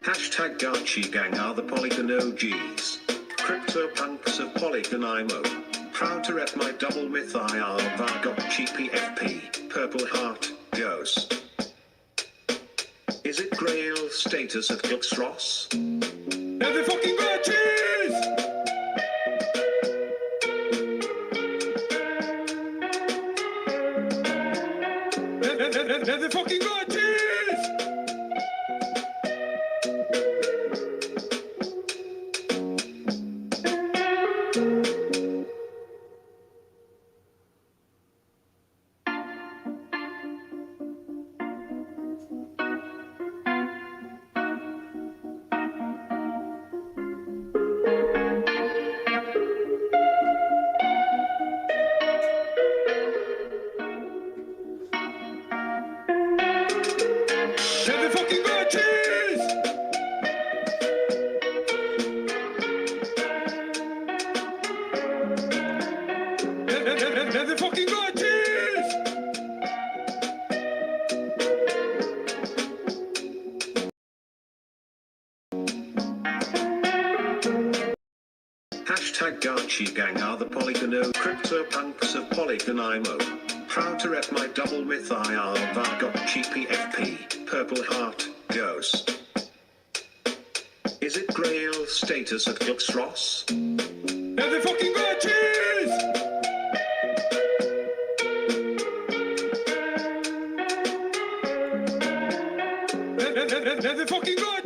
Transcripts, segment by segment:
Hashtag Garchi Gang are the Polygon OGs. CryptoPunks of Polygon IMO. Proud to rep my double myth IR Vargotchi PFP, Purple Heart, Ghost. Is it Grail status at Gluxross? They're the fucking Garchis! They're the fucking Garchis! Hashtag Garchi Gang are the Polygon O CryptoPunks of Polygon IMO. Proud to rep my double myth IR Vargotchi PFP, Purple Heart, Ghost. Is it Grail status at Gluxross? They're the fucking Garchis! They're the fucking Garchis!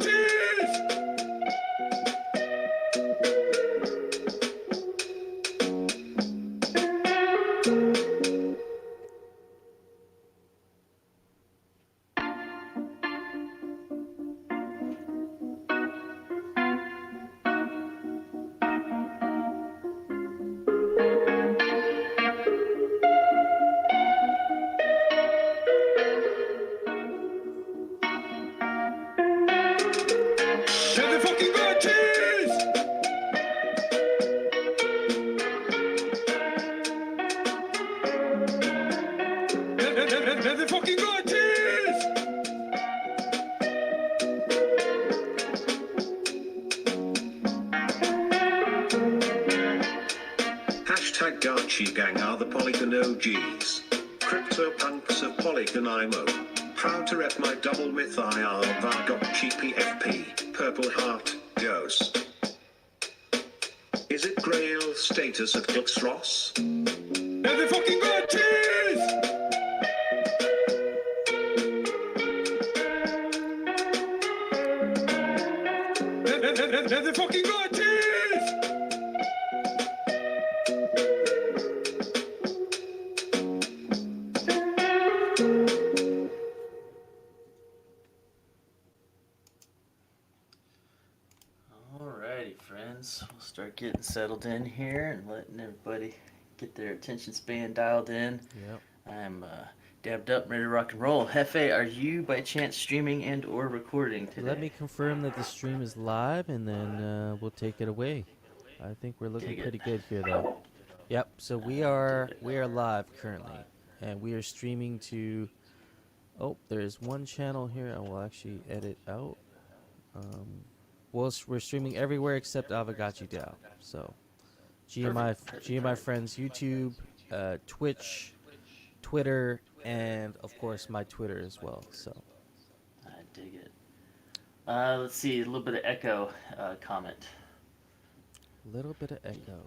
They're the fucking Garchis! Hashtag Garchi Gang are the Polygon OGs. CryptoPunks of Polygon IMO. Proud to rep my double myth IR Vargotchi PFP, Purple Heart, Ghost. Is it Grail status at Gluxross? They're the fucking Garchis! They're the fucking Garchis! Alrighty, friends. We'll start getting settled in here and letting everybody get their attention span dialed in. Yep. I'm dabbed up, ready to rock and roll. Hefe, are you by chance streaming and or recording today? Let me confirm that the stream is live, and then we'll take it away. I think we're looking pretty good here, though. Yep. So we are live currently, and we are streaming to. Oh, there's one channel here. I will actually edit out. We're streaming everywhere except Avagachi DAO. So, GMI Friends YouTube, Twitch, Twitter, and of course my Twitter as well. So, I dig it. Let's see, a little bit of echo comment. A little bit of echo.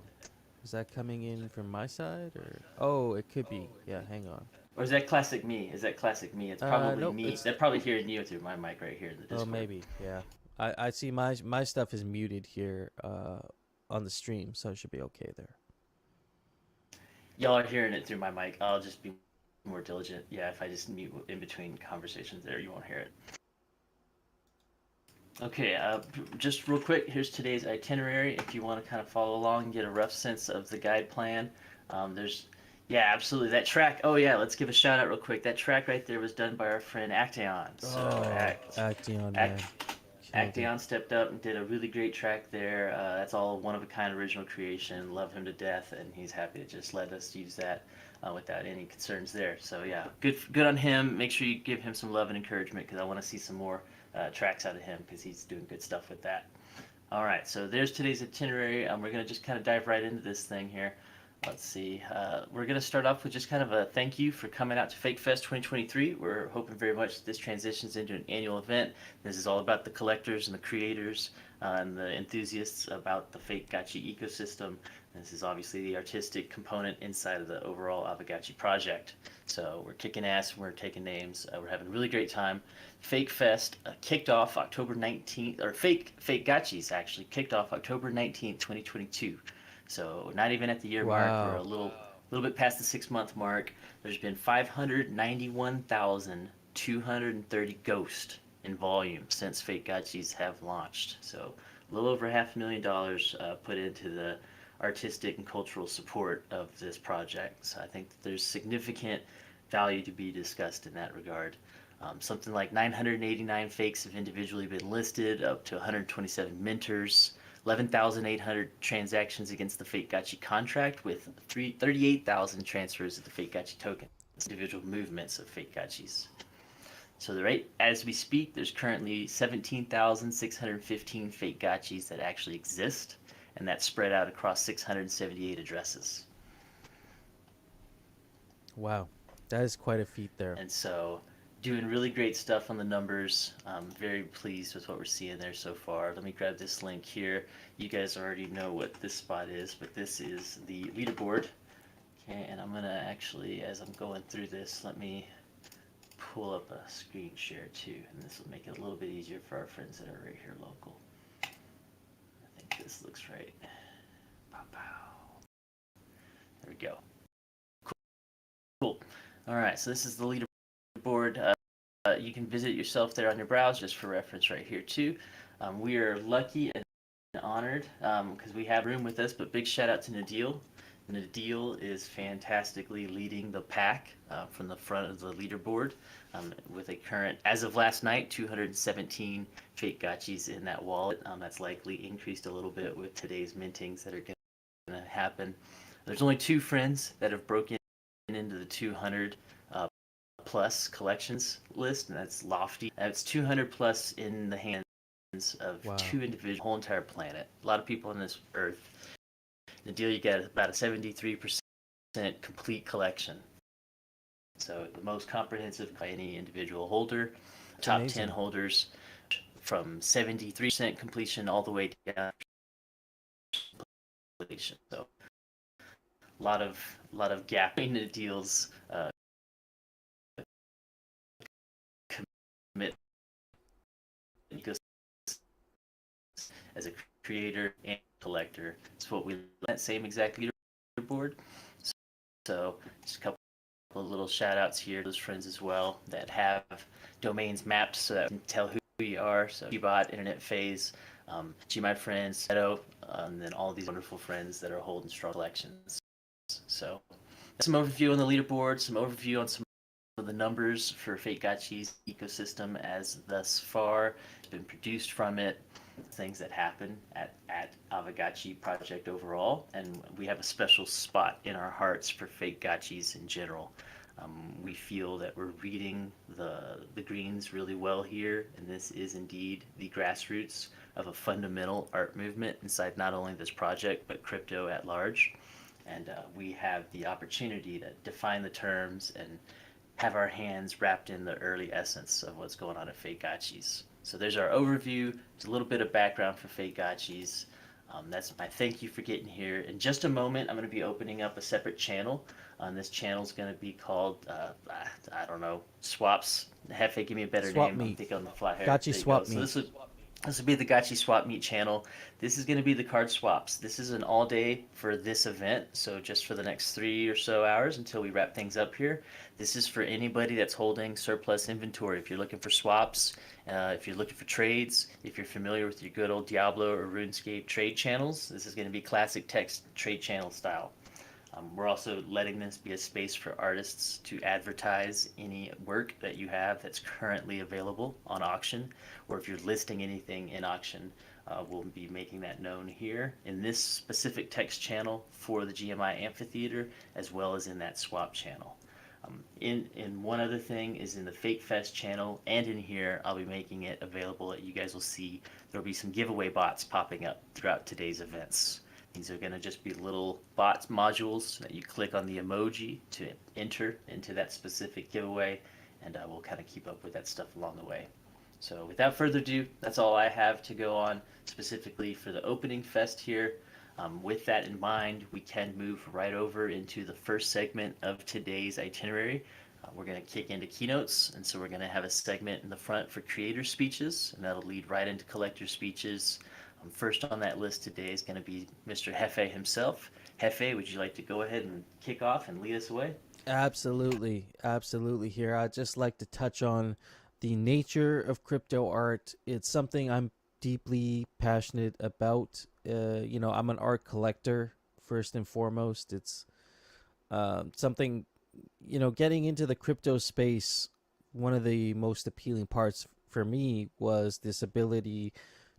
Is that coming in from my side or? Oh, it could be. Yeah, hang on. Or is that classic me? Is that classic me? It's probably Nope. me. It's They're probably hearing you through my mic right here in the oh Discord. maybe yeah. I see my stuff is muted here on the stream, so it should be okay there. Y'all are hearing it through my mic. I'll just be more diligent. Yeah, if I just mute in between conversations there, you won't hear it. Okay, just real quick, here's today's itinerary. If you want to kind of follow along and get a rough sense of the guide plan, yeah, absolutely. That track, oh yeah, let's give a shout out real quick. That track right there was done by our friend Acteon. So, Acteon, man. Killed it. Acteon stepped up and did a really great track there. That's all one of a kind original creation. Love him to death, and he's happy to just let us use that without any concerns there. So yeah, good on him. Make sure you give him some love and encouragement because I want to see some more tracks out of him because he's doing good stuff with that. All right, so there's today's itinerary. We're gonna just kind of dive right into this thing here. Let's see. We're going to start off with just kind of a thank you for coming out to Fake Fest 2023. We're hoping very much that this transitions into an annual event. This is all about the collectors and the creators and the enthusiasts about the Fake Gotchi ecosystem. This is obviously the artistic component inside of the overall Aavegotchi project. So we're kicking ass, we're taking names, we're having a really great time. Fake Fest kicked off October 19th, or Fake Gotchis actually kicked off October 19th, 2022. So not even at the year mark, we're a little bit past the 6-month mark. There's been 591,230 ghosts in volume since Fake Gotchis have launched. So a little over $500,000 put into the artistic and cultural support of this project. So I think that there's significant value to be discussed in that regard. Something like 989 fakes have individually been listed, up to 127 mentors. 11,800 transactions against the Fake Gotchi contract with 38,000 transfers of the Fake Gotchi token. Individual movements of Fake Gotchis. So as we speak, there's currently 17,615 Fake Gotchis that actually exist, and that's spread out across 678 addresses. Wow, that is quite a feat there. And so doing really great stuff on the numbers. I'm very pleased with what we're seeing there so far. Let me grab this link here. You guys already know what this spot is, but this is the leaderboard. Okay, and I'm gonna actually, as I'm going through this, let me pull up a screen share too, and this will make it a little bit easier for our friends that are right here local. I think this looks right. Pow, pow. There we go. Cool. All right, so this is the leaderboard. You can visit it yourself there on your browser, just for reference right here too. We are lucky and honored because we have room with us, but big shout out to Nadil. Nadil is fantastically leading the pack from the front of the leaderboard with a current, as of last night, 217 Fake Gotchis in that wallet. That's likely increased a little bit with today's mintings that are going to happen. There's only 2 friends that have broken into the 200 plus collections list, and that's lofty. That's 200 plus in the hands of 2 individuals, whole entire planet. A lot of people on this earth. The deal, you get about a 73% complete collection. So the most comprehensive by any individual holder. Top amazing. 10 holders from 73% completion all the way down to completion. So a lot of gap in the deals. Commit as a creator and collector. It's what we that same exact leaderboard. So just a couple of little shout outs here to those friends as well that have domains mapped so that we can tell who you are. So Gbot, Internet Phase, My Friends, Seto, and then all these wonderful friends that are holding strong collections. So some overview on the leaderboard, some overview on some of the numbers for Fake Gotchi's ecosystem as thus far has been produced from it, things that happen at Aavegotchi project overall, and we have a special spot in our hearts for Fake Gotchis in general. We feel that we're reading the greens really well here, and this is indeed the grassroots of a fundamental art movement inside not only this project but crypto at large. And we have the opportunity to define the terms and have our hands wrapped in the early essence of what's going on at Fake Gotchis. So there's our overview. There's a little bit of background for Fake Gotchis. That's my thank you for getting here. In just a moment, I'm going to be opening up a separate channel. This channel is going to be called, I don't know, Swaps. Hefe, give me a better Swap name. I'm meet. thinking on the fly here. Gotchi There you go. swap So meet. this would be the Gachi Swap Meet channel. This is going to be the card swaps. This is an all day for this event, so just for the next 3 or so hours until we wrap things up here. This is for anybody that's holding surplus inventory. If you're looking for swaps, if you're looking for trades, if you're familiar with your good old Diablo or RuneScape trade channels, this is going to be classic text trade channel style. We're also letting this be a space for artists to advertise any work that you have that's currently available on auction, or if you're listing anything in auction, we'll be making that known here in this specific text channel for the GMI Amphitheater, as well as in that swap channel. In one other thing is in the Fake Fest channel, and in here I'll be making it available that you guys will see there'll be some giveaway bots popping up throughout today's events. These are going to just be little bot modules that you click on the emoji to enter into that specific giveaway, and we'll kind of keep up with that stuff along the way. So without further ado, that's all I have to go on specifically for the opening fest here. With that in mind, we can move right over into the first segment of today's itinerary. We're going to kick into keynotes, and so we're going to have a segment in the front for creator speeches, and that'll lead right into collector speeches. First on that list today is going to be Mr. Hefe himself. Hefe, would you like to go ahead and kick off and lead us away? Absolutely, absolutely. Here, I'd just like to touch on the nature of crypto art. It's something I'm deeply passionate about. I'm an art collector first and foremost. It's something, getting into the crypto space. One of the most appealing parts for me was this ability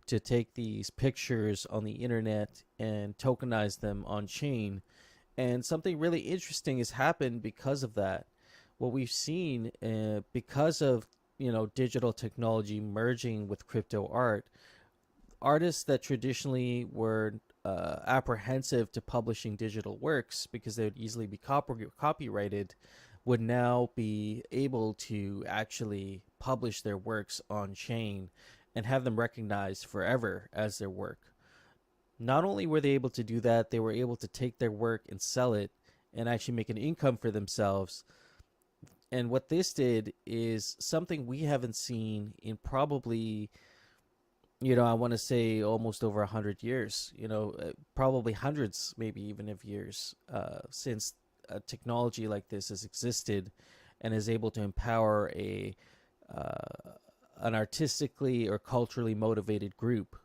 to take these pictures on the internet and tokenize them on chain. And something really interesting has happened because of that. What we've seen, because of digital technology merging with crypto art, artists that traditionally were apprehensive to publishing digital works because they would easily be copyrighted would now be able to actually publish their works on chain and have them recognized forever as their work. Not only were they able to do that, they were able to take their work and sell it and actually make an income for themselves. And what this did is something we haven't seen in probably, I want to say almost over 100 years, probably hundreds, maybe even of years since a technology like this has existed and is able to empower an artistically or culturally motivated group.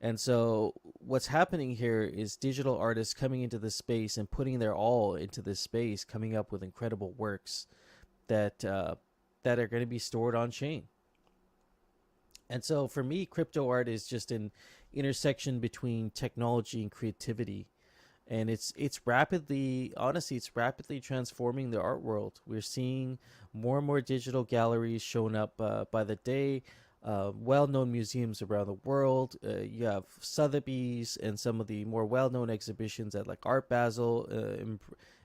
And so what's happening here is digital artists coming into this space and putting their all into this space, coming up with incredible works that are going to be stored on chain. And so for me, crypto art is just an intersection between technology and creativity. And it's rapidly transforming the art world. We're seeing more and more digital galleries showing up by the day. Well-known museums around the world. You have Sotheby's and some of the more well-known exhibitions at like Art Basel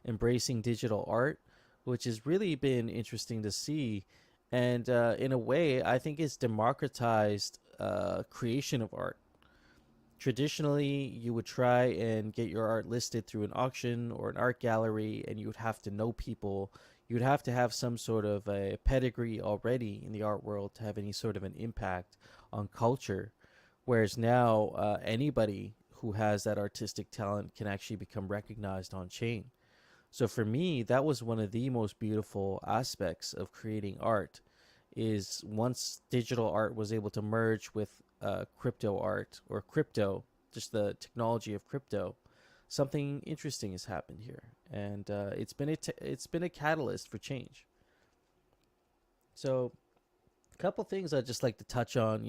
embracing digital art, which has really been interesting to see. And in a way, I think it's democratized creation of art. Traditionally, you would try and get your art listed through an auction or an art gallery, and you would have to know people. You would have to have some sort of a pedigree already in the art world to have any sort of an impact on culture. Whereas now, anybody who has that artistic talent can actually become recognized on chain. So for me, that was one of the most beautiful aspects of creating art, is once digital art was able to merge with crypto art or crypto, just the technology of crypto, something interesting has happened here, and it's been a catalyst for change. So, a couple things I'd just like to touch on,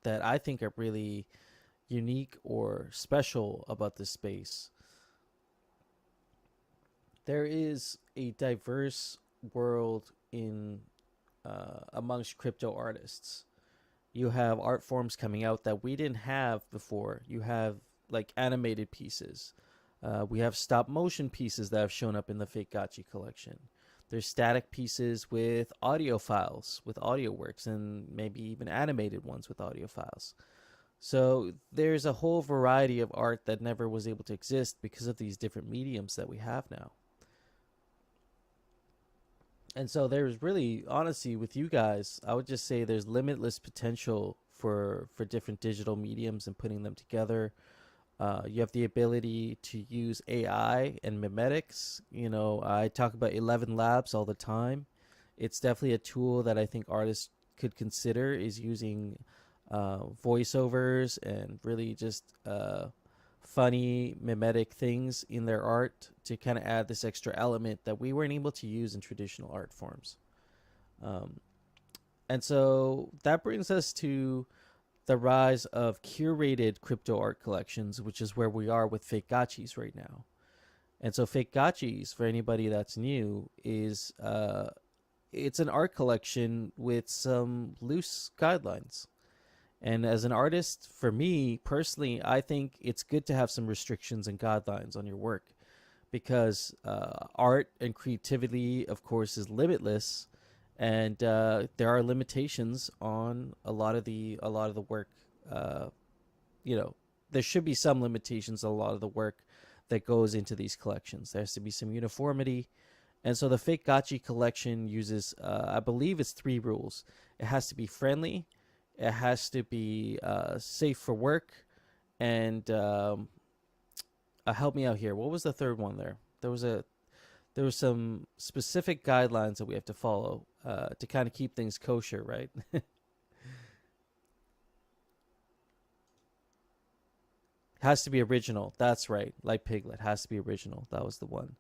that I think are really unique or special about this space. There is a diverse world in amongst crypto artists. You have art forms coming out that we didn't have before. You have like animated pieces. We have stop motion pieces that have shown up in the Fake Gachi collection. There's static pieces with audio files, with audio works, and maybe even animated ones with audio files. So there's a whole variety of art that never was able to exist because of these different mediums that we have now. And so there's really, honestly, with you guys, I would just say there's limitless potential for different digital mediums and putting them together. You have the ability to use AI and mimetics. You know, I talk about 11 Labs all the time. It's definitely a tool that I think artists could consider is using voiceovers and really just funny mimetic things in their art to kind of add this extra element that we weren't able to use in traditional art forms. Um, and so that brings us to the rise of curated crypto art collections, which is where we are with fake gotchis right now. And so fake gotchis, for anybody that's new, is it's an art collection with some loose guidelines. And as an artist, for me personally, I think it's good to have some restrictions and guidelines on your work because art and creativity, of course, is limitless, and there are limitations on a lot of the work. Uh, you know, there should be some limitations on a lot of the work that goes into these collections. There has to be some uniformity, and so the fake gotchi collection uses, I believe, it's 3 rules. It has to be friendly, it has to be safe for work, and help me out here. What was the third one there? There was some specific guidelines that we have to follow to kind of keep things kosher, right? Has to be original. That's right. Like Piglet has to be original. That was the one.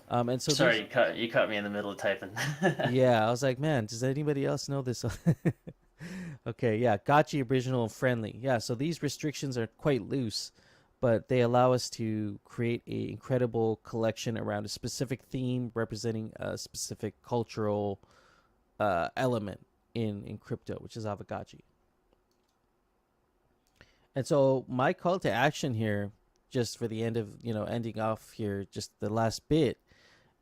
And so Sorry, these, you caught me in the middle of typing. yeah, I was like, man, does anybody else know this? Okay, yeah, gotchi, original, and friendly. Yeah, so these restrictions are quite loose, but they allow us to create a incredible collection around a specific theme representing a specific cultural element in crypto, which is Avagachi. And so my call to action here, just for the end of, ending off here, just the last bit,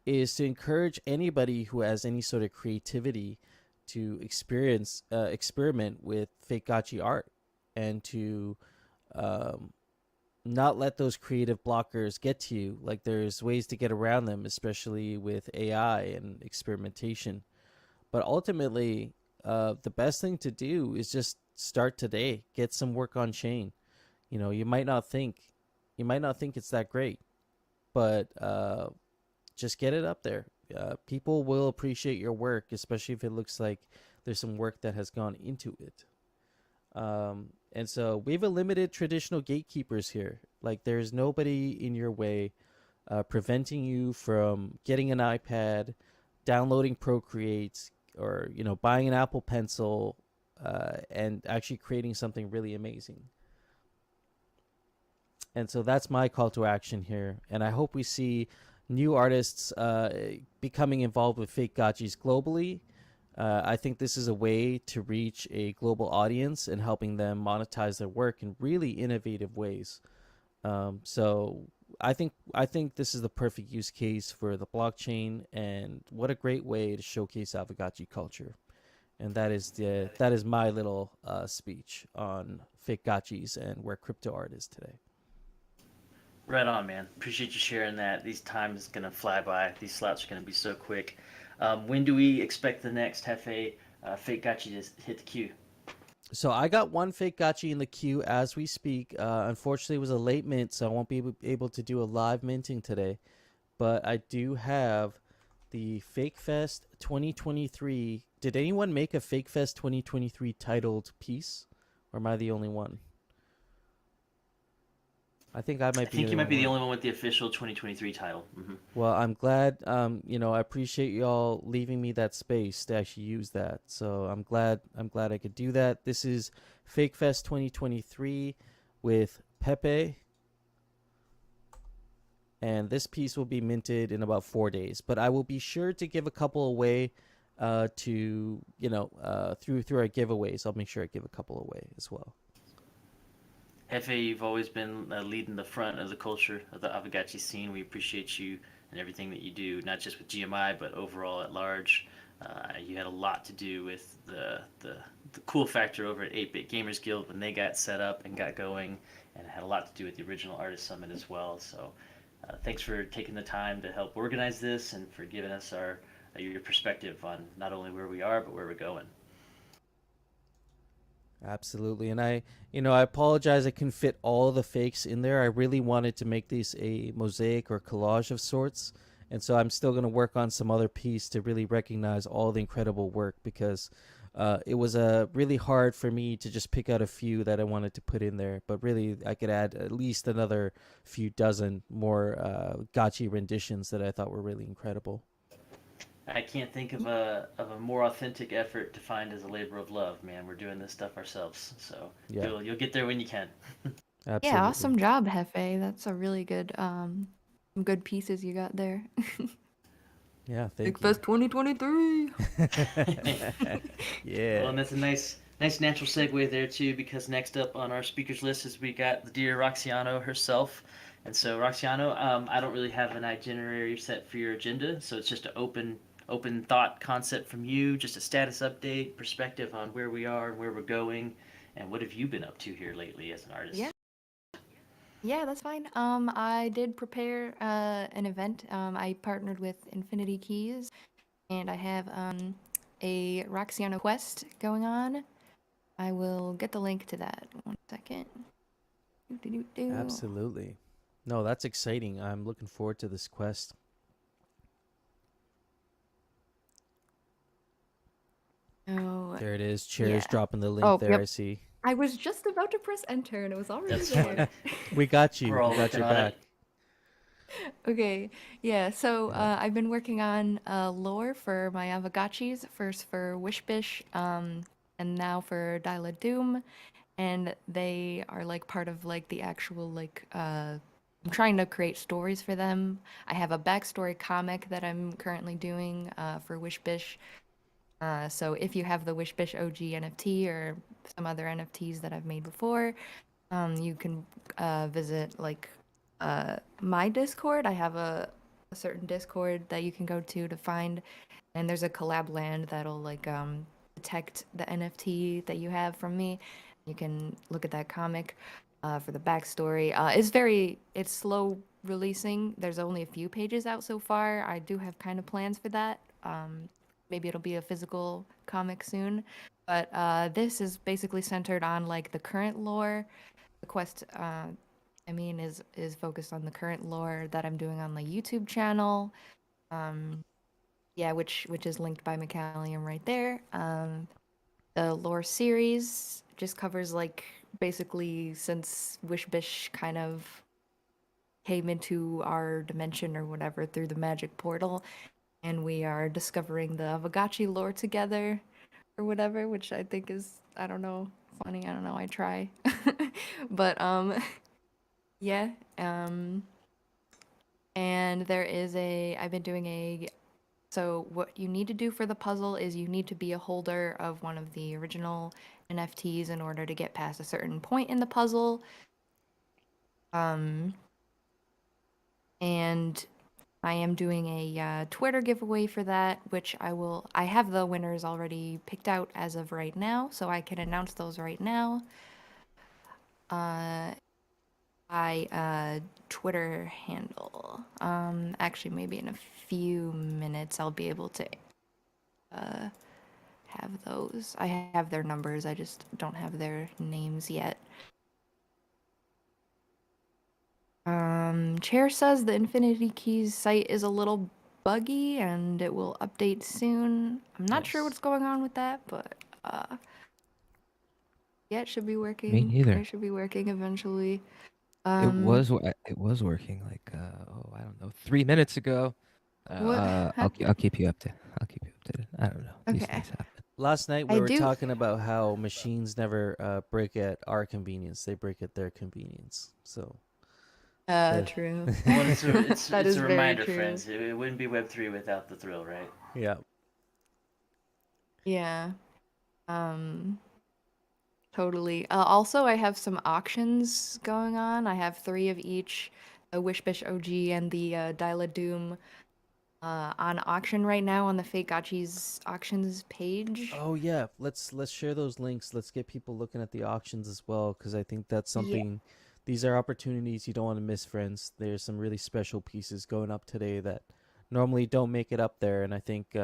is to encourage anybody who has any sort of creativity to experiment with fake gotchi art and to um, not let those creative blockers get to you. Like there's ways to get around them, especially with AI and experimentation. But ultimately, the best thing to do is just start today. Get some work on chain. You might not think it's that great, but just get it up there. People will appreciate your work, especially if it looks like there's some work that has gone into it. And so we've eliminated traditional gatekeepers here. Like there's nobody in your way preventing you from getting an iPad, downloading Procreate, or buying an Apple Pencil, and actually creating something really amazing. And so that's my call to action here. And I hope we see new artists becoming involved with fake gotchis globally. I think this is a way to reach a global audience and helping them monetize their work in really innovative ways. So I think this is the perfect use case for the blockchain, and what a great way to showcase Avagachi culture. And that is my little speech on fake gotchis and where crypto art is today. Right on, man. Appreciate you sharing that. These times gonna fly by. These slots are gonna be so quick. When do we expect the next Hefe Fake Gotchi to hit the queue? So I got one fake gotchi in the queue as we speak. Unfortunately, it was a late mint, so I won't be able to do a live minting today. But I do have the Fake Fest 2023. Did anyone make a Fake Fest 2023 titled piece, or am I the only one? I think I I might be think the you might only be the one. only one with the official 2023 title. Well, I'm glad. I appreciate y'all leaving me that space to actually use that. So I'm glad. I'm glad I could do that. This is Fake Fest 2023 with Pepe, and this piece will be minted in about 4 days. But I will be sure to give a couple away. To through our giveaways, I'll make sure I give a couple away as well. Hefe, you've always been leading the front of the culture of the Avagachi scene. We appreciate you and everything that you do, not just with GMI, but overall at large. You had a lot to do with the cool factor over at 8-Bit Gamers Guild when they got set up and got going, and it had a lot to do with the original Artist Summit as well. So thanks for taking the time to help organize this and for giving us your perspective on not only where we are but where we're going. Absolutely. And I apologize I couldn't fit all the fakes in there. I really wanted to make these a mosaic or collage of sorts. And so I'm still going to work on some other piece to really recognize all the incredible work, because it was really hard for me to just pick out a few that I wanted to put in there. But really, I could add at least another few dozen more Gotchi renditions that I thought were really incredible. I can't think of a more authentic effort to find as a labor of love, man. We're doing this stuff ourselves, so Yeah, you'll get there when you can. absolutely. Yeah, awesome job, Hefe. That's a really good some good pieces you got there. Yeah, Big thank you. Fest 2023. Yeah. Well, and that's a nice natural segue there too, because next up on our speakers list is we got the dear Roxiano herself. And so Roxiano, I don't really have an itinerary set for your agenda, so it's just an open thought concept from you, just a status update, perspective on where we are and where we're going, and what have you been up to here lately as an artist? Yeah. Yeah, that's fine. I did prepare an event. I partnered with Infinity Keys, and I have a Roxiano quest going on. I will get the link to that. 1 second. Doo-doo-doo-doo. Absolutely. No, that's exciting. I'm looking forward to this quest. Oh, There it is. Chair's yeah. dropping the link Oh, there, yep. I see. I was just about to press enter, and it was already That's there. We got you. We're all We got working your on back. it. Okay, yeah, so Yeah. I've been working on lore for my Avogachis, first for Wishbish, and now for Dyla Doom, and they are like part of like the actual like I'm trying to create stories for them. I have a backstory comic that I'm currently doing for Wishbish. So if you have the Wishbish OG NFT or some other NFTs that I've made before, you can visit like my Discord. I have a certain Discord that you can go to find, and there's a collab land that'll like detect the NFT that you have from me. You can look at that comic for the backstory. It's slow releasing. There's only a few pages out so far. I do have kind of plans for that. Maybe it'll be a physical comic soon. But this is basically centered on like the current lore. The quest, is focused on the current lore that I'm doing on the YouTube channel. Yeah, which is linked by Macallium right there. The lore series just covers like basically since Wishbish kind of came into our dimension or whatever through the magic portal, and we are discovering the Avogachii lore together or whatever, which I think is, I don't know, funny. I don't know, I try. But yeah, and I've been doing so what you need to do for the puzzle is you need to be a holder of one of the original NFTs in order to get past a certain point in the puzzle. And I am doing a Twitter giveaway for that, which I have the winners already picked out as of right now, so I can announce those right now. Twitter handle. Actually, maybe in a few minutes I'll be able to have those. I have their numbers, I just don't have their names yet. Chair says the Infinity Keys site is a little buggy and it will update soon. I'm not sure Nice. what's going on with that, but yeah, it should be working. Me neither. It should be working eventually. It was working like I don't know, 3 minutes ago. What I'll keep you updated. I don't know. These Okay. things happen. Last night we I were do- talking about how machines never break at our convenience; they break at their convenience. So True. Well, it's That it's is a very reminder, true. friends. It wouldn't be Web3 without the thrill, right? yeah, Yeah. Totally. Also, I have some auctions going on. I have 3 of each, the Wishbish OG and the Dyla Doom on auction right now on the Fake Gotchis auctions page. Oh yeah, let's share those links. Let's get people looking at the auctions as well, because I think that's Yeah. something. These are opportunities you don't want to miss, friends. There's some really special pieces going up today that normally don't make it up there, and I think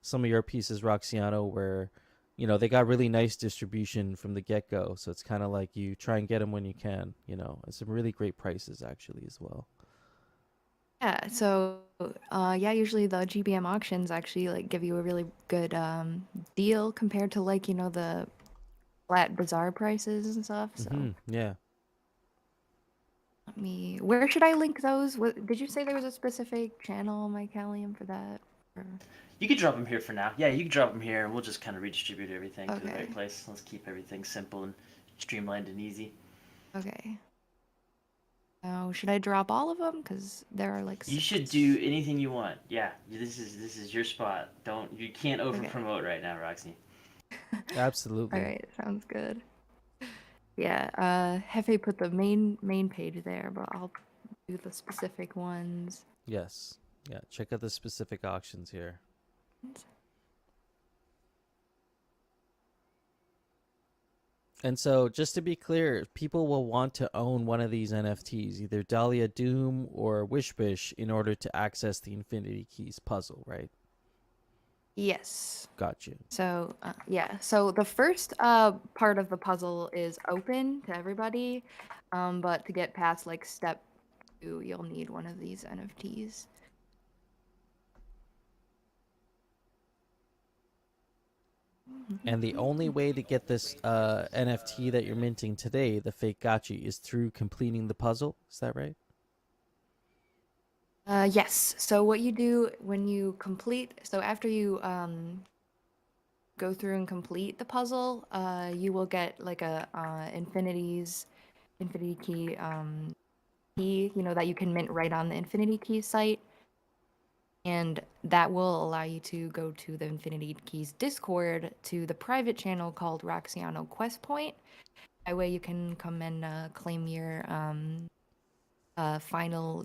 some of your pieces, Roxiano, were, they got really nice distribution from the get go. So it's kind of like you try and get them when you can. And some really great prices actually as well. Yeah, so yeah, usually the GBM auctions actually like give you a really good deal compared to like, the flat bazaar prices and stuff. So Yeah. where should I link those? Did you say there was a specific channel, Mycalium, for that? Or... You could drop them here for now. Yeah, you can drop them here, and we'll just kind of redistribute everything to the Okay. right place. Let's keep everything simple and streamlined and easy. Okay. Now, should I drop all of them? Because there are like You should 6. do anything you want. Yeah, this is your spot. You can't over Okay. promote right now, Roxy. Absolutely. All right, sounds good. Yeah, Hefe put the main page there, but I'll do the specific ones. Yes. Yeah. Check out the specific auctions here. And so, just to be clear, people will want to own one of these NFTs, either Dahlia Doom or Wishbish, in order to access the Infinity Keys puzzle, right? Yes. Got you. So, yeah. So the first part of the puzzle is open to everybody, but to get past like step 2, you'll need one of these NFTs. And the only way to get this NFT that you're minting today, the fake gachi, is through completing the puzzle. Is that right? Yes. So what you do when you so after you go through and complete the puzzle, you will get like a infinity key key, that you can mint right on the Infinity Key site. And that will allow you to go to the Infinity Keys Discord to the private channel called Roxiano Quest Point. That way you can come and claim your final,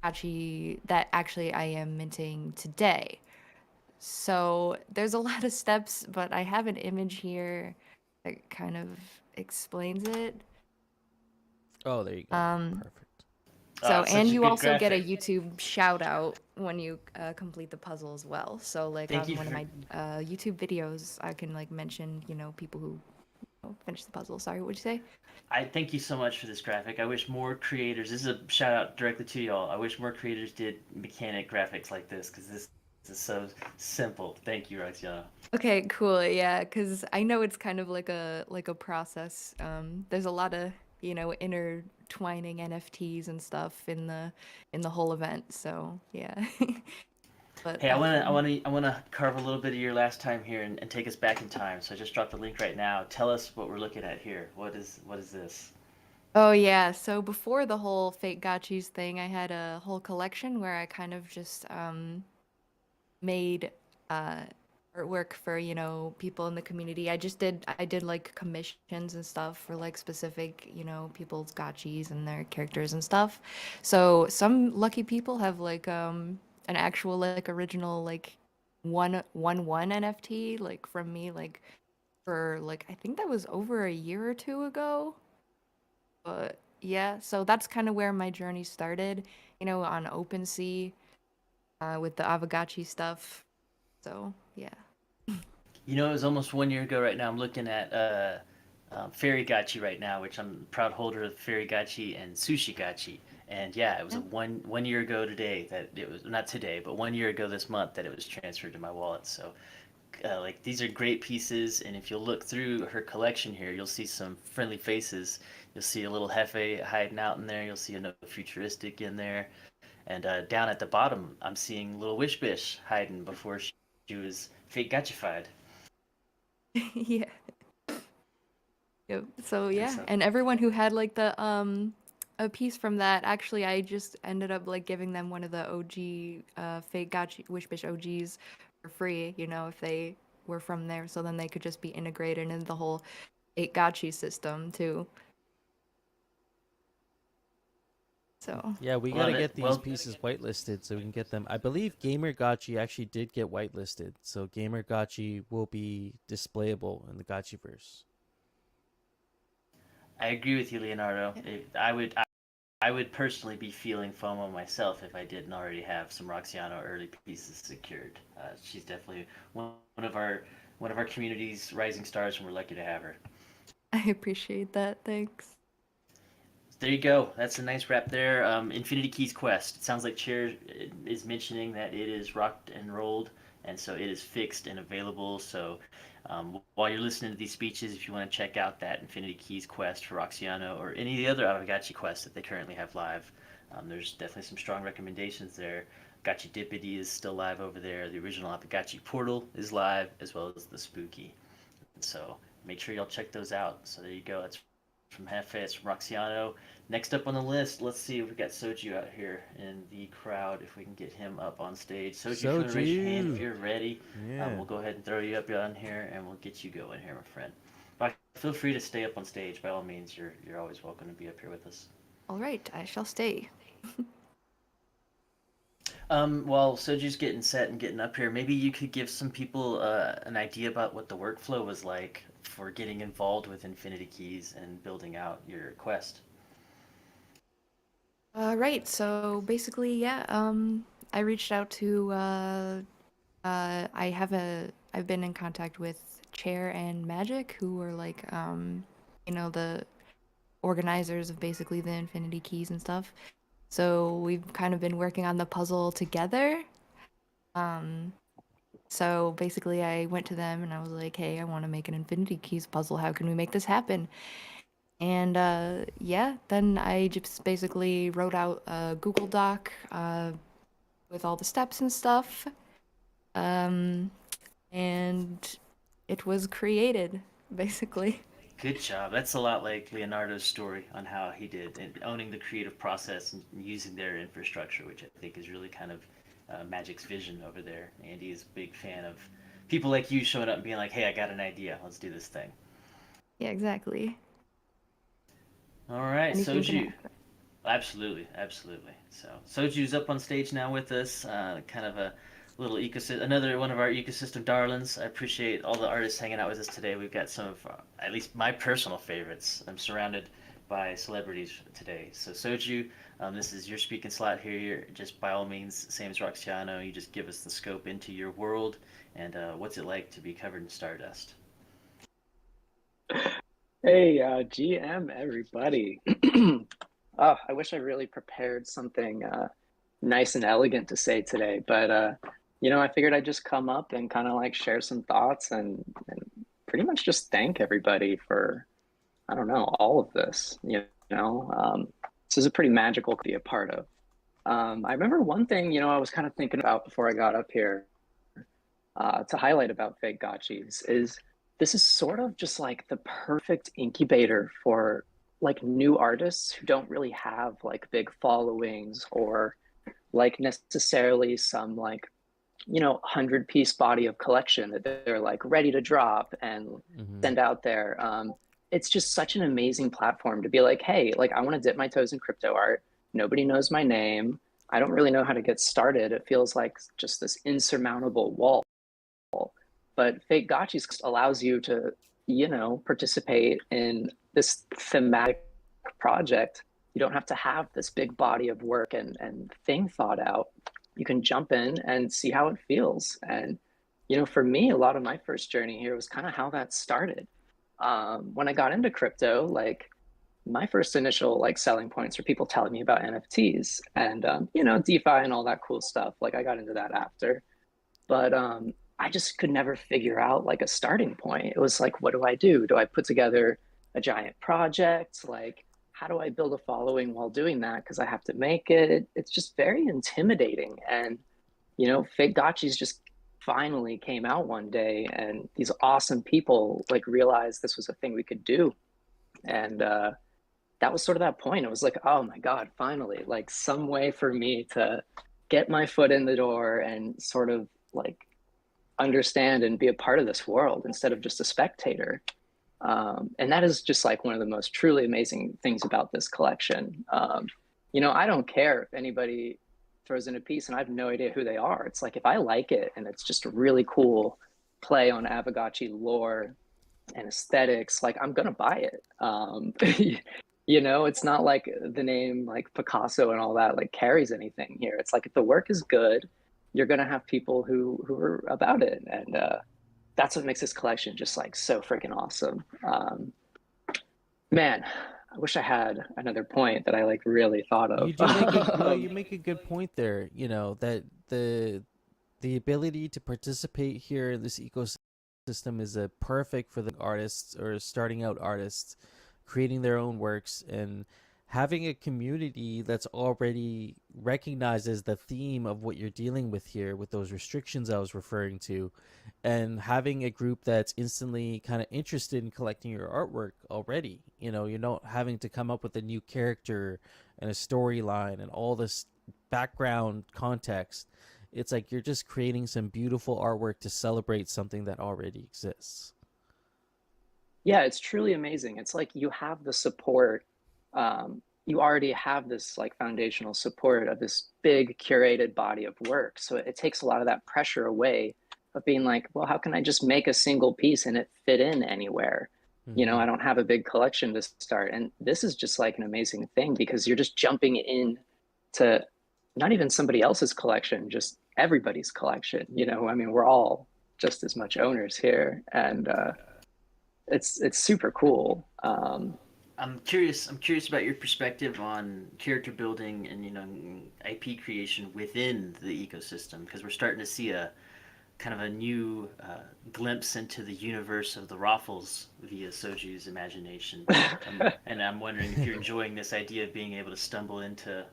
that actually I am minting today. So there's a lot of steps, but I have an image here that kind of explains it. Oh, there you go. Perfect. So, Such and a you good also get a graphic. YouTube shout out when you complete the puzzle as well. So, like Thank on you one of for- my YouTube videos, I can like mention, people who finish the puzzle. Sorry, what'd you say? I thank you so much for this graphic. I wish more creators. This is a shout out directly to y'all. I wish more creators did mechanic graphics like this because this is so simple. Thank you, Roxiana. Okay, cool. Yeah, because I know it's kind of like a process. There's a lot of intertwining NFTs and stuff in the whole event. So yeah. But Hey, I wanna carve a little bit of your last time here and take us back in time. So I just dropped the link right now. Tell us what we're looking at here. What is this? Oh yeah, so before the whole fake gotchis thing, I had a whole collection where I kind of just made uh artwork for, people in the community. I did like commissions and stuff for like specific, people's gotchis and their characters and stuff. So some lucky people have like an actual like original like one NFT like from me like for like I think that was over a year or two ago. But yeah, so that's kind of where my journey started, on OpenSea with the Avagachi stuff. So yeah. You know, it was almost 1 year ago right now. I'm looking at Fairy Gachi right now, which I'm a proud holder of Fairy Gachi and Sushi Gachi. And yeah, it was Yeah. one year ago today that it was not today, but 1 year ago this month that it was transferred to my wallet. So like these are great pieces, and if you'll look through her collection here, you'll see some friendly faces. You'll see a little Hefe hiding out in there. You'll see a futuristic in there, and down at the bottom, I'm seeing little Wishbish hiding before she was fake gachified. Yeah. Yep. So And yeah, so, and everyone who had like the a piece from that, actually I just ended up like giving them one of the OG fake Gachi Wishbish OGs for free, if they were from there, so then they could just be integrated into the whole 8 Gachi system too. So Yeah, we Love gotta it. get these Well, pieces whitelisted so we can get them. I believe Gamergotchi actually did get whitelisted, so Gamergotchi will be displayable in the Gotchiverse. I agree with you, Leonardo. I would personally be feeling FOMO myself if I didn't already have some Roxiano early pieces secured. She's definitely one of our one of our community's rising stars, and we're lucky to have her. I appreciate that. Thanks. There you go. That's a nice wrap there. Infinity Keys Quest. It sounds like Chair is mentioning that it is rocked and rolled, and so it is fixed and available. So while you're listening to these speeches, if you want to check out that Infinity Keys Quest for Roxiano or any of the other Avagachi quests that they currently have live, there's definitely some strong recommendations there. Gachi Dippity is still live over there. The original Avagachi Portal is live, as well as the Spooky. And so make sure y'all check those out. So there you go. That's from Hefe, it's from Roxiano. Next up on the list, let's see if we got Soju out here in the crowd, if we can get him up on stage. Soju, if you want to raise your hand if Soju! you're ready, Yeah. we'll go ahead and throw you up on here and we'll get you going here, my friend. But feel free to stay up on stage. By all means, you're always welcome to be up here with us. All right, I shall stay. While Soju's getting set and getting up here, maybe you could give some people an idea about what the workflow was like for getting involved with Infinity Keys and building out your quest. Right. So basically, yeah. I reached out to. I've been in contact with Chair and Magic, who are like, the organizers of basically the Infinity Keys and stuff. So we've kind of been working on the puzzle together. So basically, I went to them and I was like, "Hey, I want to make an Infinity Keys puzzle. How can we make this happen?" And yeah, then I just basically wrote out a Google Doc with all the steps and stuff. Um, and it was created, basically. Good job. That's a lot like Leonardo's story on how he did and owning the creative process and using their infrastructure, which I think is really kind of Magic's vision over there. Andy is a big fan of people like you showing up and being like, "Hey, I got an idea. Let's do this thing." Yeah, exactly. All right, Anything can Soju. happen. Absolutely, absolutely. So Soju's up on stage now with us. Kind of a little ecosystem, another one of our ecosystem darlings. I appreciate all the artists hanging out with us today. We've got some of, at least my personal favorites. I'm surrounded by celebrities today. So Soju, this is your speaking slot here. Just by all means, same as Roxiano, you just give us the scope into your world and what's it like to be covered in stardust. Hey, GM, everybody. Oh, I wish I really prepared something nice and elegant to say today, but I figured I'd just come up and kind of like share some thoughts and pretty much just thank everybody for, I don't know, all of this. This is a pretty magical to be a part of. I remember one thing, I was kind of thinking about before I got up here to highlight about Fake Gotchis is this is sort of just like the perfect incubator for like new artists who don't really have like big followings or like necessarily some like 100-piece body of collection that they're like ready to drop and send out there. It's just such an amazing platform to be like, hey, like I want to dip my toes in crypto art. Nobody knows my name. I don't really know how to get started. It feels like just this insurmountable wall. But Fake Gotchis allows you to, participate in this thematic project. You don't have to have this big body of work and thing thought out. You can jump in and see how it feels. And, for me, a lot of my first journey here was kind of how that started. When I got into crypto, like my first initial like selling points were people telling me about NFTs and, DeFi and all that cool stuff. Like I got into that after. But I just could never figure out like a starting point. It was like, what do I do? Do I put together a giant project? Like, how do I build a following while doing that? Because I have to make it. It's just very intimidating. And, Fake Gotchis just finally came out one day and these awesome people like realized this was a thing we could do. And that was sort of that point. It was like, oh my God, finally, like some way for me to get my foot in the door and sort of like understand and be a part of this world instead of just a spectator. And that is just like one of the most truly amazing things about this collection. you know, I don't care if anybody throws in a piece and I have no idea who they are. It's like if I like it and it's just a really cool play on Aavegotchi lore and aesthetics, like I'm gonna buy it. You know, it's not like the name like Picasso and all that like carries anything here. It's like if the work is good, you're gonna have people who are about it, and that's what makes this collection just like so freaking awesome. Man, I wish I had another point that I like really thought You of. do make a no, you make a good point there. You know that the ability to participate here in this ecosystem is a perfect for the artists or starting out artists creating their own works and having a community that's already recognized as the theme of what you're dealing with here with those restrictions I was referring to, and having a group that's instantly kind of interested in collecting your artwork already. You know, you're not having to come up with a new character and a storyline and all this background context. It's like you're just creating some beautiful artwork to celebrate something that already exists. Yeah, it's truly amazing. It's like you have the support. You already have this like foundational support of this big curated body of work. So it takes a lot of that pressure away of being like, well, how can I just make a single piece and it fit in anywhere? You know, Mm-hmm. I don't have a big collection to start. And this is just like an amazing thing because you're just jumping in to not even somebody else's collection, just everybody's collection. You know, I mean, we're all just as much owners here. And it's super cool. I'm curious. I'm curious about your perspective on character building and IP creation within the ecosystem because we're starting to see a kind of a new glimpse into the universe of the Raffles via Soju's imagination. And I'm wondering if you're enjoying this idea of being able to stumble into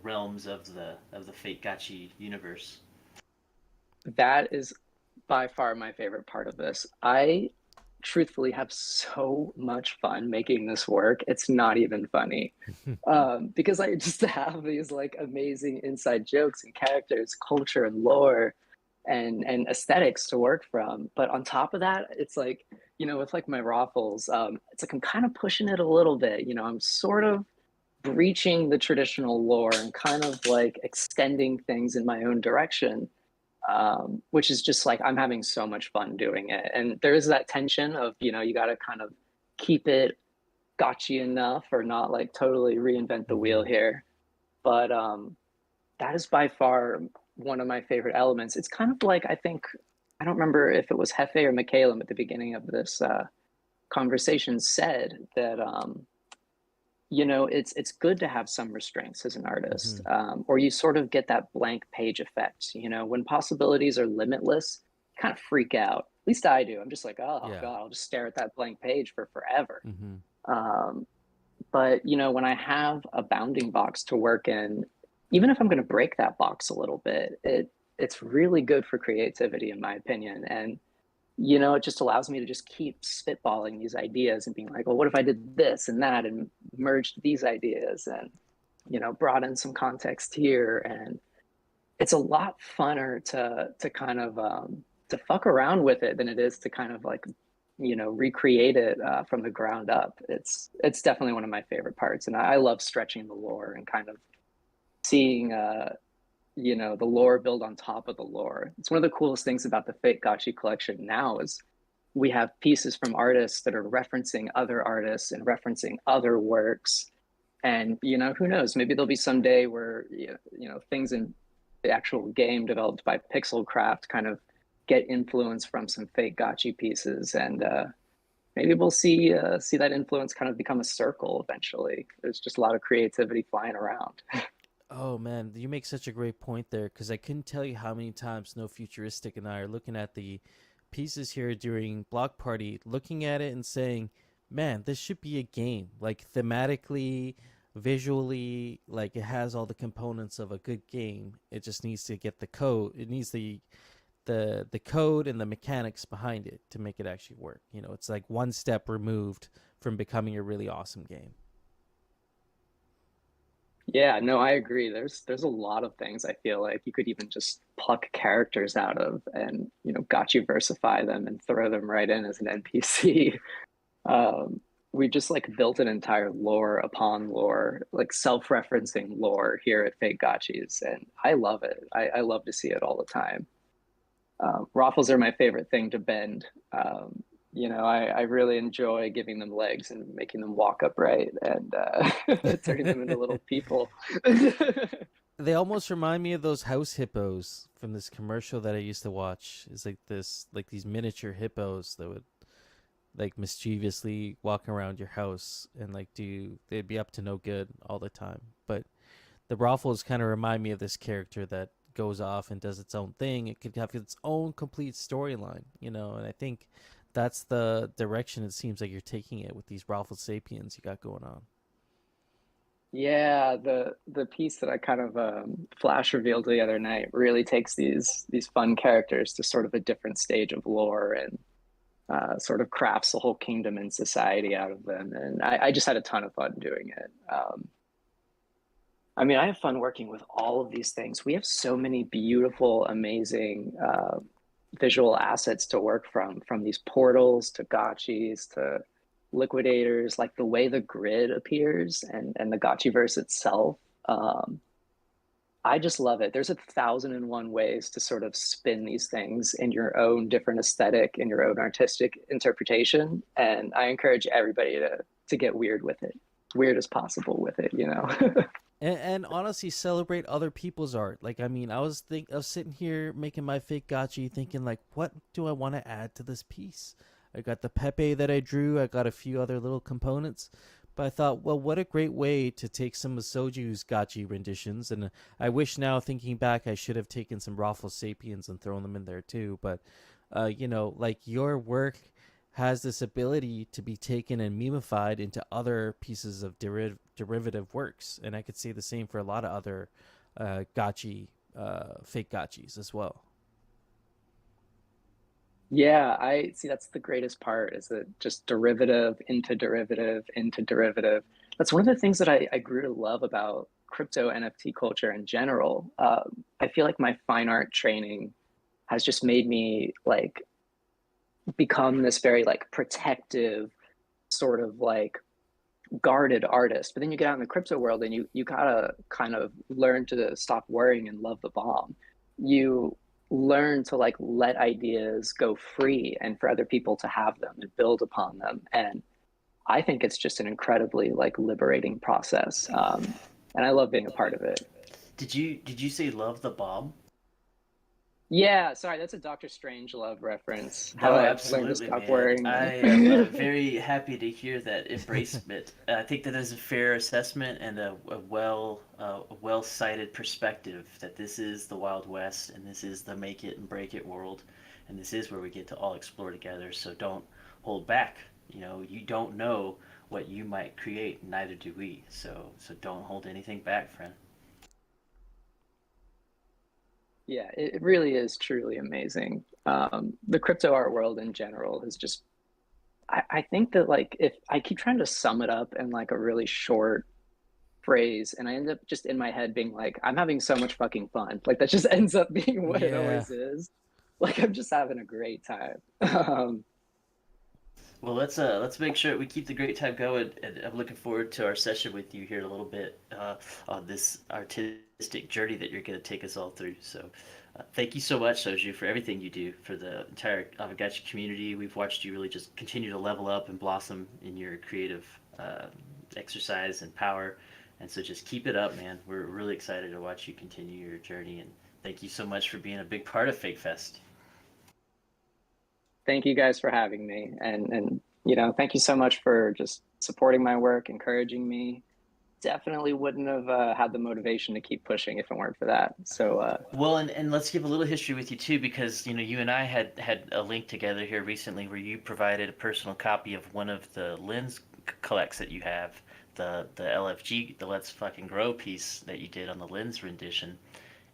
realms of the Fate Gachi universe. That is by far my favorite part of this. I truthfully have so much fun making this work. It's not even funny. Because I just have these like amazing inside jokes and characters, culture and lore and aesthetics to work from. But on top of that, it's like, you know, with like my Raffles, it's like I'm kind of pushing it a little bit. You know, I'm sort of breaching the traditional lore and kind of like extending things in my own direction, which is just like I'm having so much fun doing it. And there is that tension of, you know, you got to kind of keep it gotchy enough or not like totally reinvent the wheel Mm-hmm. here. But that is by far one of my favorite elements. It's kind of like, I think, I don't remember if it was Hefe or Michaela at the beginning of this conversation said that you know, it's good to have some restraints as an artist, Mm-hmm. or you sort of get that blank page effect. You know, when possibilities are limitless, you kind of freak out. At least I do. I'm just like, oh Yeah. god, I'll just stare at that blank page for forever. Mm-hmm. Um, but you know, when I have a bounding box to work in, even if I'm going to break that box a little bit, it's really good for creativity, in my opinion. And you know, it just allows me to just keep spitballing these ideas and being like, well, what if I did this and that and merged these ideas and, you know, brought in some context here. And it's a lot funner to kind of to fuck around with it than it is to kind of like, you know, recreate it from the ground up. It's definitely one of my favorite parts. And I love stretching the lore and kind of seeing you know, the lore build on top of the lore. It's one of the coolest things about the Fate Gachi collection now is we have pieces from artists that are referencing other artists and referencing other works. And you know, who knows? Maybe there'll be some day where you know things in the actual game developed by Pixelcraft kind of get influence from some Fate Gachi pieces, and maybe we'll see that influence kind of become a circle eventually. There's just a lot of creativity flying around. Oh man, you make such a great point there because I couldn't tell you how many times No Futuristic and I are looking at the pieces here during Block Party, looking at it and saying, "Man, this should be a game. Like thematically, visually, like it has all the components of a good game. It just needs to get the code. It needs the code and the mechanics behind it to make it actually work. You know, it's like one step removed from becoming a really awesome game." Yeah, no, I agree. There's a lot of things I feel like you could even just pluck characters out of and, you know, gotcha versify them and throw them right in as an NPC. Um, we just like built an entire lore upon lore, like self-referencing lore here at Fake Gotchis, and I love it. I love to see it all the time. Raffles are my favorite thing to bend. I really enjoy giving them legs and making them walk upright and turning them into little people. They almost remind me of those house hippos from this commercial that I used to watch. It's like these miniature hippos that would like mischievously walk around your house and they'd be up to no good all the time. But the Raffles kind of remind me of this character that goes off and does its own thing. It could have its own complete storyline, and I think that's the direction it seems like you're taking it with these Raffles Sapiens you got going on. Yeah, the piece that I kind of flash revealed the other night really takes these fun characters to sort of a different stage of lore and sort of crafts a whole kingdom and society out of them. And I just had a ton of fun doing it. I mean, I have fun working with all of these things. We have so many beautiful, amazing visual assets to work from these portals to gotchis to liquidators, like the way the grid appears and the gotchiverse itself. I just love it. There's 1,001 ways to sort of spin these things in your own different aesthetic, in your own artistic interpretation. And I encourage everybody to get weird with it, weird as possible with it. And honestly, celebrate other people's art. Like, I mean, I was sitting here making my fake gotchi, thinking like, what do I want to add to this piece? I got the Pepe that I drew. I got a few other little components, but I thought, well, what a great way to take some of Soju's gotchi renditions. And I wish now, thinking back, I should have taken some Raffles Sapiens and thrown them in there too. But, like your work has this ability to be taken and memified into other pieces of derivative works. And I could say the same for a lot of other gotchi, fake gotchis as well. Yeah, I see that's the greatest part is that just derivative into derivative into derivative. That's one of the things that I grew to love about crypto NFT culture in general. I feel like my fine art training has just made me like become this very like protective sort of like guarded artist. But then you get out in the crypto world and you gotta kind of learn to stop worrying and love the bomb. You learn to like let ideas go free and for other people to have them and build upon them. And I think it's just an incredibly like liberating process. And I love being a part of it. Did you say love the bomb? Yeah, sorry, that's a Doctor Strangelove reference. No, How I learned to absolutely, stop man. worrying. I am very happy to hear that embracement. I think that is a fair assessment and a well cited perspective that this is the Wild West and this is the make it and break it world, and this is where we get to all explore together. So don't hold back. You don't know what you might create, neither do we. So don't hold anything back, friend. Yeah, it really is truly amazing. The crypto art world in general is just, I think that like if I keep trying to sum it up in like a really short phrase, and I end up just in my head being like, I'm having so much fucking fun. Like that just ends up being what it Yeah. always is. Like I'm just having a great time. Well, let's make sure we keep the great time going, and I'm looking forward to our session with you here in a little bit on this artistic journey that you're going to take us all through. So, thank you so much, Soju, for everything you do for the entire Avagachi community. We've watched you really just continue to level up and blossom in your creative exercise and power, and so just keep it up, man. We're really excited to watch you continue your journey, and thank you so much for being a big part of Fake Fest. Thank you guys for having me, and thank you so much for just supporting my work, encouraging me. Definitely wouldn't have had the motivation to keep pushing if it weren't for that. So Well, and let's give a little history with you too, because you and I had a link together here recently where you provided a personal copy of one of the lens collects that you have, the LFG, the Let's Fucking Grow piece that you did on the lens rendition.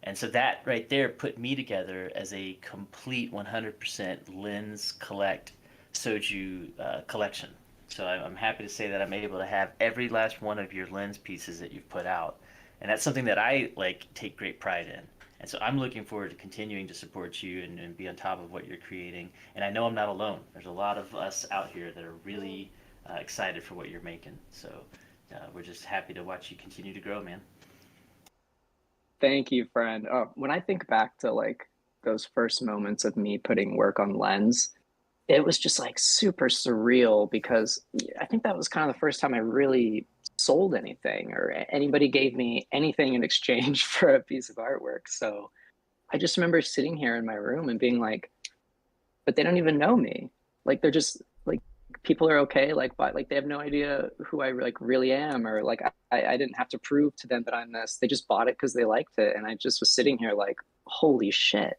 And so that right there put me together as a complete 100% lens collect Soju collection. So I'm happy to say that I'm able to have every last one of your lens pieces that you've put out. And that's something that I like take great pride in. And so I'm looking forward to continuing to support you and be on top of what you're creating. And I know I'm not alone. There's a lot of us out here that are really excited for what you're making. So we're just happy to watch you continue to grow, man. Thank you, friend. When I think back to like those first moments of me putting work on Lens, it was just like super surreal because I think that was kind of the first time I really sold anything or anybody gave me anything in exchange for a piece of artwork. So I just remember sitting here in my room and being like, but they don't even know me. Like they're just like people are okay, like but like they have no idea who I like really am, or like I didn't have to prove to them that I'm this. They just bought it because they liked it, and I just was sitting here like, holy shit,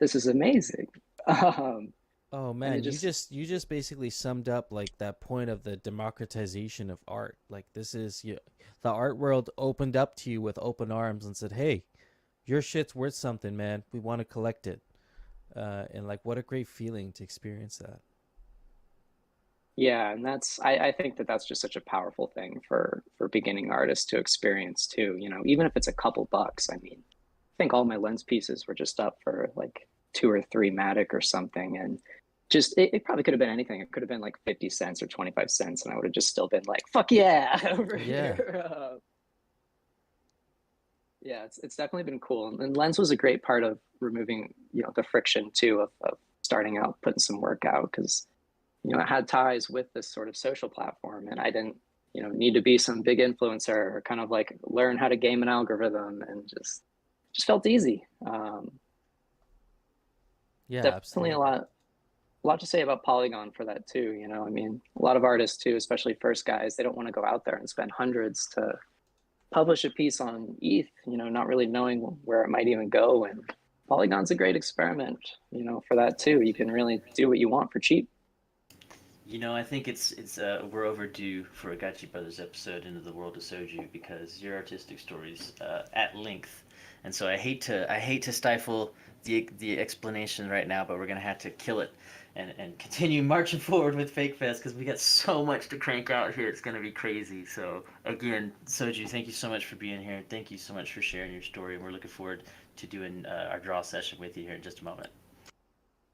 this is amazing. Um, Oh and it man, just you just basically summed up like that point of the democratization of art. Like this is you, the art world opened up to you with open arms and said, "Hey, your shit's worth something, man. We want to collect it." And like, what a great feeling to experience that. yeah, and I think that that's just such a powerful thing for beginning artists to experience too. You know, even if it's a couple bucks. I mean, I think all my lens pieces were just up for like 2 or 3 Matic or something, and just it probably could have been anything. It could have been like 50 cents or 25 cents, and I would have just still been like, "Fuck yeah!" over Yeah. here. Yeah, it's definitely been cool, and Lens was a great part of removing the friction too of starting out, putting some work out because it had ties with this sort of social platform, and I didn't need to be some big influencer or kind of like learn how to game an algorithm, and just felt easy. Yeah, Definitely absolutely. a lot to say about Polygon for that too. I mean, a lot of artists too, especially first guys, they don't want to go out there and spend hundreds to publish a piece on ETH, not really knowing where it might even go. And Polygon's a great experiment, for that too. You can really do what you want for cheap. I think it's we're overdue for a Gachi Brothers episode into the world of soju because your artistic stories at length, and so I hate to stifle the explanation right now, but we're gonna have to kill it and continue marching forward with Fake Fest because we got so much to crank out here. It's gonna be crazy. So again, Soju, thank you so much for being here. Thank you so much for sharing your story, and we're looking forward to doing our draw session with you here in just a moment.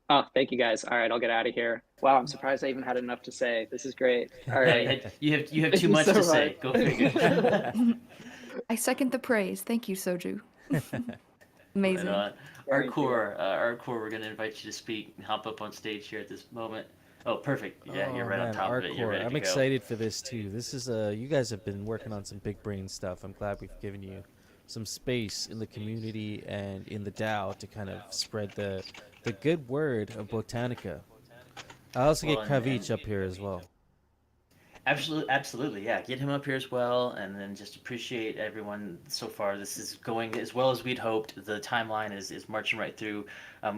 Oh, thank you guys. All right, I'll get out of here. Wow, I'm surprised I even had enough to say. This is great. All Yeah, right. you have Thank too you much so to much. say. Go figure. I second the praise. Thank you, Soju. Right Amazing. on. Thank you. Artcore, we're gonna invite you to speak and hop up on stage here at this moment. Oh, perfect. Yeah, you're Oh right on man, top of it. You're Artcore. ready I'm to go. excited for this too. This is you guys have been working on some big brain stuff. I'm glad we've given you some space in the community and in the DAO to kind of spread the good word of Botanica. I also Well, get and Kravich up here as well. absolutely, yeah. Get him up here as well, and then just appreciate everyone so far. This is going as well as we'd hoped. The timeline is marching right through.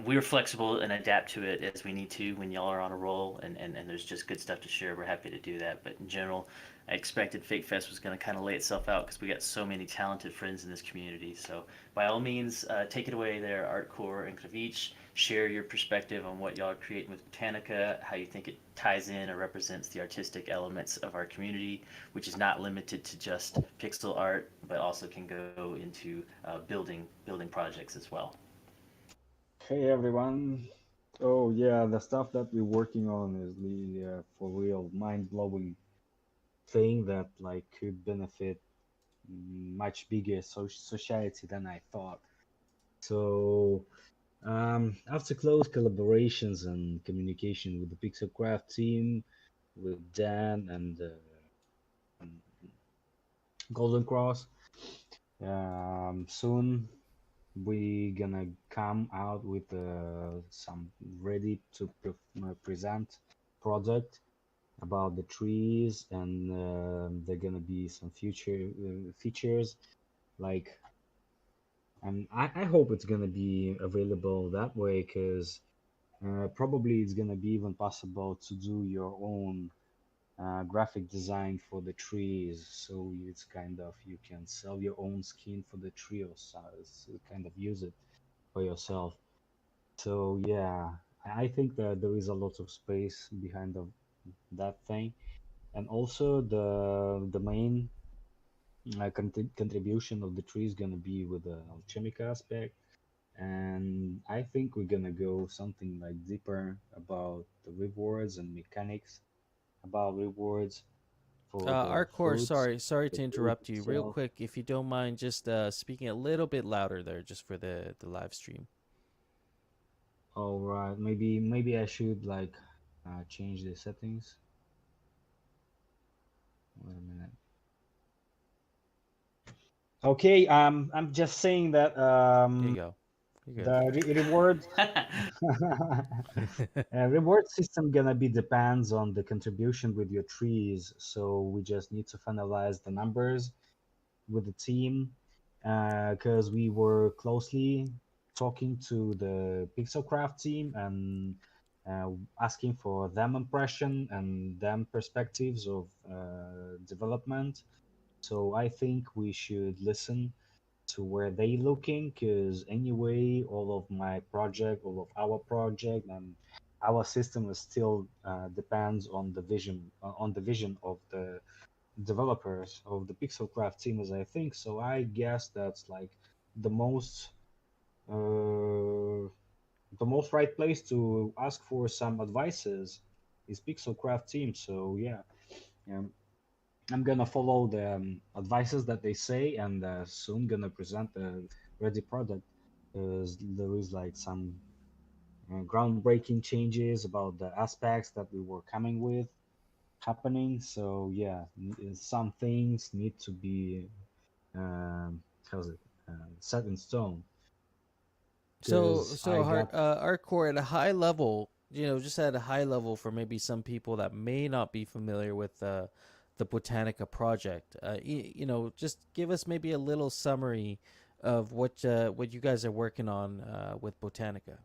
We are flexible and adapt to it as we need to when y'all are on a roll, and there's just good stuff to share. We're happy to do that. But in general, I expected Fake Fest was going to kind of lay itself out because we got so many talented friends in this community. So by all means, take it away there, Artcore and Kravich. Share your perspective on what y'all are creating with Botanica, how you think it ties in or represents the artistic elements of our community, which is not limited to just pixel art, but also can go into building projects as well. Hey everyone. Oh yeah, the stuff that we're working on is the for real mind-blowing thing that like could benefit much bigger society than I thought. So after close collaborations and communication with the Pixelcraft team, with Dan and Golden Cross, soon we gonna come out with some ready to present product about the trees, and there gonna be some future features like, and I hope it's gonna be available that way because probably it's gonna be even possible to do your own graphic design for the trees, so it's kind of you can sell your own skin for the tree or so, kind of use it for yourself. So yeah, I think that there is a lot of space behind that thing, and also the main contribution of the tree is gonna be with the alchemic aspect, and I think we're gonna go something like deeper about the rewards and mechanics about rewards for the Arcor, fruits, sorry the to fruit interrupt you. Real itself. quick, if you don't mind, just speaking a little bit louder there, just for the live stream. All right, maybe I should like change the settings. Wait a minute. Okay, I'm just saying that There you go. You're good. the reward reward system gonna be depends on the contribution with your trees. So we just need to finalize the numbers with the team because we were closely talking to the Pixelcraft team and asking for them impression and them perspectives of development. So I think we should listen to where they looking because anyway all of my project, all of our project and our system is still depends on the vision of the developers of the Pixelcraft team, as I think. So I guess that's like the most uh, the most right place to ask for some advices is Pixelcraft team. So yeah, um, I'm gonna follow the advices that they say, and soon gonna present the ready product. There is like some groundbreaking changes about the aspects that we were coming with happening. So yeah, some things need to be how's it set in stone. So, Because so I got Arcor at a high level, just at a high level for maybe some people that may not be familiar with the Botanica project. Just give us maybe a little summary of what you guys are working on with Botanica.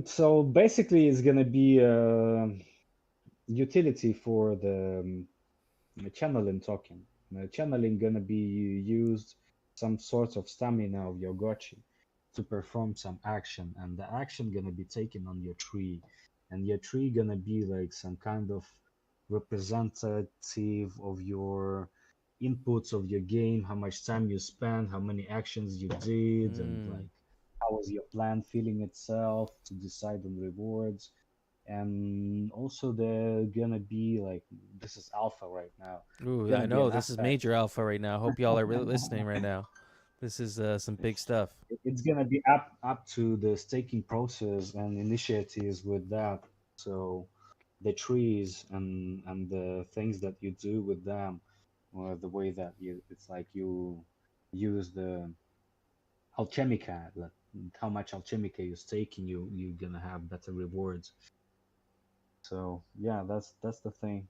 so basically it's gonna be a utility for the channeling token. Channeling gonna be used some sort of stamina of your gotchi to perform some action, and the action gonna be taken on your tree, and your tree gonna be like some kind of representative of your inputs of your game, how much time you spent, how many actions you did, and Mm. like how was your plan feeling itself to decide on rewards. And also they're gonna be like this is alpha right now, Ooh, I gonna be know an this is aspect. major alpha right now. Hope y'all are really listening right now. This is some big stuff. It's gonna be up to the staking process and initiatives with that. So the trees and the things that you do with them, or the way that you it's like you use the alchemica, like how much alchemica you staking, you're gonna have better rewards. So yeah, that's the thing.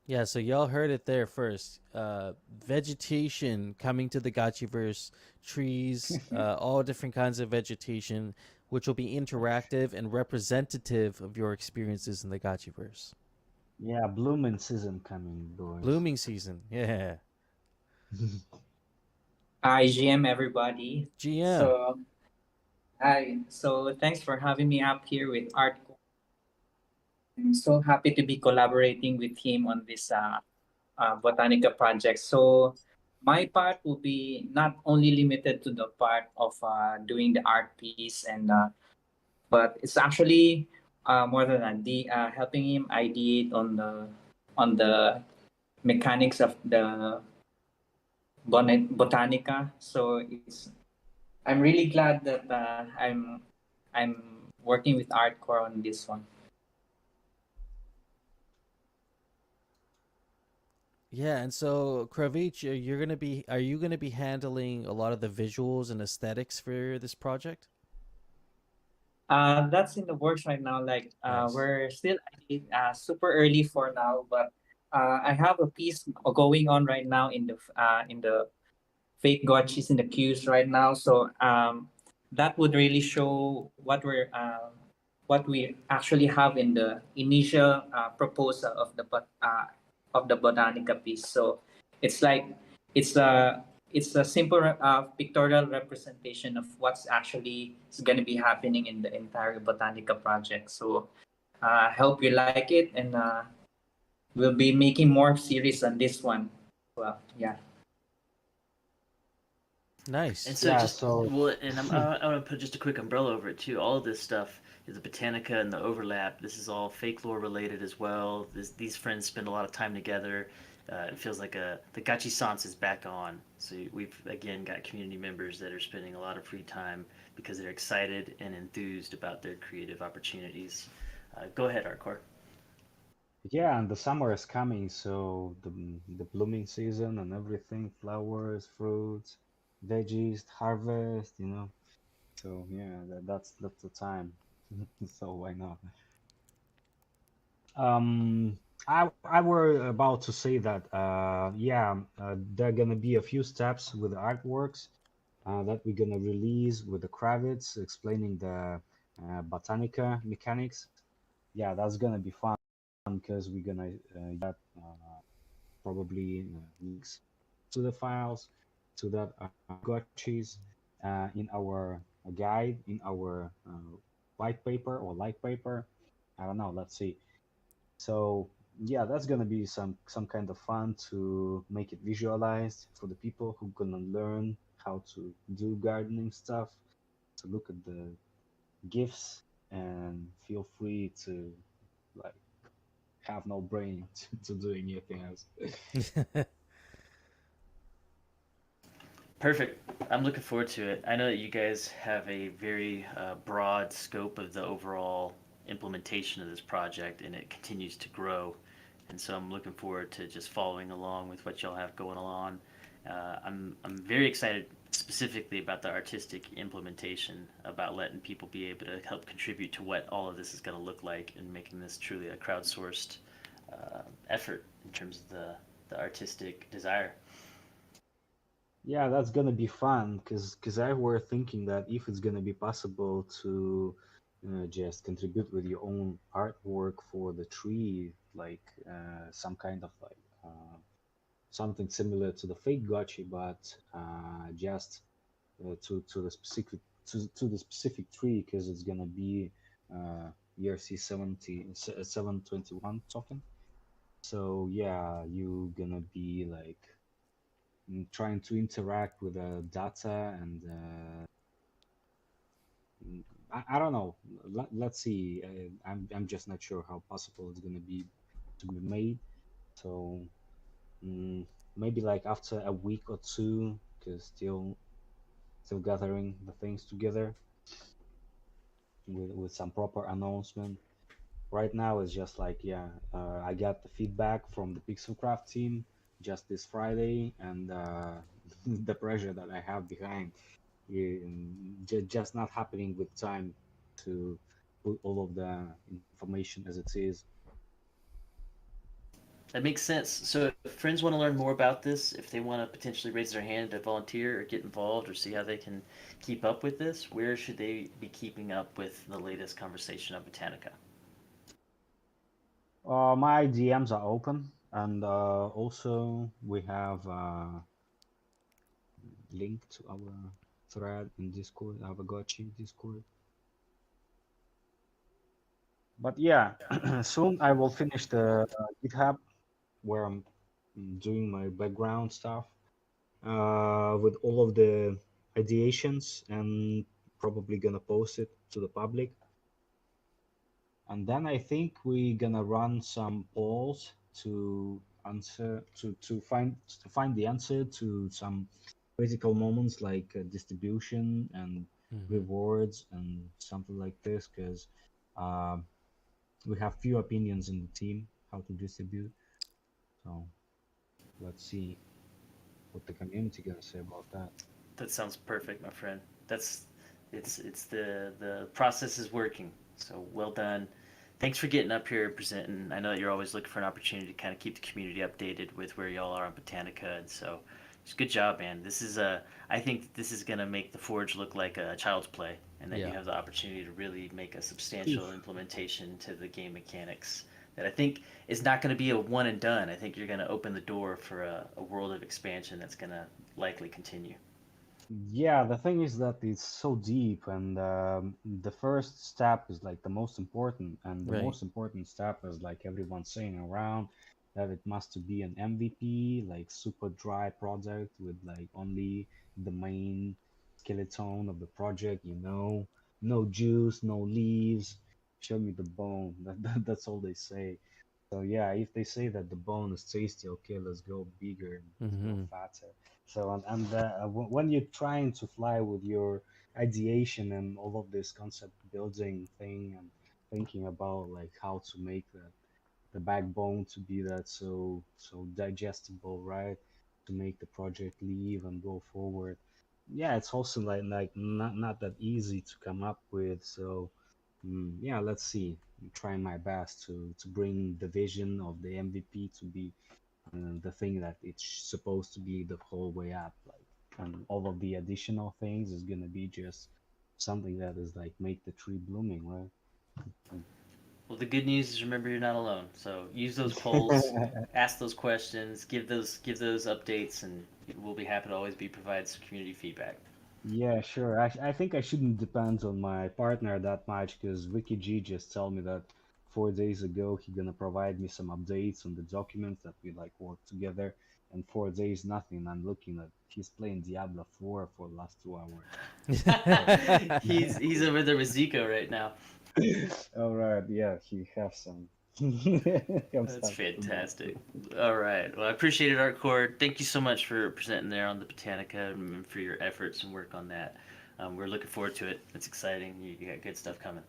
Yeah, so y'all heard it there first. Vegetation coming to the Gotchiverse, trees, all different kinds of vegetation, which will be interactive and representative of your experiences in the Gotchiverse. Yeah, blooming season coming, boys. Blooming season, yeah. Hi, GM, everybody. GM, So, hi. So, thanks for having me up here with Art. I'm so happy to be collaborating with him on this Botanica project. So, my part will be not only limited to the part of doing the art piece, but it's actually more than that. Helping him ideate on the mechanics of the Botanica. So I'm really glad that I'm working with Artcore on this one. yeah, and so Kravich, are you gonna be handling a lot of the visuals and aesthetics for this project? That's in the works right now. Nice. We're still super early for now, but I have a piece going on right now in the fake gotchis in the queues right now. So that would really show what we actually have in the initial proposal of the Botanica piece. So it's like it's a it's a simple pictorial representation of what's actually is going to be happening in the entire Botanica project. So I hope you like it, and we'll be making more series on this one. Well, yeah. And Nice. so Yeah, just so well, and I want to put just a quick umbrella over it too. All of this stuff the Botanica and the overlap. This is all fake lore related as well. These friends spend a lot of time together. It feels like the Gachi Sans is back on. So we've again got community members that are spending a lot of free time because they're excited and enthused about their creative opportunities. Go ahead, Arcor. Yeah, and the summer is coming, so the blooming season and everything, flowers, fruits, veggies, harvest, you know. So yeah, that's the time. So why not? Um, I were about to say that yeah, there are gonna be a few steps with the artworks that we're gonna release with the Kravitz explaining the Botanica mechanics. Yeah, that's gonna be fun because we're gonna get probably links to the files to that gotchis in our guide in our white paper or light paper. I don't know. Let's see. So yeah, that's gonna be some kind of fun to make it visualized for the people who gonna learn how to do gardening stuff. To look at the gifts and feel free to like have no brain to do anything else. Perfect. I'm looking forward to it. I know that you guys have a very broad scope of the overall implementation of this project, and it continues to grow. And so I'm looking forward to just following along with what y'all have going on. I'm very excited specifically about the artistic implementation, about letting people be able to help contribute to what all of this is going to look like, and making this truly a crowdsourced effort in terms of the artistic desire. Yeah, that's gonna be fun because I were thinking that if it's gonna be possible to just contribute with your own artwork for the tree, like some kind of like something similar to the fake gotchi, but just to the specific to the specific tree because it's gonna be ERC 721 token. So yeah, you gonna be like trying to interact with the data and I don't know. Let's see. I'm just not sure how possible it's gonna be to be made. So mm, maybe like after a week or two, because still gathering the things together with some proper announcement. Right now it's just like yeah, I got the feedback from the Pixelcraft team just this Friday, and the pressure that I have behind just not happening with time to put all of the information as it is. That makes sense. So if friends want to learn more about this, if they want to potentially raise their hand to volunteer or get involved or see how they can keep up with this, where should they be keeping up with the latest conversation of Botanica? My DMs are open, and also we have a link to our thread in Discord, our Gotchi Discord. But yeah, soon I will finish the GitHub where I'm doing my background stuff with all of the ideations and probably gonna post it to the public. And then I think we're gonna run some polls to answer to find the answer to some critical moments like distribution and rewards and something like this because we have few opinions in the team how to distribute. So let's see what the community gonna say about that. That sounds perfect, my friend. That's it's the process is working. So well done. Thanks for getting up here and presenting. I know that you're always looking for an opportunity to kind of keep the community updated with where y'all are on Botanica, and so just good job, man. This is I think this is gonna make the Forge look like a child's play, and that you Yeah. have the opportunity to really make a substantial implementation to the game mechanics that I think is not going to be a one and done. I think you're going to open the door for a world of expansion that's going to likely continue. Yeah, the thing is that it's so deep, and the first step is like the most important, and the Right. most important step is like everyone's saying around that it must be an MVP, like super dry project with like only the main skeleton of the project, you know, no juice, no leaves. Show me the bone. That's all they say. So yeah, if they say that the bone is tasty, okay, let's go bigger, let's go Mm-hmm. fatter. So when you're trying to fly with your ideation and all of this concept building thing and thinking about like how to make the backbone to be that so digestible, right? To make the project live and go forward. Yeah, it's also like not that easy to come up with. So yeah, let's see. I'm trying my best to bring the vision of the MVP to be the thing that it's supposed to be the whole way up. Like, and all of the additional things is gonna be just something that is like make the tree blooming, right? Well, the good news is remember you're not alone. So use those polls, ask those questions, give those updates, and we'll be happy to always provide some community feedback. Yeah, sure. I think I shouldn't depend on my partner that much because Ricky G just told me that 4 days ago he gonna provide me some updates on the documents that we like work together, and 4 days nothing. I'm looking at he's playing Diablo 4 for the last 2 hours. He's over there with Zico right now. All right, yeah, he have some. That's fantastic. All right. Well, I appreciate it, Artcore. Thank you so much for presenting there on the Botanica and for your efforts and work on that. We're looking forward to it. It's exciting. You got good stuff coming.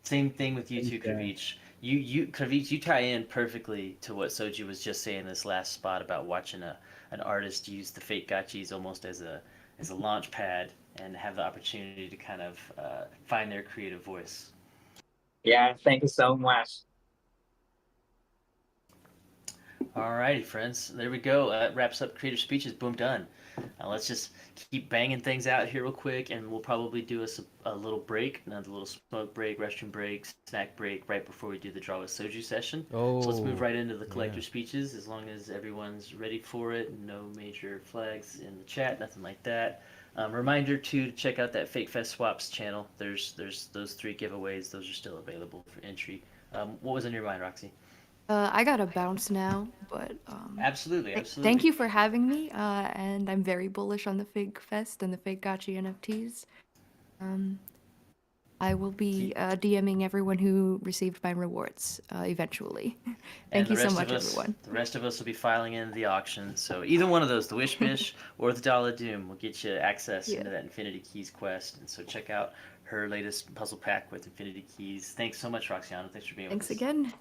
Same thing with you too, Kravich. Kravich, you tie in perfectly to what Soji was just saying this last spot about watching an artist use the fake gotchis almost as a launch pad and have the opportunity to kind of find their creative voice. Yeah, thank you so much. All righty, friends. There we go. That wraps up Creative Speeches. Boom, done. Let's just keep banging things out here real quick, and we'll probably do a little break, another little smoke break, restroom break, snack break, right before we do the Draw with Soju session. So let's move right into the collector speeches, as long as everyone's ready for it. No major flags in the chat, nothing like that. Reminder to check out that Fake Fest Swaps channel. There's those 3 giveaways. Those are still available for entry. What was on your mind, Roxy? I gotta bounce now, but Absolutely. thank you for having me. And I'm very bullish on the Fake Fest and the Fake Gotchi NFTs. I will be DMing everyone who received my rewards eventually. Thank you so much, everyone. The rest of us will be filing in the auction. So either one of those, the Wish Bish or the Dollar Doom, will get you access into that Infinity Keys quest. And so check out her latest puzzle pack with Infinity Keys. Thanks so much, Roxana. Thanks for being with us. Thanks again.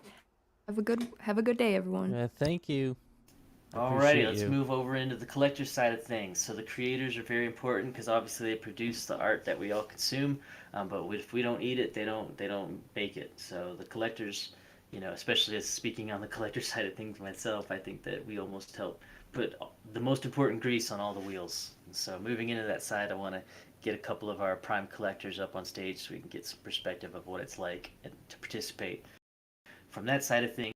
Have a good day, everyone. Thank you. Alrighty, let's move over into the collector side of things. So the creators are very important because obviously they produce the art that we all consume. But if we don't eat it, they don't bake it. So the collectors, especially as speaking on the collector side of things myself, I think that we almost help put the most important grease on all the wheels. And so moving into that side, I want to get a couple of our prime collectors up on stage so we can get some perspective of what it's like to participate from that side of things.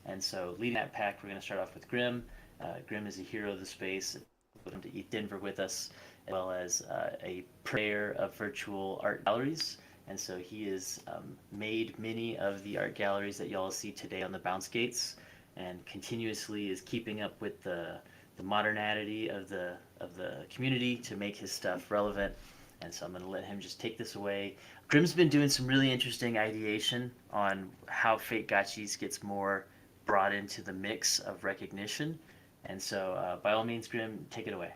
And so leading that pack, we're going to start off with Grim. Grim is a hero of the space. We're going to ETH Denver with us, as well as a purveyor of virtual art galleries. And so he has made many of the art galleries that y'all see today on the bounce gates, and continuously is keeping up with the modernity of the community to make his stuff relevant. And so I'm going to let him just take this away. Grim's been doing some really interesting ideation on how Fake Gotchis gets more brought into the mix of recognition. And so by all means, Grim, take it away.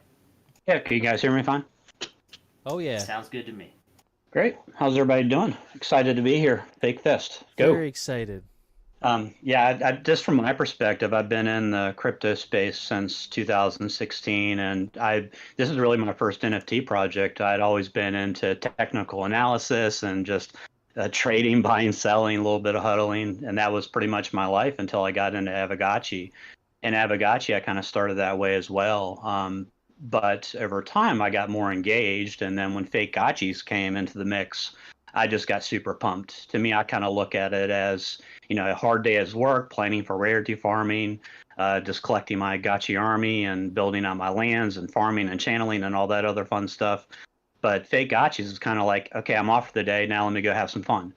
Yeah, can you guys hear me fine? Oh, yeah. Sounds good to me. Great. How's everybody doing? Excited to be here. Fake Fest. Go. Very excited. Yeah, just from my perspective, I've been in the crypto space since 2016, and this is really my first NFT project. I'd always been into technical analysis and just trading, buying, selling, a little bit of huddling, and that was pretty much my life until I got into Aavegotchi. And Aavegotchi, I kind of started that way as well. But over time, I got more engaged, and then when Fake Gotchis came into the mix, I just got super pumped. To me, I kind of look at it as, a hard day at work, planning for rarity farming, just collecting my Gotchi army and building out my lands and farming and channeling and all that other fun stuff. But Fake Gotchis is kind of like, okay, I'm off for the day. Now let me go have some fun.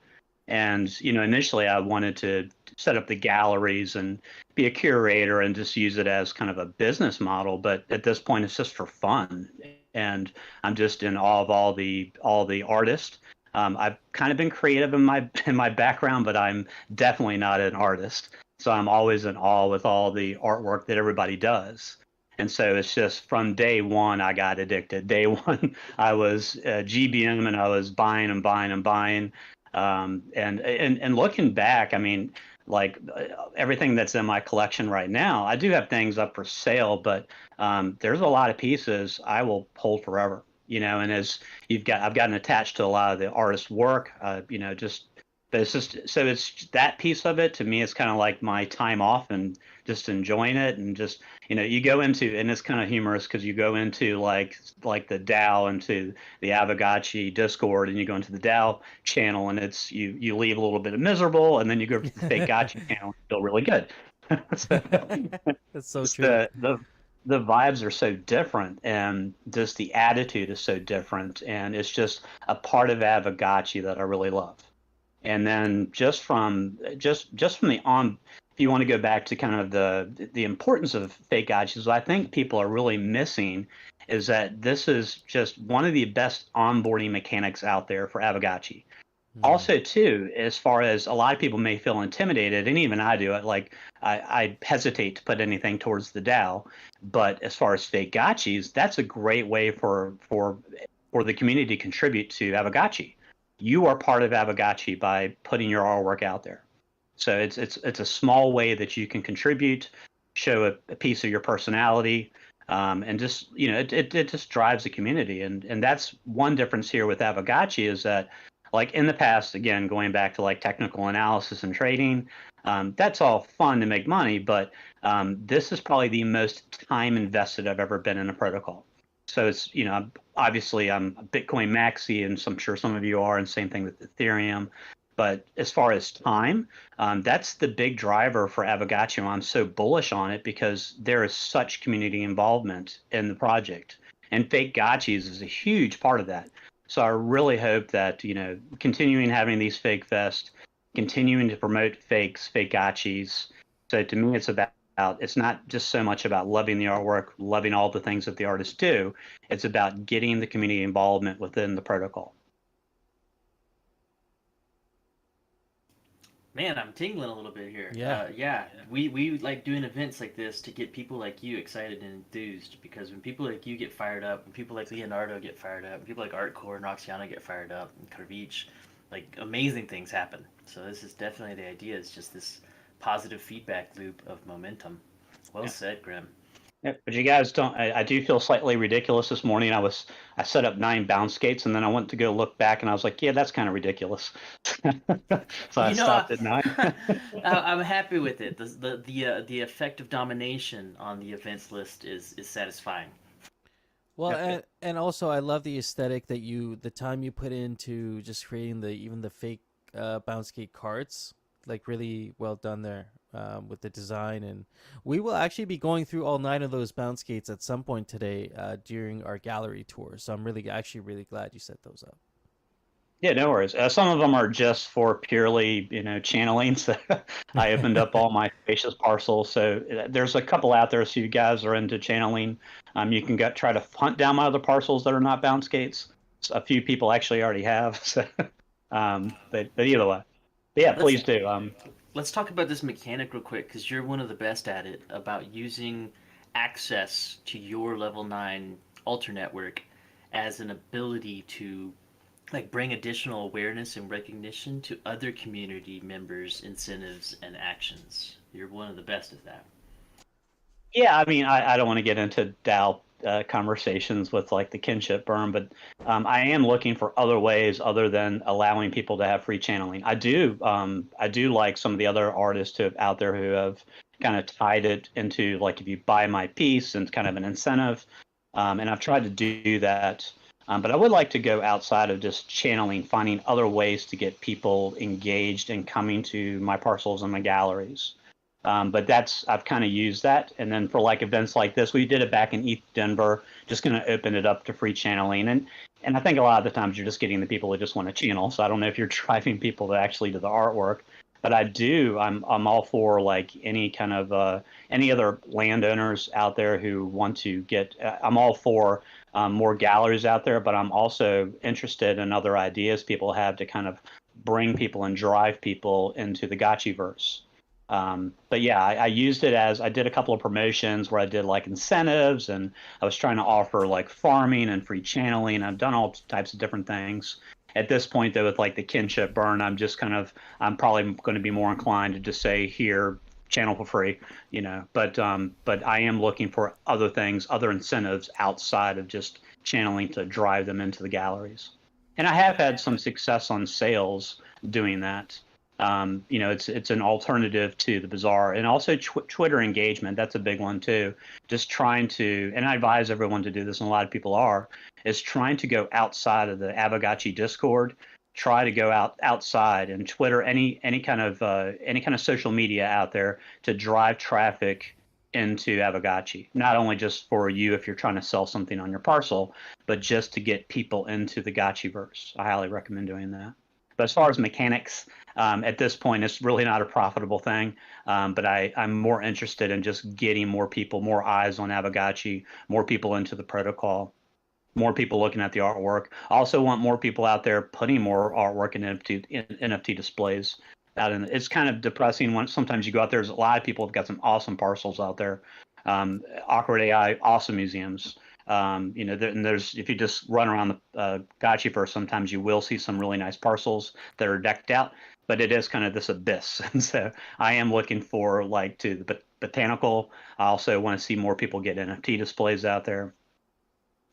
And, initially I wanted to set up the galleries and be a curator and just use it as kind of a business model. But at this point, it's just for fun. And I'm just in awe of all the artists I've kind of been creative in my background, but I'm definitely not an artist. So I'm always in awe with all the artwork that everybody does. And so it's just from day one, I got addicted. Day one, I was GBM and I was buying and buying and buying. And looking back, I mean, like everything that's in my collection right now, I do have things up for sale, but there's a lot of pieces I will hold forever. And as I've gotten attached to a lot of the artist's work, but it's just, so it's that piece of it to me, it's kind of like my time off and just enjoying it. And just, you go into, and it's kind of humorous because you go into like the DAO, into the Aavegotchi Discord, and you go into the DAO channel, and it's, you leave a little bit of miserable, and then you go to the fake gotcha channel and feel really good. So, That's so true. the vibes are so different, and just the attitude is so different, and it's just a part of Aavegotchi that I really love. And then just from the on, if you want to go back to kind of the importance of fake gotchas, what I think people are really missing is that this is just one of the best onboarding mechanics out there for Aavegotchi. Also, too, as far as a lot of people may feel intimidated, and even I do, I hesitate to put anything towards the DAO. But as far as fake gotchis, that's a great way for the community to contribute to Aavegotchi. You are part of Aavegotchi by putting your artwork out there. So it's a small way that you can contribute, show a piece of your personality, and just, it just drives the community. And that's one difference here with Aavegotchi, is that, like in the past, again, going back to like technical analysis and trading, that's all fun to make money, but this is probably the most time invested I've ever been in a protocol. So it's, obviously I'm a Bitcoin maxi, and I'm sure some of you are, and same thing with Ethereum. But as far as time, that's the big driver for Aavegotchi. I'm so bullish on it because there is such community involvement in the project, and fake gotchis is a huge part of that. So I really hope that, continuing having these fake fests, continuing to promote fake gotchis. So to me, it's not just so much about loving the artwork, loving all the things that the artists do. It's about getting the community involvement within the protocol. Man, I'm tingling a little bit here. Yeah. We like doing events like this to get people like you excited and enthused, because when people like you get fired up, when people like Leonardo get fired up, when people like Artcore and Roxiana get fired up, and Karvich, like amazing things happen. So this is definitely the idea. It's just this positive feedback loop of momentum. Well said, Grim. Yeah, but you guys don't. I do feel slightly ridiculous this morning. I set up 9 bounce skates, and then I went to go look back, and I was like, yeah, that's kind of ridiculous. So I stopped at 9. I'm happy with it. The effect of domination on the events list is satisfying. Well, and also I love the aesthetic that the time you put into just creating even the fake bounce skate carts. Like really well done there with the design. And we will actually be going through all 9 of those bounce skates at some point today during our gallery tour. So I'm really glad you set those up. Yeah, no worries. Some of them are just for purely, channeling. So I opened up all my spacious parcels. So there's a couple out there. So you guys are into channeling. You can try to hunt down my other parcels that are not bounce skates. A few people actually already have. So, but either way. But yeah, please do. Let's talk about this mechanic real quick, because you're one of the best at it, about using access to your level 9 alter network as an ability to like bring additional awareness and recognition to other community members' incentives and actions. You're one of the best at that. Yeah, I mean, I don't want to get into DAO conversations with like the kinship burn, but I am looking for other ways other than allowing people to have free channeling. I do like some of the other artists out there who have kind of tied it into like, if you buy my piece, and kind of an incentive, and I've tried to do that. But I would like to go outside of just channeling, finding other ways to get people engaged and coming to my parcels and my galleries. But I've kind of used that. And then for like events like this, we did it back in ETH Denver, just going to open it up to free channeling. And I think a lot of the times you're just getting the people that just want to channel. So I don't know if you're driving people to actually do the artwork, but I'm all for like any kind of, any other landowners out there who want to I'm all for more galleries out there, but I'm also interested in other ideas people have to kind of bring people and drive people into the Gotchiverse. But yeah, I used it as I did a couple of promotions where I did like incentives, and I was trying to offer like farming and free channeling. I've done all types of different things. At this point, though, with like the kinship burn, I'm probably going to be more inclined to just say here, channel for free, you know. But I am looking for other things, other incentives outside of just channeling to drive them into the galleries. And I have had some success on sales doing that. You know, it's an alternative to the bazaar, and also Twitter engagement. That's a big one too. Just trying to, and I advise everyone to do this, and a lot of people are, is trying to go outside of the Aavegotchi Discord. Try to go outside and Twitter, any kind of social media out there to drive traffic into Aavegotchi. Not only just for you if you're trying to sell something on your parcel, but just to get people into the Gotchiverse. I highly recommend doing that. But as far as mechanics, at this point, it's really not a profitable thing. But I'm more interested in just getting more people, more eyes on Aavegotchi, more people into the protocol, more people looking at the artwork. I also want more people out there putting more artwork in NFT displays. It's kind of depressing when sometimes you go out there. There's a lot of people have got some awesome parcels out there. Awkward AI, awesome museums. You know, there's if you just run around the Gotchiverse, sometimes you will see some really nice parcels that are decked out, but it is kind of this abyss. And so I am looking for like to the botanical. I also want to see more people get NFT displays out there.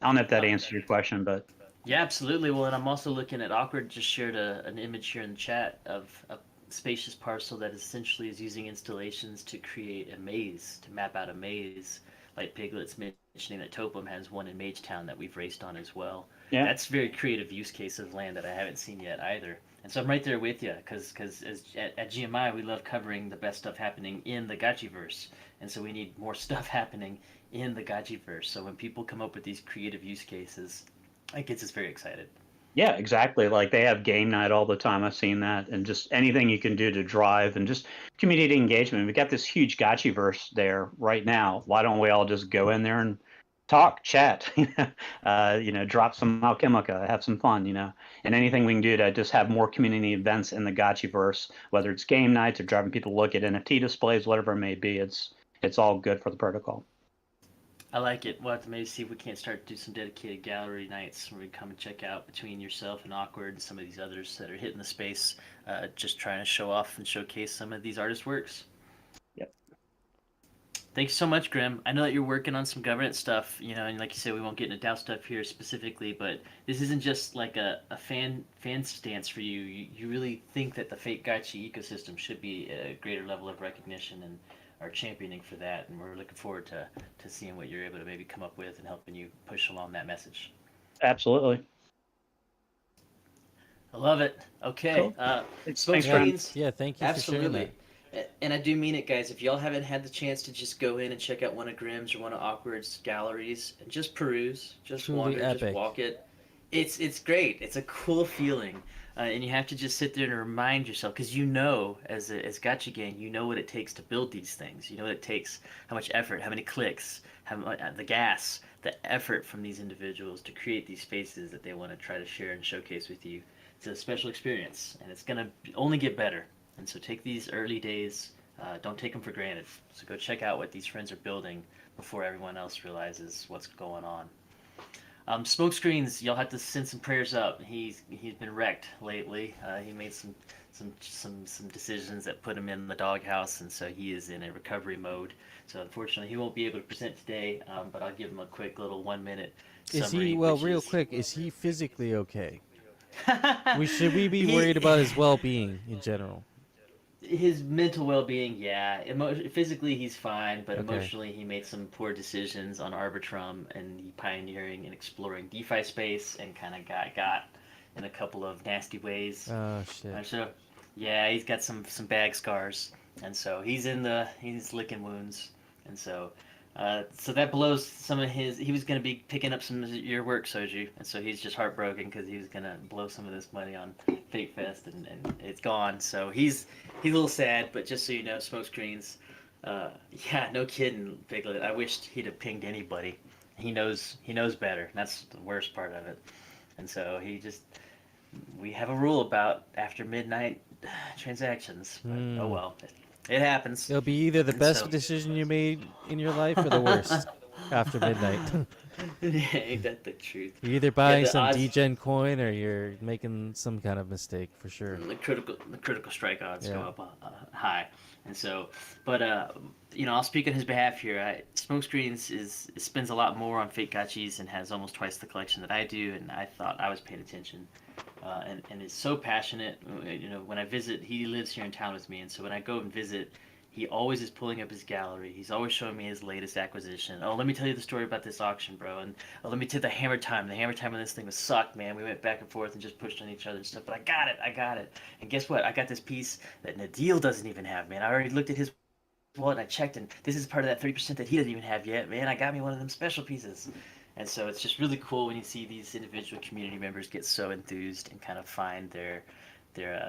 I don't know if that answered your question, but Yeah, absolutely. Well, and I'm also looking at Awkward just shared an image here in the chat of a spacious parcel that essentially is using installations to create a maze, to map out a maze, like Piglet's mentioning that Topum has one in Magetown that we've raced on as well. yeah, That's a very creative use case of land that I haven't seen yet either. And so I'm right there with you, because at GMI we love covering the best stuff happening in the Gotchiverse, and so we need more stuff happening in the Gotchiverse. So when people come up with these creative use cases, it gets us very excited. yeah, exactly. Like they have game night all the time. I've seen that, and just anything you can do to drive and just community engagement. We got this huge Gotchiverse there right now. Why don't we all just go in there and talk, chat, you know, drop some Alchemica, have some fun, you know, and anything we can do to just have more community events in the Gotchiverse, whether it's game nights or driving people to look at NFT displays, whatever it may be. It's all good for the protocol. I like it. We'll have to maybe see if we can't start to do some dedicated gallery nights where we come and check out between yourself and Awkward and some of these others that are hitting the space, just trying to show off and showcase some of these artists' works. Yep. Thank you so much, Grim. I know that you're working on some governance stuff, you know, and like you said, we won't get into DAO stuff here specifically, but this isn't just like a fan stance for you. You really think that the Fake Gotchi ecosystem should be a greater level of recognition and are championing for that, and we're looking forward to seeing what you're able to maybe come up with and helping you push along that message. Absolutely. I love it. Okay. Cool. Smoke Thanks, screens. Yeah, thank you for sharing Absolutely. that. And I do mean it, guys. If y'all haven't had the chance to just go in and check out one of Grimm's or one of Awkward's galleries and just peruse, just Truly wander, epic. just walk it, it's great. It's a cool feeling. And you have to just sit there and remind yourself, because you know, as Gotcha Gang, you know what it takes to build these things. You know what it takes, how much effort, how many clicks, how much, the gas, the effort from these individuals to create these spaces that they want to try to share and showcase with you. It's a special experience, and it's going to only get better. And so take these early days, don't take them for granted. So go check out what these friends are building before everyone else realizes what's going on. Smoke screens, y'all have to send some prayers up. He's been wrecked lately. He made some decisions that put him in the doghouse, and so he is in a recovery mode. So unfortunately, he won't be able to present today. But I'll give him a quick little 1 minute summary. Is he real quick? Is he physically okay? Should we be worried about his well-being in general? His mental well-being, yeah. Physically, he's fine, but Okay. emotionally, he made some poor decisions on Arbitrum and he pioneering and exploring DeFi space, and kind of got in a couple of nasty ways. Oh shit. So, yeah, he's got some bag scars, and so he's licking wounds, and so that blows some of his. He was gonna be picking up some of your work, Soju, and so he's just heartbroken because he was gonna blow some of this money on Fake Fest, and it's gone. So he's a little sad, but just so you know, smoke screens. Yeah, no kidding, Piglet. I wished he'd have pinged anybody. He knows better. And that's the worst part of it. And so we have a rule about after midnight transactions. But oh well, it happens. It'll be either the And best so- decision you made in your life or the worst after midnight. Ain't that the truth? You're either buying the some odds- degen coin or you're making some kind of mistake for sure. The critical strike odds go Yeah. up high, and so, but I'll speak on his behalf here. Smokescreens spends a lot more on fake gotchis and has almost twice the collection that I do, and I thought I was paying attention, and is so passionate. When I visit, he lives here in town with me, and so when I go and visit, he always is pulling up his gallery. He's always showing me his latest acquisition. Oh, let me tell you the story about this auction, bro. And let me tell you the hammer time. The hammer time on this thing was sucked, man. We went back and forth and just pushed on each other and stuff. But I got it. And guess what? I got this piece that Nadeal doesn't even have, man. I already looked at his wallet and I checked, and this is part of that 3% that he doesn't even have yet, man. I got me one of them special pieces. And so it's just really cool when you see these individual community members get so enthused and kind of find their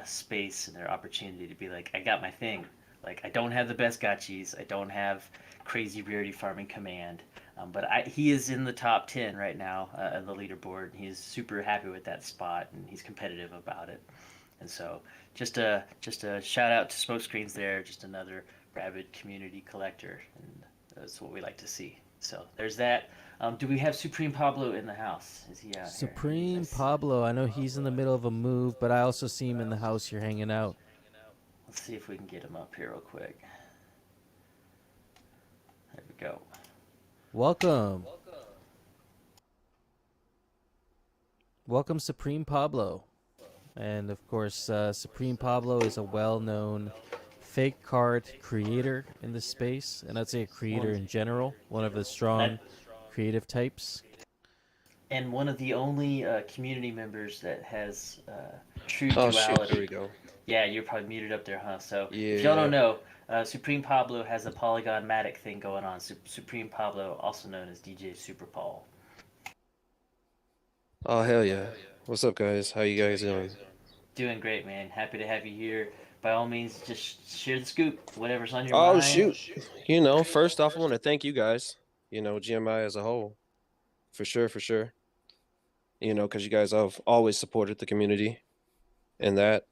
space and their opportunity to be like, I got my thing. Like, I don't have the best gotchis. I don't have crazy rarity farming command. But he is in the top 10 right now on the leaderboard. He's super happy with that spot, and he's competitive about it. And so just a shout out to Smokescreens there, just another rabid community collector, and that's what we like to see. So there's that. Do we have Supreme Pablo in the house? Is he out here? Supreme Pablo, I know he's in the middle of a move, but I also see him in the house here hanging out. Let's see if we can get him up here real quick. There we go. Welcome. Welcome, Supreme Pablo. And of course, Supreme Pablo is a well-known fake card creator in this space, and I'd say a creator in general, one of the strong creative types. And one of the only community members that has true Oh duality. shit, there we go. Yeah, you're probably muted up there, huh? So if Yeah. y'all don't know, Supreme Pablo has a Polygon Matic thing going on. Supreme Pablo, also known as DJ Super Paul. Oh hell yeah. What's up guys? How you guys doing? Doing great, man. Happy to have you here. By all means, just share the scoop, whatever's on your Oh mind. shoot. First off I want to thank you guys, GMI as a whole. For sure. Because you guys have always supported the community and that.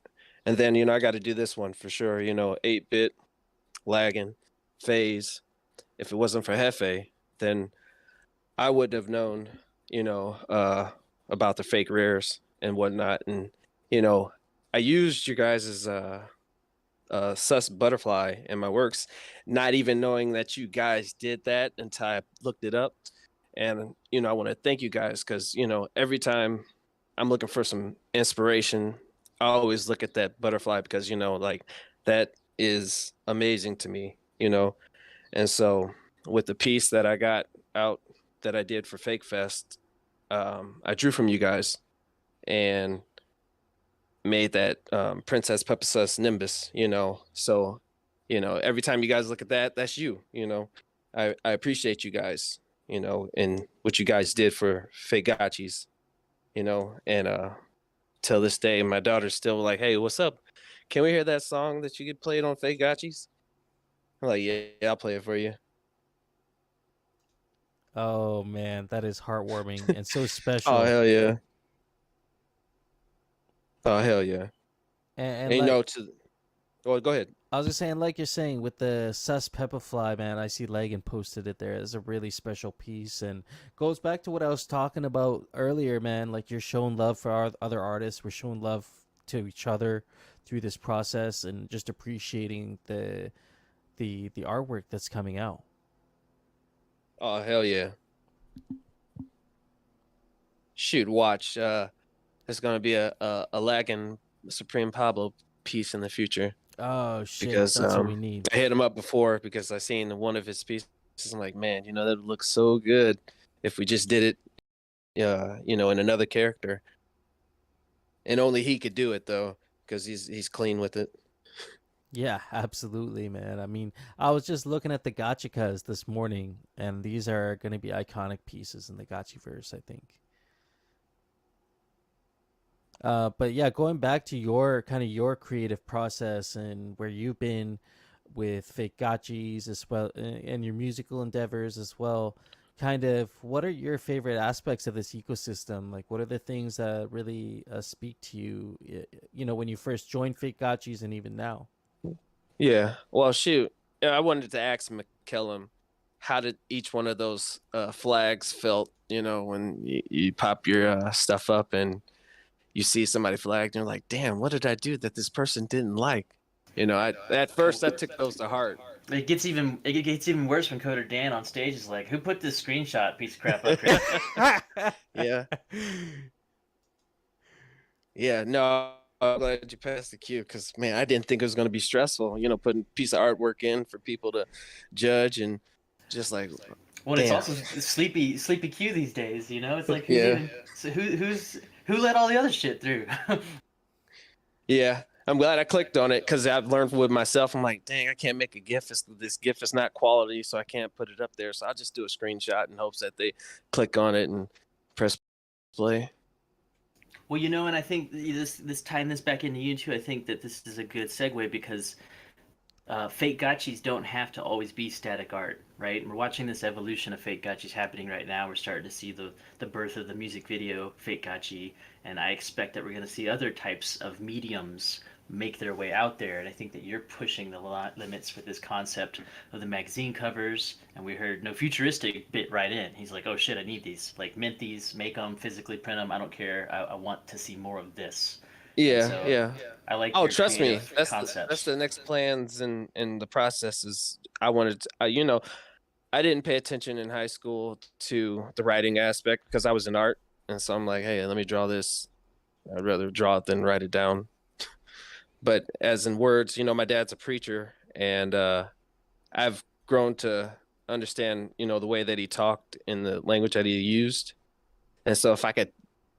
And then, I got to do this one for sure. 8-bit, lagging, phase. If it wasn't for Hefe, then I would have known, about the fake rares and whatnot. And, I used you guys as sus butterfly in my works, not even knowing that you guys did that until I looked it up. And, I want to thank you guys because, every time I'm looking for some inspiration, I always look at that butterfly because, that is amazing to me, And so with the piece that I got out that I did for Fake Fest, I drew from you guys and made that Princess Pegasus Nimbus, So, every time you guys look at that, that's you, I appreciate you guys, and what you guys did for Fake Gotchis, and till this day, my daughter's still like, hey, what's up? Can we hear that song that you get played on Fake Gotchis? I'm like, yeah, I'll play it for you. Oh man, that is heartwarming and so special. Oh, hell yeah. Oh, hell yeah. And And, like, go ahead. I was just saying, like you're saying, with the Sus Pepperfly, man, I see Lagan posted it there. It's a really special piece and goes back to what I was talking about earlier, man. Like, you're showing love for our other artists. We're showing love to each other through this process and just appreciating the artwork that's coming out. Oh, hell yeah. Shoot, watch. There's going to be a Lagan Supreme Pablo piece in the future. Oh, shit. Because That's what we need. I hit him up before because I seen one of his pieces. I'm like, man, that would look so good if we just did it, in another character. And only he could do it though, because he's clean with it. Yeah, absolutely, man. I mean, I was just looking at the Gotchicas this morning, and these are going to be iconic pieces in the Gotchiverse, I think. But yeah, going back to your creative process and where you've been with Fake Gotchis as well, and your musical endeavors as well. kind of what are your favorite aspects of this ecosystem? Like, what are the things that really speak to you, you know, when you first joined Fake Gotchis and even now? Yeah. Well, shoot. Yeah, I wanted to ask McKellum, how did each one of those flags felt, you know, when you pop your stuff up and you see somebody flagged and you're like, damn, what did I do that this person didn't like? You know, at first I took those to heart. It gets even worse when Coder Dan on stage is like, "Who put this screenshot piece of crap up here?" Yeah. Yeah, no, I'm glad you passed the cue because man, I didn't think it was going to be stressful. You know, putting a piece of artwork in for people to judge and just like, Well, it's damn. also sleepy Q these days. You know, it's like Yeah. who let all the other shit through? Yeah, I'm glad I clicked on it because I've learned with myself. I'm like, dang, I can't make a GIF. This GIF is not quality, so I can't put it up there. So I'll just do a screenshot in hopes that they click on it and press play. Well, you know, and I think this tying this back into you too. I think that this is a good segue because fake gotchis don't have to always be static art, right? And we're watching this evolution of fake gotchis happening right now. We're starting to see the birth of the music video fake gotchi, and I expect that we're going to see other types of mediums make their way out there. And I think that you're pushing the limits with this concept of the magazine covers. And we heard No Futuristic bit right in. He's like, "Oh shit, I need these. Like, mint these, make them, physically print them. I don't care. I want to see more of this." Yeah, So, yeah. I like. Oh, your trust me, creative that's concepts. the next plans and the process is I wanted to, you know, I didn't pay attention in high school to the writing aspect because I was in art, and so I'm like, hey, let me draw this. I'd rather draw it than write it down. But as in words, you know, my dad's a preacher, and I've grown to understand, you know, the way that he talked in the language that he used, and so if I could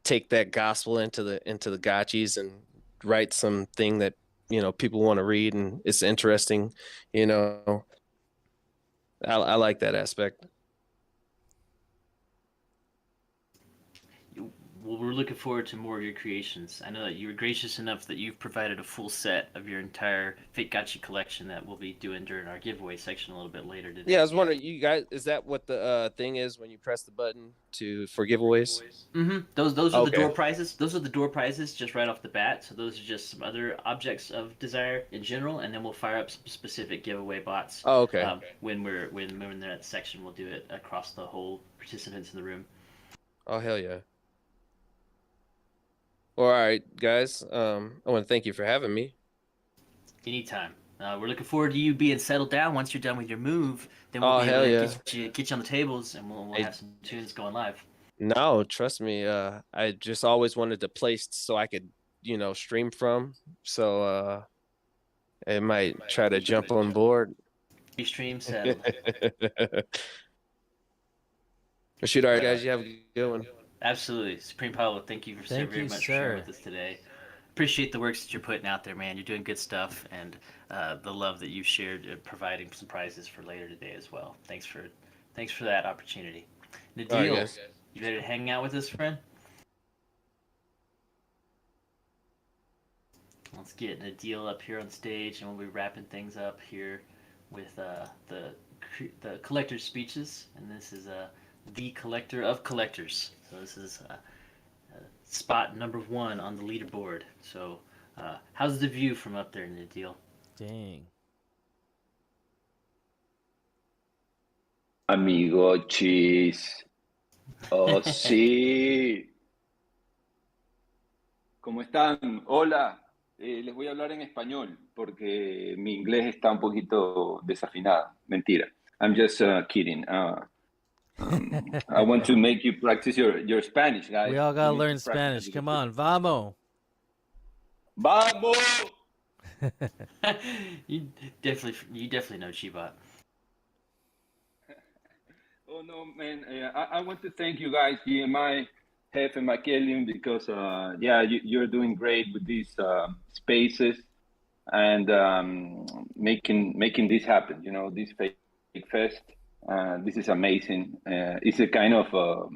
take that gospel into the gotchis and write something that you know people want to read and it's interesting, you know, I like that aspect. Well, we're looking forward to more of your creations. I know that you were gracious enough that you've provided a full set of your entire Fake Gotchi collection that we'll be doing during our giveaway section a little bit later today. Yeah, I was wondering, you guys, is that what the thing is when you press the button for giveaways? Mm-hmm. Those are the Okay. door prizes. Those are the door prizes just right off the bat. So those are just some other objects of desire in general, and then we'll fire up some specific giveaway bots. Oh, okay. When we're in that section, we'll do it across the whole participants in the room. Oh, hell yeah. Well, all right, guys. I want to thank you for having me. Anytime. We're looking forward to you being settled down once you're done with your move. Then we'll Oh, be hell able yeah. to get you on the tables, and we'll Hey. have some tunes going live. No, trust me. I just always wanted a place so I could, you know, stream from. So I might try to jump on board. Stream settled. Shoot, all right, guys. You have a good one. Absolutely. Supreme Pablo, thank you Thank very you, much for sir. sharing with us today. Appreciate the works that you're putting out there, man. You're doing good stuff, and the love that you've shared, providing some prizes for later today as well. Thanks for that opportunity. All right, Nadeal, guys. you ready to hang out with us, friend? Let's get Nadeal up here on stage, and we'll be wrapping things up here with the collector's speeches, and this is the collector of collectors. So this is spot number 1 on the leaderboard. So how's the view from up there, Nadeal? Dang. Amigochis. Oh, sí. ¿Cómo están? Hola. Les voy a hablar en español porque mi inglés está un poquito desafinado. Mentira. I'm just kidding. I want to make you practice your Spanish, guys. We all gotta You need to learn practice Spanish. because- Come on, vamos. Vamos! you definitely know Chibot. Oh no, man! I want to thank you guys, GMI, Hef, and Makelium, because yeah, you're doing great with these spaces and making this happen. You know, this fake fest. This is amazing. It's a kind of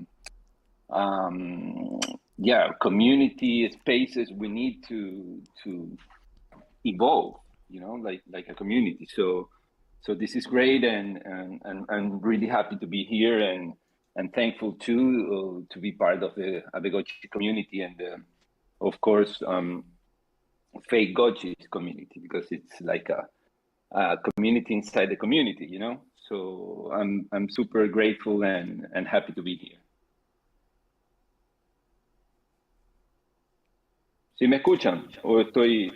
yeah, community spaces we need to evolve. You know, like a community. So this is great, and I'm really happy to be here. And and thankful too to be part of the Abegochi community and of course Fake Gochis community, because it's like a community inside the community, you know. So I'm super grateful and happy to be here. ¿Sí me escuchan? ¿O estoy...?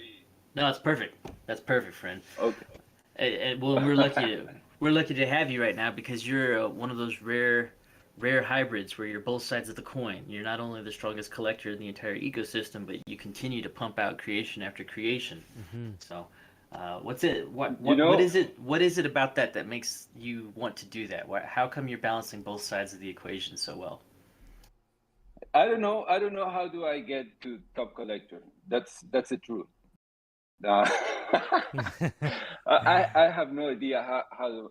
No, it's perfect. That's perfect, friend. Okay. And well, we're lucky to have you right now because you're one of those rare hybrids where you're both sides of the coin. You're not only the strongest collector in the entire ecosystem, but you continue to pump out creation after creation. So, what's it? What is it? What is it about that makes you want to do that? How come you're balancing both sides of the equation so well? I don't know how do I get to top collector. That's the truth. I have no idea how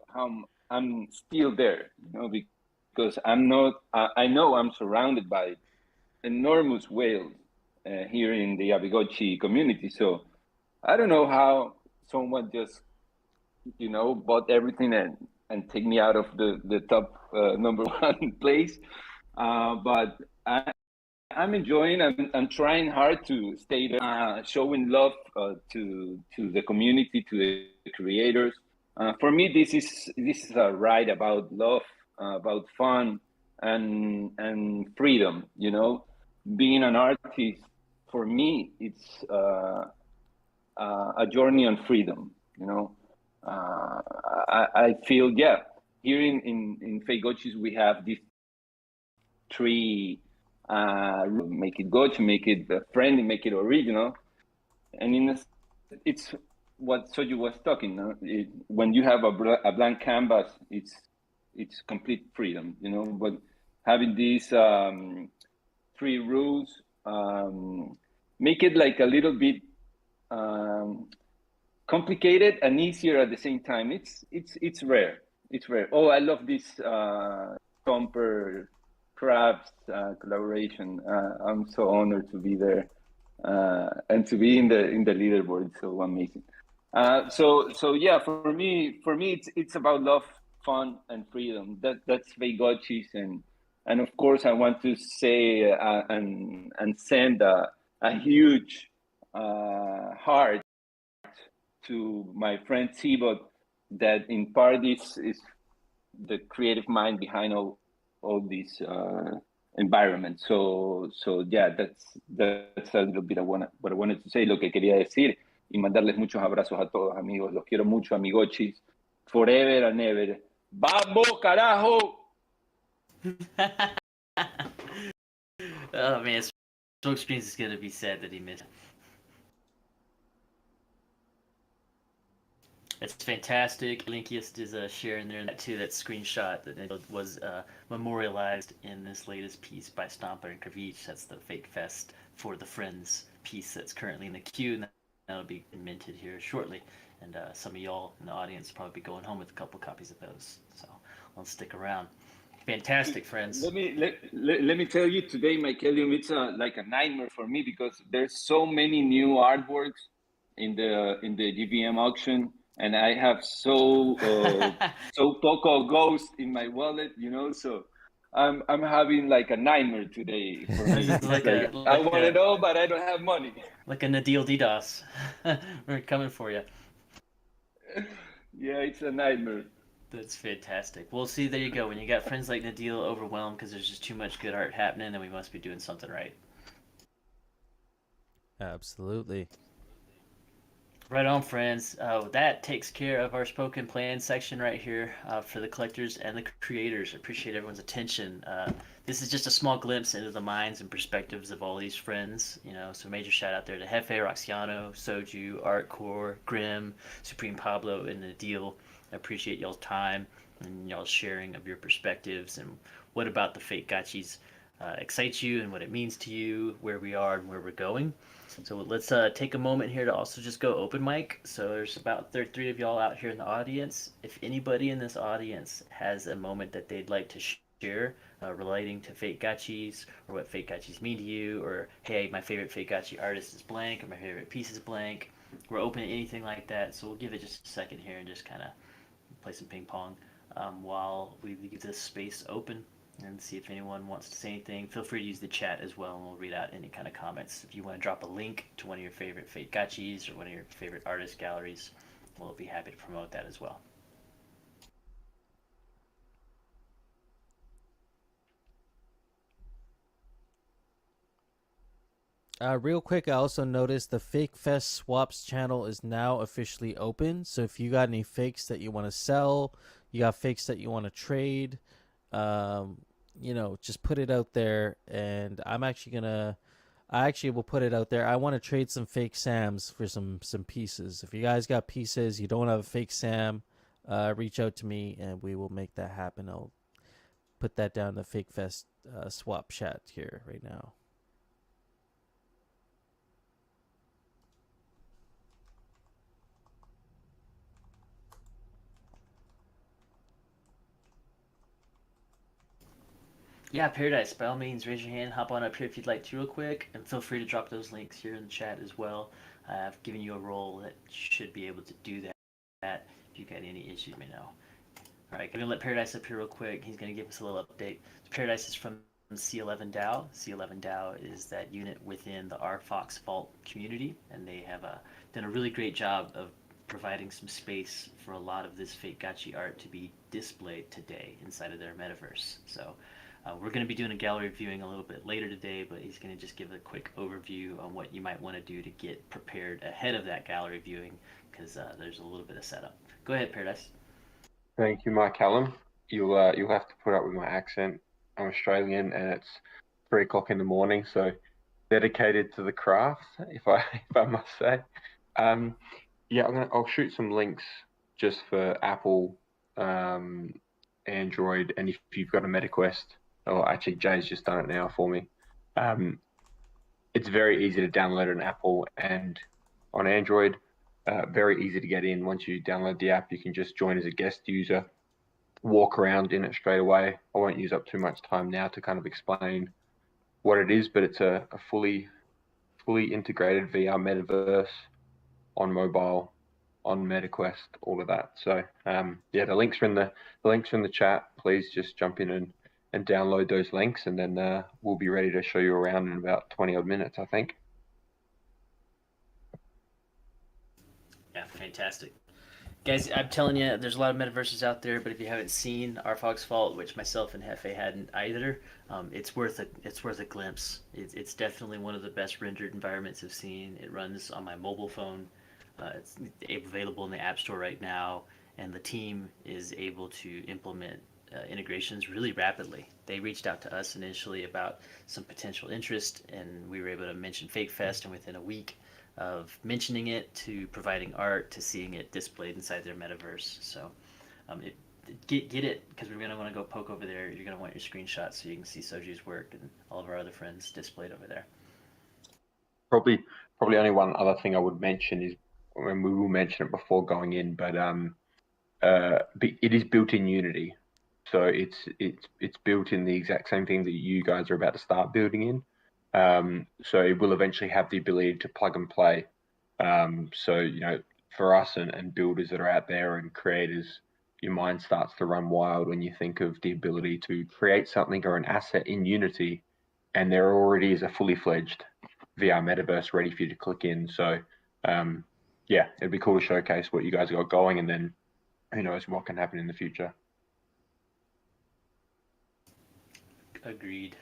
I'm still there, you know, because I'm not. I know I'm surrounded by enormous whales here in the Abegochi community. So I don't know how someone just, you know, bought everything and take me out of the top number one place. But I'm enjoying. I'm trying hard to stay there, showing love to the community, to the creators. For me, this is a ride about love, about fun, and freedom. You know, being an artist for me, it's a journey on freedom. You know, I feel here in Fake Gochis we have these three. Make it Gochi, make it friendly, make it original, and it's what Soju was talking. No? When you have a blank canvas, it's complete freedom, you know. But having these three rules make it like a little bit complicated and easier at the same time. It's rare. It's rare. Oh, I love this Comper Crafts collaboration. I'm so honored to be there and to be in the leaderboard. So amazing. So yeah, for me it's about love, fun, and freedom. That's Fake Gochis, and of course I want to say and send a huge heart to my friend Tibot, that in part is the creative mind behind all these environments. So yeah, that's a little bit what I wanted to say, lo que quería decir, y mandarles muchos abrazos a todos, amigos. Los quiero mucho, amigochis. Forever and ever. ¡Vamos, carajo! Oh man, Smokescreens is gonna be sad that he missed. It's fantastic. Linkiest is sharing there too, that screenshot that was memorialized in this latest piece by Stomper and Kravich. That's the Fake Fest for the Friends piece that's currently in the queue, and that'll be minted here shortly. And some of y'all in the audience probably be going home with a couple copies of those. So let's stick around. Fantastic, friends. Let me tell you today, Michaelium, it's like a nightmare for me because there's so many new artworks in the GVM auction. And I have so poco ghost in my wallet, you know. So I'm having like a nightmare today. For me. I want to know, but I don't have money. Like a Nadil DDoS. We're coming for you. Yeah, it's a nightmare. That's fantastic. Well, see, there you go. When you got friends like Nadil overwhelmed because there's just too much good art happening, then we must be doing something right. Absolutely. Right on, friends. That takes care of our spoken plan section right here for the collectors and the creators. Appreciate everyone's attention. This is just a small glimpse into the minds and perspectives of all these friends. You know, so major shout out there to Hefe, Roxiano, Soju, Artcore, Grim, Supreme Pablo, and Nadil. I appreciate y'all's time and y'all's sharing of your perspectives and what about the Fake Gotchis excites you and what it means to you, where we are and where we're going. So let's take a moment here to also just go open mic. So there's about 33 of y'all out here in the audience. If anybody in this audience has a moment that they'd like to share relating to Fake Gotchis or what Fake Gotchis mean to you, or hey, my favorite Fake Gotchi artist is blank, or my favorite piece is blank, we're open to anything like that. So we'll give it just a second here and just kind of play some ping pong while we leave this space open and see if anyone wants to say anything. Feel free to use the chat as well, and we'll read out any kind of comments. If you want to drop a link to one of your favorite Fate Gotchis or one of your favorite artist galleries, we'll be happy to promote that as well. Real quick, I also noticed the Fake Fest Swaps channel is now officially open. So if you got any fakes that you want to sell, you got fakes that you want to trade, you know, just put it out there. And I actually will put it out there. I want to trade some fake Sams for some pieces. If you guys got pieces, you don't have a fake Sam, reach out to me and we will make that happen. I'll put that down in the Fake Fest swap chat here right now. Yeah, Paradise, by all means, raise your hand, hop on up here if you'd like to real quick, and feel free to drop those links here in the chat as well. I've given you a role that should be able to do that. If you've got any issues, let me know. All right, going to let Paradise up here real quick. He's going to give us a little update. So Paradise is from C11 DAO. C11 DAO is that unit within the RFox Vault community, and they have done a really great job of providing some space for a lot of this Fake Gotchi art to be displayed today inside of their metaverse. So we're going to be doing a gallery viewing a little bit later today, but he's going to just give a quick overview on what you might want to do to get prepared ahead of that gallery viewing, because there's a little bit of setup. Go ahead, Paradise. Thank you, Mike Callum. You'll have to put up with my accent. I'm Australian, and it's 3 o'clock in the morning, so dedicated to the craft, if I must say. Yeah, I'll shoot some links just for Apple, Android, and if you've got a MetaQuest. Oh, actually, Jay's just done it now for me. It's very easy to download on Apple and on Android. Very easy to get in. Once you download the app, you can just join as a guest user, walk around in it straight away. I won't use up too much time now to kind of explain what it is, but it's a fully integrated VR metaverse on mobile, on MetaQuest, all of that. So yeah, the links are in the chat. Please just jump in and download those links, and then we'll be ready to show you around in about 20 odd minutes, I think. Yeah, fantastic. Guys, I'm telling you, there's a lot of metaverses out there, but if you haven't seen RFox Vault, which myself and Hefe hadn't either, it's worth a glimpse. It's definitely one of the best rendered environments I've seen. It runs on my mobile phone. It's available in the App Store right now, and the team is able to implement integrations really rapidly. They reached out to us initially about some potential interest, and we were able to mention Fake Fest, and within a week of mentioning it to providing art to seeing it displayed inside their metaverse. So get it, because we're going to want to go poke over there. You're going to want your screenshots so you can see Soju's work and all of our other friends displayed over there. Probably only one other thing I would mention is, and we will mention it before going in, but it is built in Unity. So it's built in the exact same thing that you guys are about to start building in. So it will eventually have the ability to plug and play. So, you know, for us and builders that are out there and creators, your mind starts to run wild when you think of the ability to create something or an asset in Unity, and there already is a fully fledged VR metaverse ready for you to click in. So yeah, it'd be cool to showcase what you guys got going, and then who knows what can happen in the future. Agreed.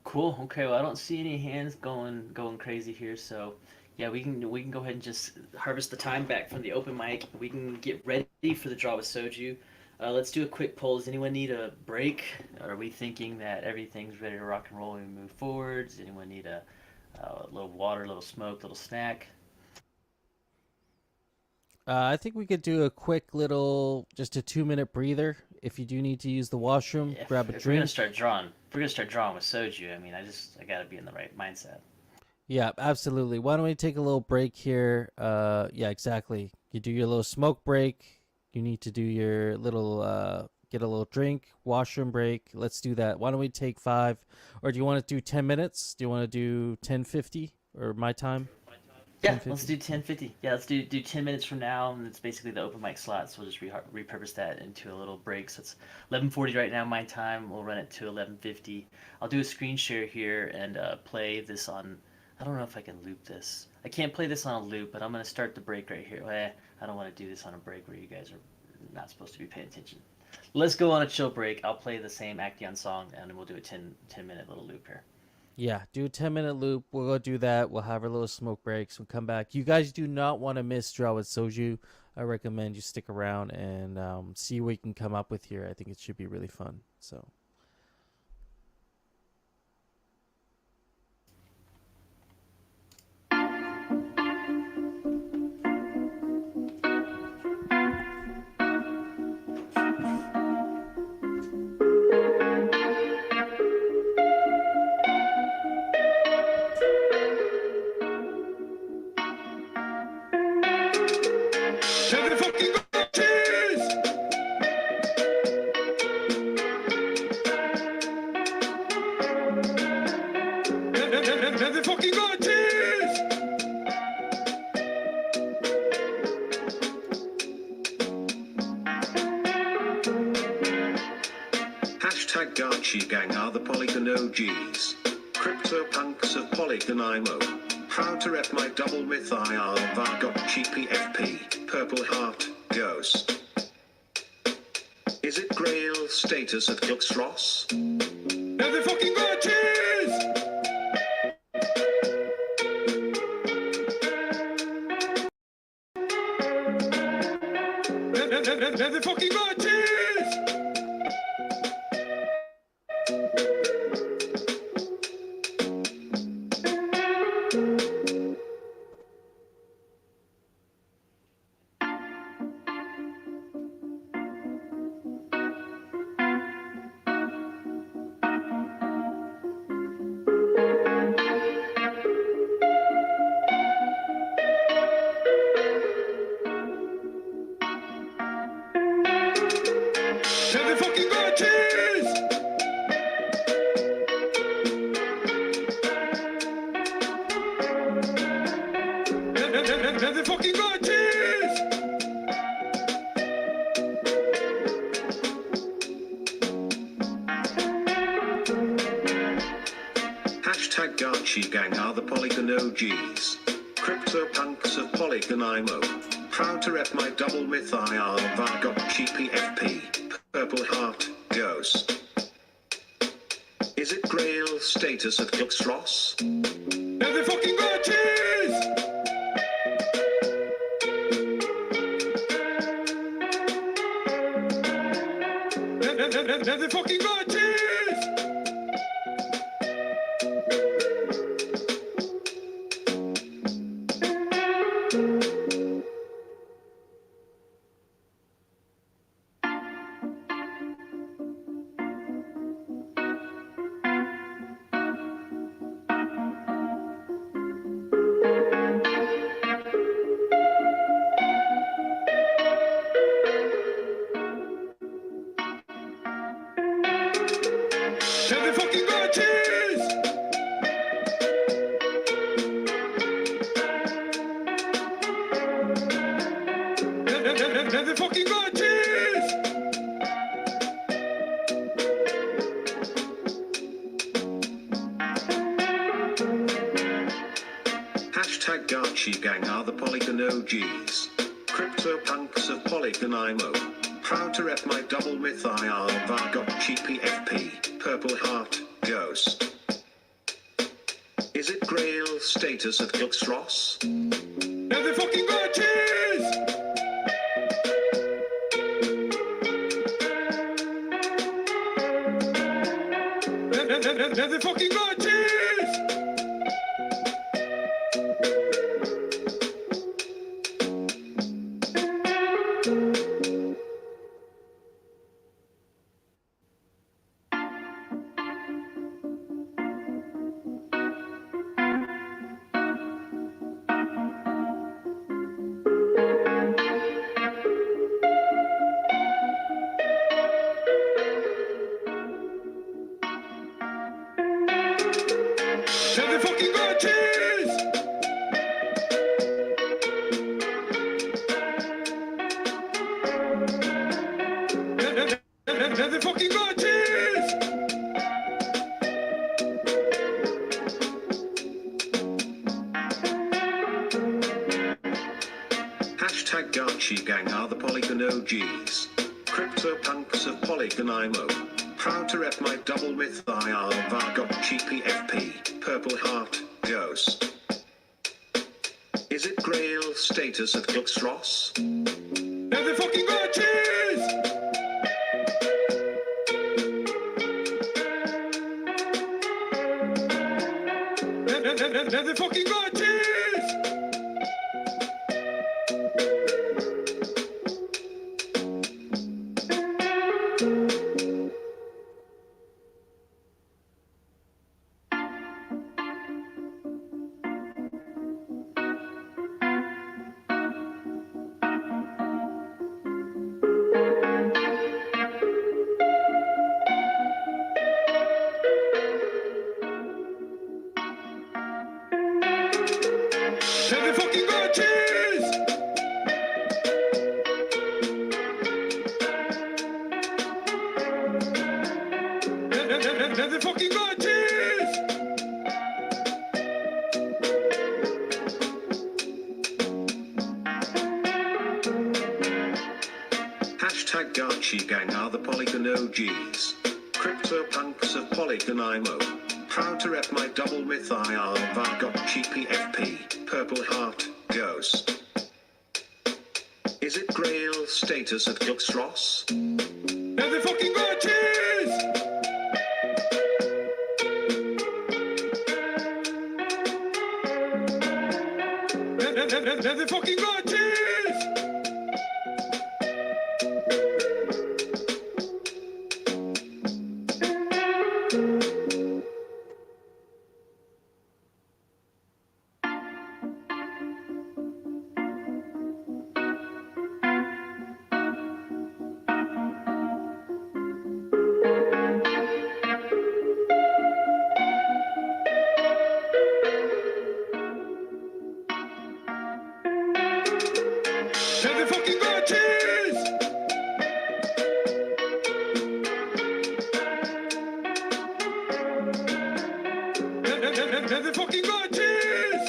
Cool. Okay. Well, I don't see any hands going crazy here, so yeah, we can go ahead and just harvest the time back from the open mic. We can get ready for the draw with Soju. Let's do a quick poll. Does anyone need a break? Are we thinking that everything's ready to rock and roll when we move forward? Does anyone need a little water, a little smoke, a little snack? I think we could do a quick little, just a 2-minute breather. If you do need to use the washroom, grab a If drink. we're gonna start drawing with Soju, I mean, I gotta be in the right mindset. Yeah, absolutely. Why don't we take a little break here? Yeah, exactly. You do your little smoke break. You need to do your little, get a little drink, washroom break. Let's do that. Why don't we take 5, or do you want to do 10 minutes? Do you want to do 10:50 or my time? Yeah, let's do 10:50. Yeah, let's do 10 minutes from now, and it's basically the open mic slot. So we'll just repurpose that into a little break. So it's 11:40 right now, my time. We'll run it to 11:50. I'll do a screen share here and play this on. I don't know if I can loop this. I can't play this on a loop, but I'm gonna start the break right here. I don't want to do this on a break where you guys are not supposed to be paying attention. Let's go on a chill break. I'll play the same Acteon song, and then we'll do a 10-minute little loop here. Yeah, do a 10-minute loop. We'll go do that. We'll have our little smoke breaks. We'll come back. You guys do not want to miss Draw with Soju. I recommend you stick around and see what you can come up with here. I think it should be really fun. So. Hashtag Gachi Gang are the Polygon OGs. CryptoPunks of Polygon IMO. Proud to rep my double myth IR Vargotchi PFP, Purple Heart, Ghost. Is it Grail status at Gluxross? They're the fucking Gotchis! They're the fucking Gotchis! Hashtag Gachi Gang are the Polygon OGs. CryptoPunks of Polygon IMO. Proud to rep my double myth IR Vargotchi PFP, Purple Heart, Ghost. Is it Grail status at Gluxross? They're the fucking Gotchis! They're the fucking Gotchis! They're the fucking Gotchis! Hashtag Gachi Gang are the Polygon OGs. CryptoPunks of Polygon IMO. Proud to rep my double myth IR Vargotchi PFP, Purple Heart, Ghost. Is it Grail status at Gluxross? They're the fucking Gotchis! They're the fucking Gotchis! Let's fucking go, cheese! Hashtag Gachi Gang are the Polygon OGs. CryptoPunks of Polygon IMO. Proud to rep my double myth IR Vargotchi PFP, Purple Heart, Ghost. Is it Grail status at Gluxross? Let's fucking go, cheese! Let's fucking go, cheese! Let's fucking go, cheese! Let's fucking go, cheese! Hashtag Gachi Gang are the Polygon OGs. CryptoPunks of Polygon IMO. Proud to rep my double myth IR Vargotchi PFP, Purple Heart, Ghost. Is it Grail status at Gluxross? Let's fucking go, cheese! Let's fucking go, cheese! Let's fucking go, cheese! Let's fucking go, cheese!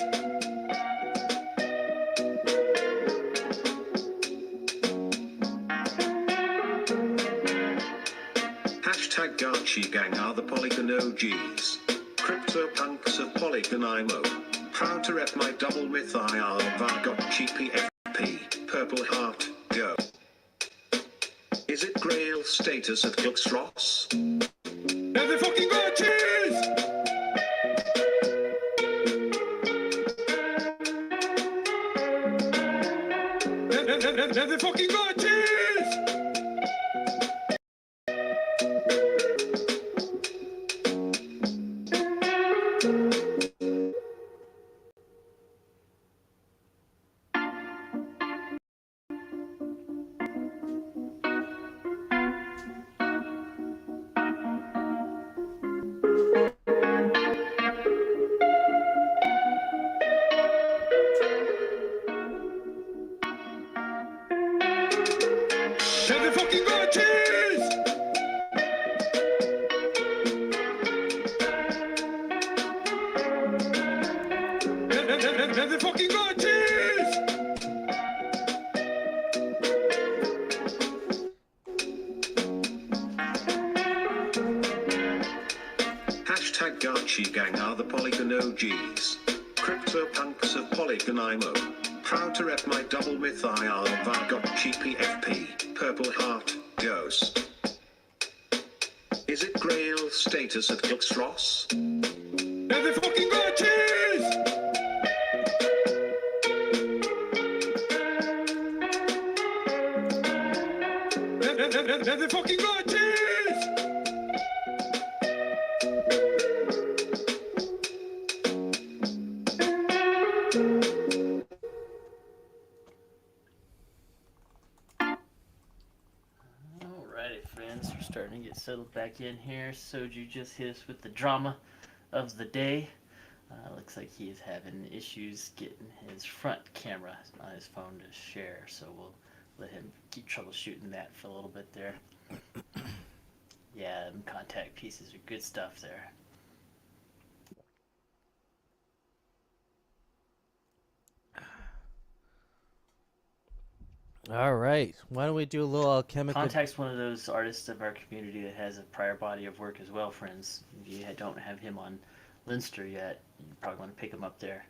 Hashtag Gachi Gang are the Polygon OGs. CryptoPunks of Polygon IMO. Proud to rep my double myth IR Vargotchi PFP, Purple Heart, Go. Is it Grail status at Gluxross? Let's fucking go, cheese! Let's fucking go, cheese! Let's fucking go, cheese! Let's fucking go, cheese! Hashtag Gachi Gang are the Polygon OGs. CryptoPunks of Polygon IMO. Proud to rep my double myth IR Vargotchi PFP, Purple Heart, Ghost. Is it Grail status at Gluxross? Let's fucking go, cheese! Let's fucking go, cheese! Alrighty, friends, we're starting to get settled back in here. Soju just hit us with the drama of the day. Looks like he is having issues getting his front camera on his phone to share, so we'll let him keep troubleshooting that for a little bit there. Yeah, them contact pieces are good stuff there. All right. Why don't we do a little alchemical? Contact's one of those artists of our community that has a prior body of work as well, friends. If you don't have him on Linster yet, you probably want to pick him up there.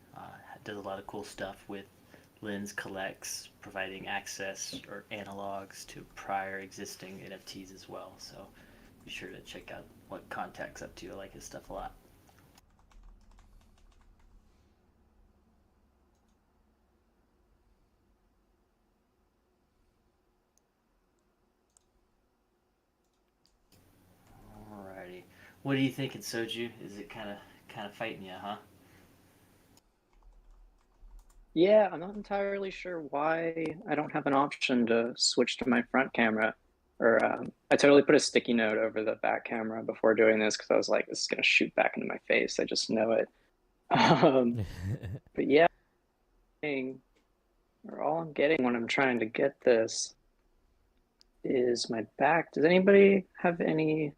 Does a lot of cool stuff with Lens collects, providing access or analogs to prior existing NFTs as well. So be sure to check out what Contact's up to. I like his stuff a lot. Alrighty. What are you thinking, Soju? Is it kind of fighting you, huh? Yeah, I'm not entirely sure why I don't have an option to switch to my front camera. Or I totally put a sticky note over the back camera before doing this because I was like, this is gonna shoot back into my face. I just know it. But yeah, or all I'm getting when I'm trying to get this is my back. Does anybody have any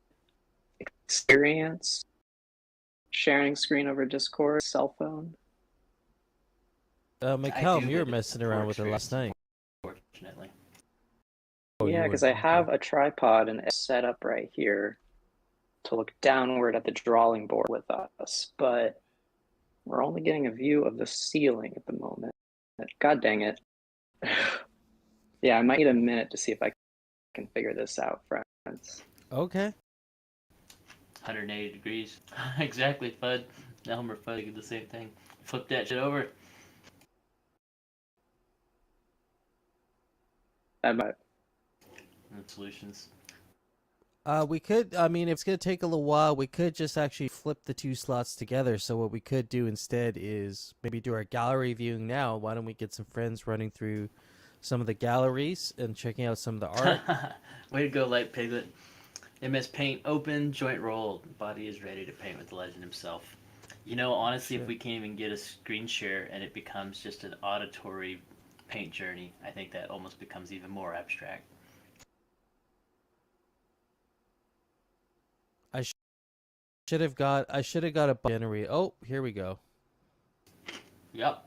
experience sharing screen over Discord, cell phone? McCallum, you were messing around with it last night. Fortunately. Oh, Yeah, you because were. I have a tripod and it's set up right here to look downward at the drawing board with us, but we're only getting a view of the ceiling at the moment. God dang it. Yeah, I might need a minute to see if I can figure this out, friends. Okay. 180 degrees. Exactly, Fudd. Elmer Fudd did the same thing. Flip that shit over. Solutions. We could, I mean, if it's going to take a little while, we could just actually flip the two slots together. So what we could do instead is maybe do our gallery viewing now. Why don't we get some friends running through some of the galleries and checking out some of the art? Way to go, Light Piglet. MS Paint open, joint rolled. Body is ready to paint with the legend himself. You know, honestly, if we can't even get a screen share and it becomes just an auditory paint journey, I think that almost becomes even more abstract. I should have got a generator. Oh, here we go. Yep.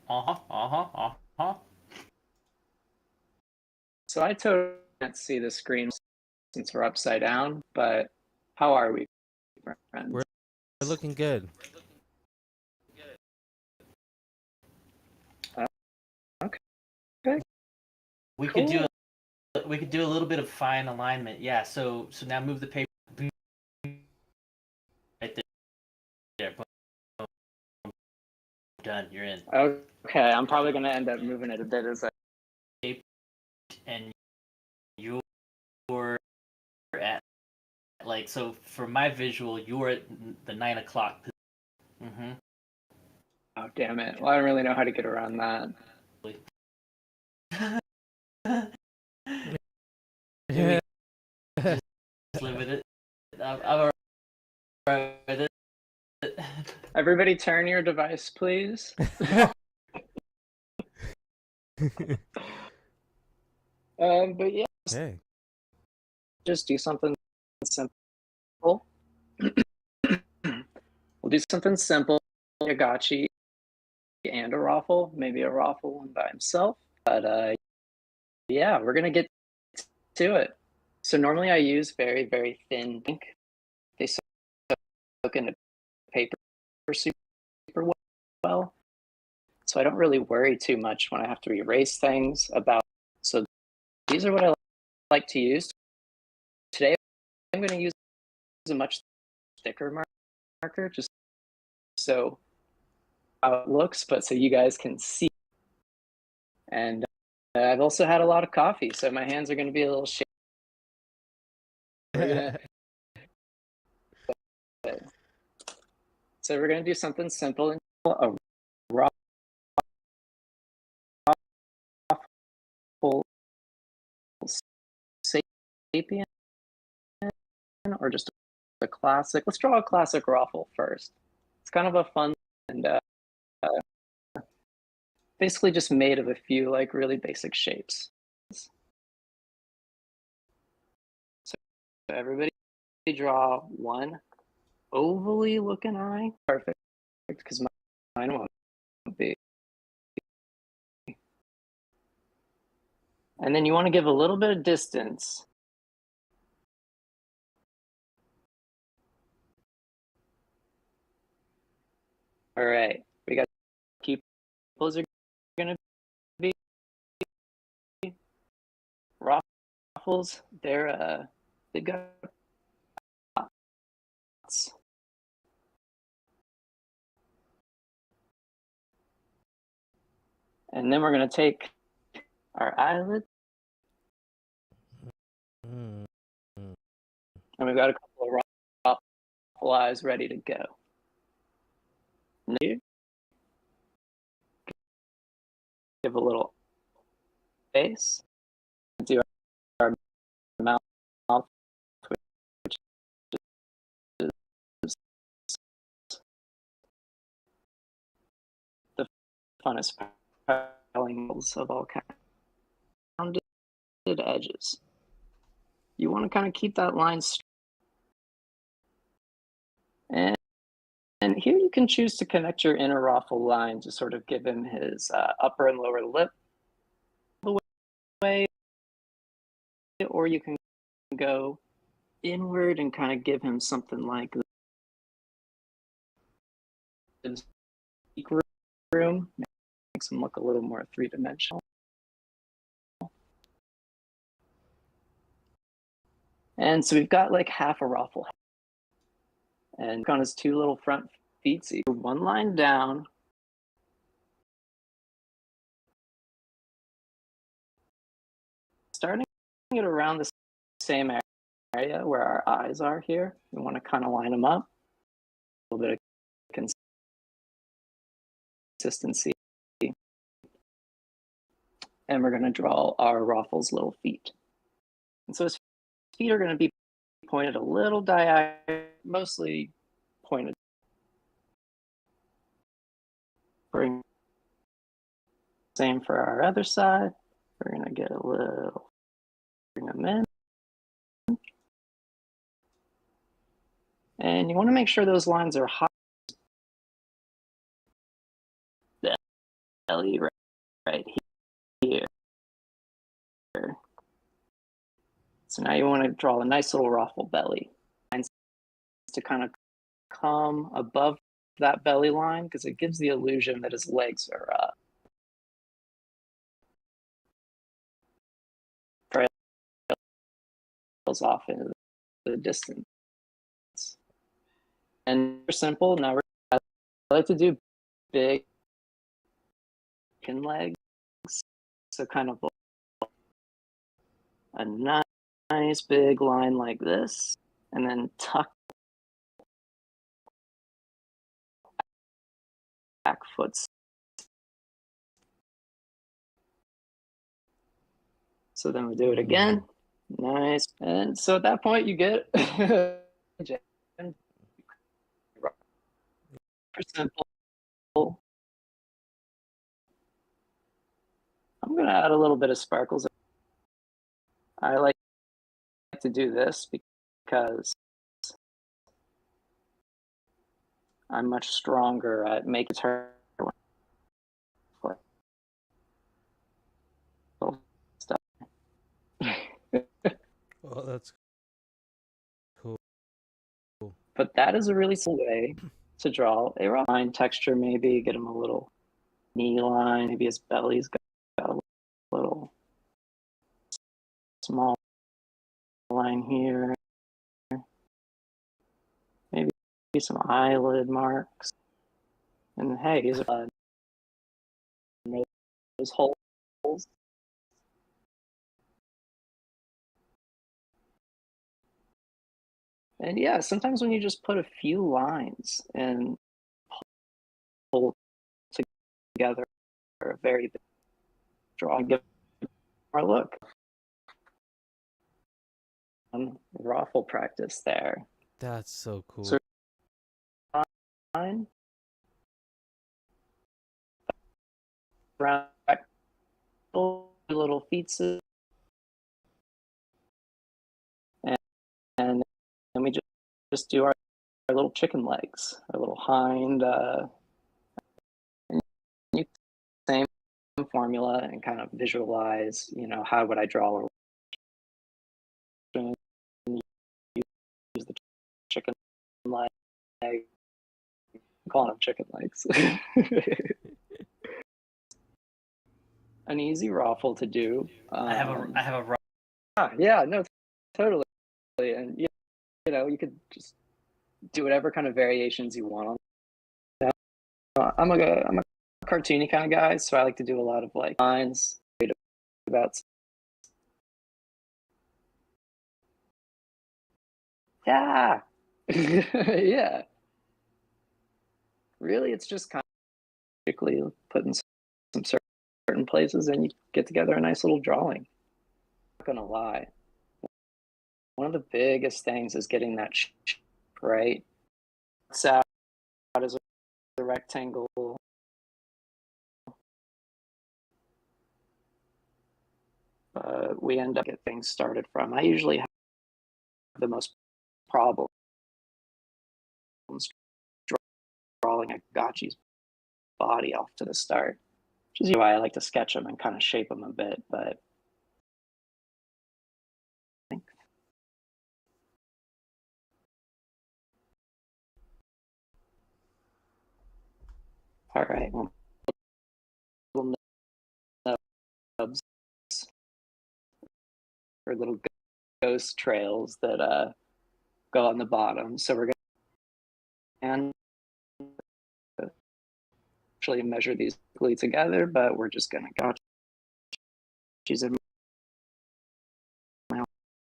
So I totally can't see the screen since we're upside down, but how are we, friends? We're looking good. Okay. We could do a little bit of fine alignment. Yeah. So now move the paper right there. Boom. Done. You're in. Okay, I'm probably gonna end up moving it a bit as I. And you're at so for my visual, you're at the 9 o'clock. Mm-hmm. Oh damn it! Well, I don't really know how to get around that. Yeah. Just live with it. I'm alright with it. Everybody, turn your device, please. But yeah, hey, just do something simple. We'll do something simple. A gachi and a raffle, maybe a raffle one by himself. But yeah, we're gonna get to it. So normally I use very, very thin ink. They soak into paper super well. So I don't really worry too much when I have to erase things about. So these are what I like to use. Today I'm going to use a much thicker marker just so how it looks, but so you guys can see. And I've also had a lot of coffee, so my hands are going to be a little shaky. So we're going to do something simple and a raffle sapien, or just a classic. Let's draw a classic raffle first. It's kind of a fun and basically just made of a few like really basic shapes. So everybody draw one ovally looking eye. Perfect, because mine won't be. And then you want to give a little bit of distance. All right, we got pupils are going to be Raffles. They've got dots. And then we're going to take our eyelid. And we've got a couple of Raffle eyes ready to go. Here, give a little face. Do our mouth, which is the funnest parallels of all kinds. Rounded edges. You want to kind of keep that line straight. And here you can choose to connect your inner Raffle line to sort of give him his upper and lower lip the way, or you can go inward and kind of give him something like this room. Makes him look a little more three-dimensional. And so we've got like half a Raffle. And on his two little front feet, so you do one line down. Starting it around the same area where our eyes are here. We want to kind of line them up. A little bit of consistency. And we're going to draw our Raffles' little feet. And so his feet are going to be pointed a little diagonal, mostly pointed. Bring same for our other side. We're going to get a little, bring them in. And you want to make sure those lines are high. The belly right here. So now you want to draw a nice little Raffle belly. To kind of come above that belly line because it gives the illusion that his legs are trails off into the distance. And we're simple. Now I like to do big pin legs. So kind of a nice big line like this, and then tuck back foot. So then we do it again. Nice. And so at that point you get simple. I'm going to add a little bit of sparkles. I like to do this because I'm much stronger at making turn. Oh, that's cool. But that is a really simple way to draw a rough line texture. Maybe get him a little knee line. Maybe his belly's got a little small line here. Maybe some eyelid marks. And hey, here's those holes. And yeah, sometimes when you just put a few lines and pull together a very big drawing, give our look. Raffle practice there. That's so cool. So line, round little feet, and we just do our little chicken legs, our little hind, and you same formula and kind of visualize, how would I draw a use the chicken leg, I'm calling them chicken legs. An easy raffle to do. I have a Yeah, no, totally. And you could just do whatever kind of variations you want on that. I'm a cartoony kind of guy, so I like to do a lot of like lines about. Yeah. Yeah. Really, it's just kind of basically putting some certain places and you get together a nice little drawing. Not gonna lie. One of the biggest things is getting that right. It's out as a rectangle. We end up getting things started from. I usually have the most problems drawing a Gotchi's body off to the start, which is why I like to sketch them and kind of shape them a bit. But all right, well, little nubs or little ghost trails that go on the bottom. So we're going to actually measure these glue together, but we're just going to Gotchi's in my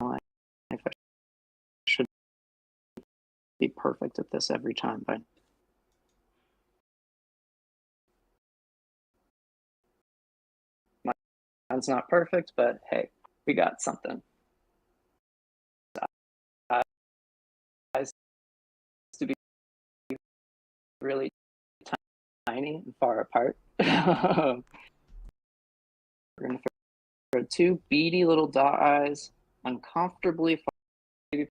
life. I should be perfect at this every time, but mine's not perfect, but hey, we got something. Eyes to be really tiny and far apart. We're going to throw two beady little dot eyes uncomfortably far. Maybe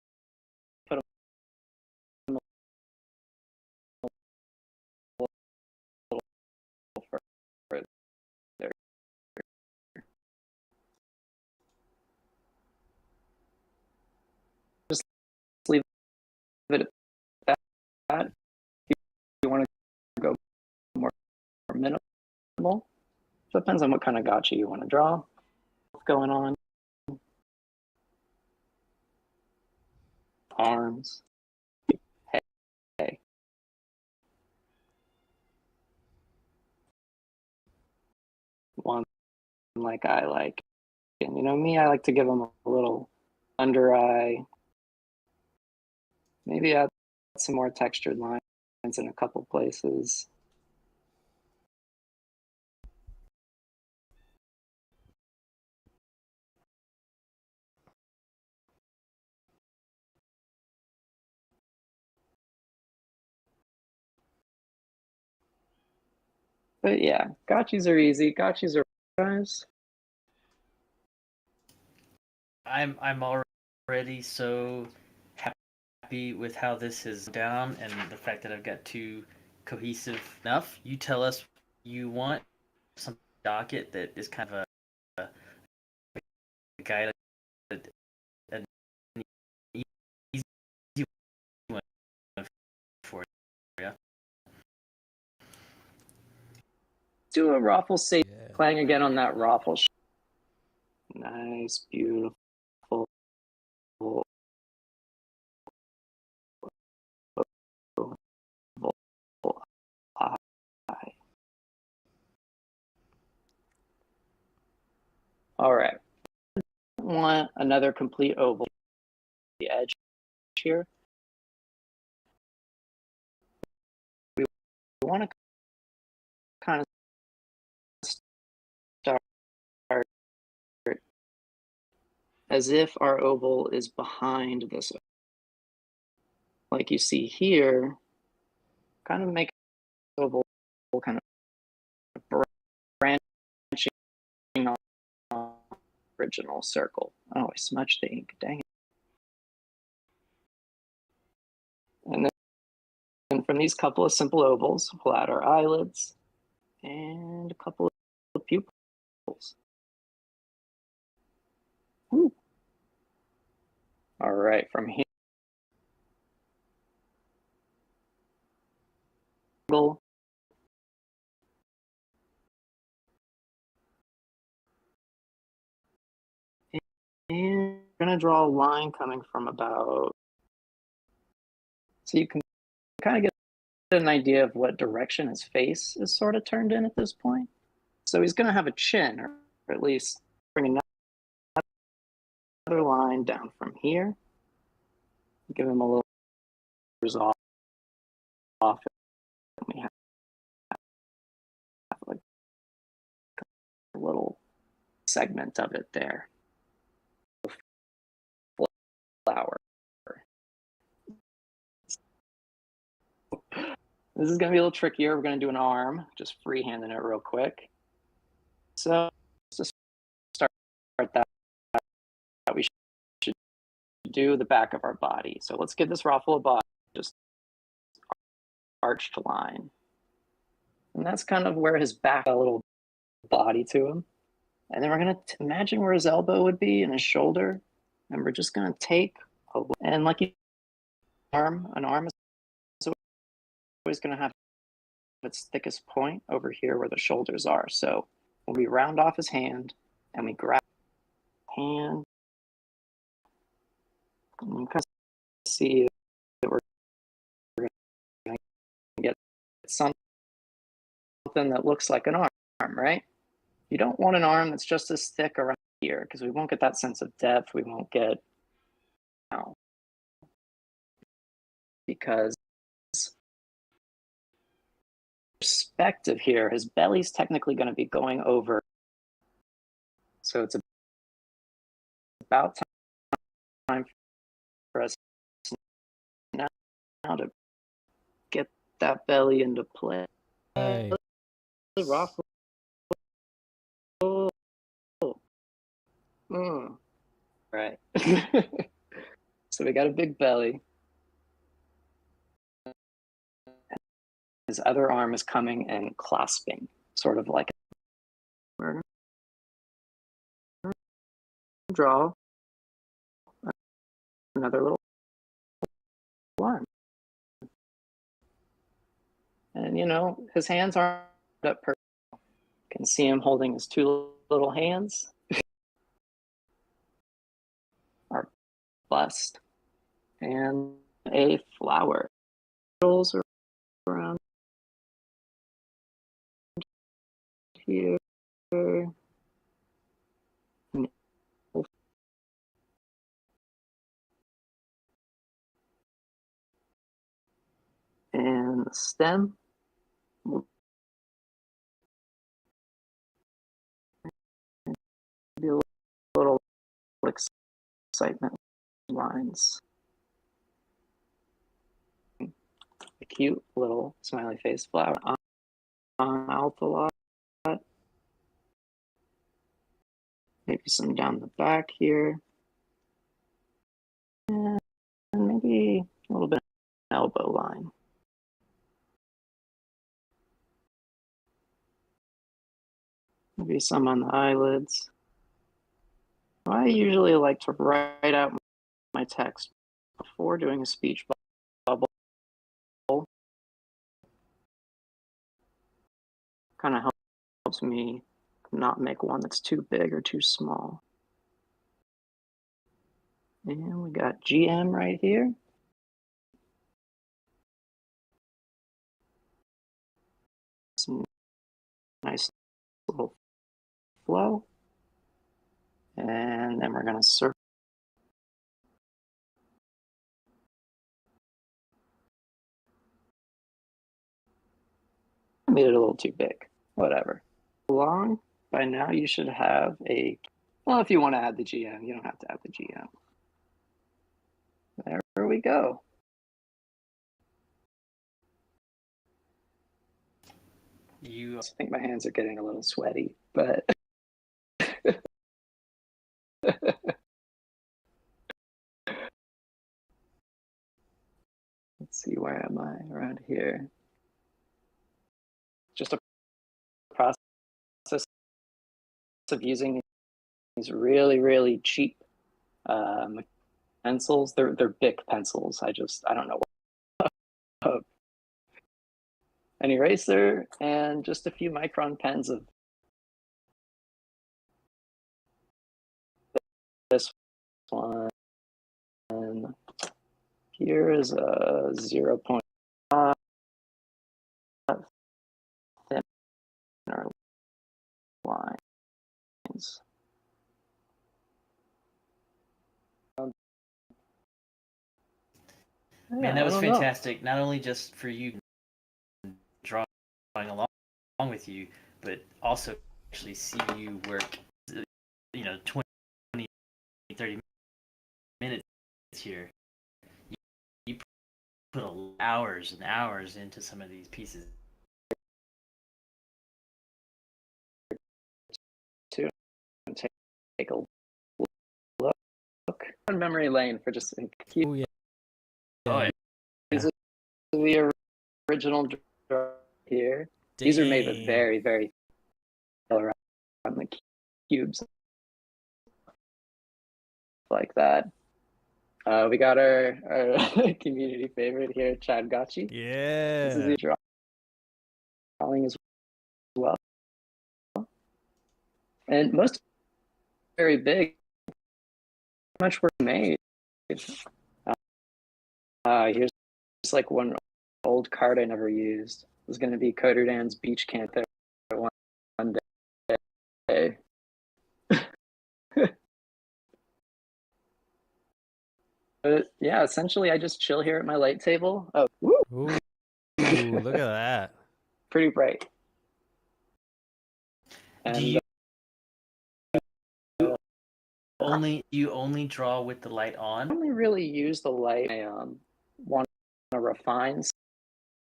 put them a little further. Just leave it at that. If you want to go more minimal, depends on what kind of gotcha you want to draw. What's going on? Arms. Hey. One like I like. And me, I like to give them a little under eye. Maybe add some more textured lines in a couple places. But yeah, gotchis are easy. Gotchis are guys. I'm already so happy with how this is down and the fact that I've got two cohesive enough. You tell us you want some docket that is kind of a guide, an easy one for you. Do a raffle safe playing again on that raffle. Nice, beautiful. All right. Want another complete oval. The edge here. We want to kind of start as if our oval is behind this. Like you see here, kind of make oval kind of branching on original circle. Oh, I smudged the ink, dang it. And then from these couple of simple ovals, we'll add our eyelids and a couple of pupils. Ooh. All right, from here, and we're going to draw a line coming from about, so you can kind of get an idea of what direction his face is sort of turned in at this point. So he's going to have a chin, or at least bring another line down from here. Give him a little resolve off. We have like a little segment of it there. Flower. This is going to be a little trickier. We're going to do an arm, just freehanding it real quick. So to start that, we should do the back of our body. So let's give this raffle a body, just arched line. And that's kind of where his back, a little body to him. And then we're going to imagine where his elbow would be and his shoulder. And we're just going to take, and like an arm is always going to have its thickest point over here where the shoulders are. So when we round off his hand and we grab hand, and you can see that we're going to get something that looks like an arm, right? You don't want an arm that's just as thick around here because we won't get that sense of depth. We won't get, because perspective here, his belly's technically going to be going over. So it's about time for us now to get that belly into play. Hey. Raffle. Right. So we got a big belly. His other arm is coming and clasping, sort of like we're gonna draw another little arm. And you know, his hands aren't up perfect. You can see him holding his two little hands. Our bust and a flower. Rolls around here. And the stem will be a little excitement lines. A cute little smiley face flower on out a lot. Maybe some down the back here. And maybe a little bit of elbow line. Maybe some on the eyelids. I usually like to write out my text before doing a speech bubble. Kind of helps me not make one that's too big or too small. And we got GM right here. Some nice little flow. And then we're going to circle. I made it a little too big. Whatever. Long. By now you should have a, well, if you want to add the GM, you don't have to add the GM. There we go. I think my hands are getting a little sweaty, but let's see, where am I? Around here. Just a process of using these really, really cheap pencils. They're Bic pencils. I don't know what. An eraser and just a few micron pens of this one. Here is a 0.5 thinner lines. Man, that was fantastic. Not only just for you drawing along with you, but also actually see you work, 20, 30 minutes here. You put hours and hours into some of these pieces. To take a look on memory lane for just a few. Oh, yeah. Oh, yeah. These are the original draw here. These are made with very, very around the cubes like that. We got our community favorite here, Chad Gotchi. Yeah. This is the drawing as well. And most very big. How much work made. Here's just like one old card I never used. It was going to be Coder Dan's Beach Camp there one day. But yeah, essentially I just chill here at my light table. Oh, woo! Ooh, look at that. Pretty bright. And you only draw with the light on? I only really use the light. I want to refine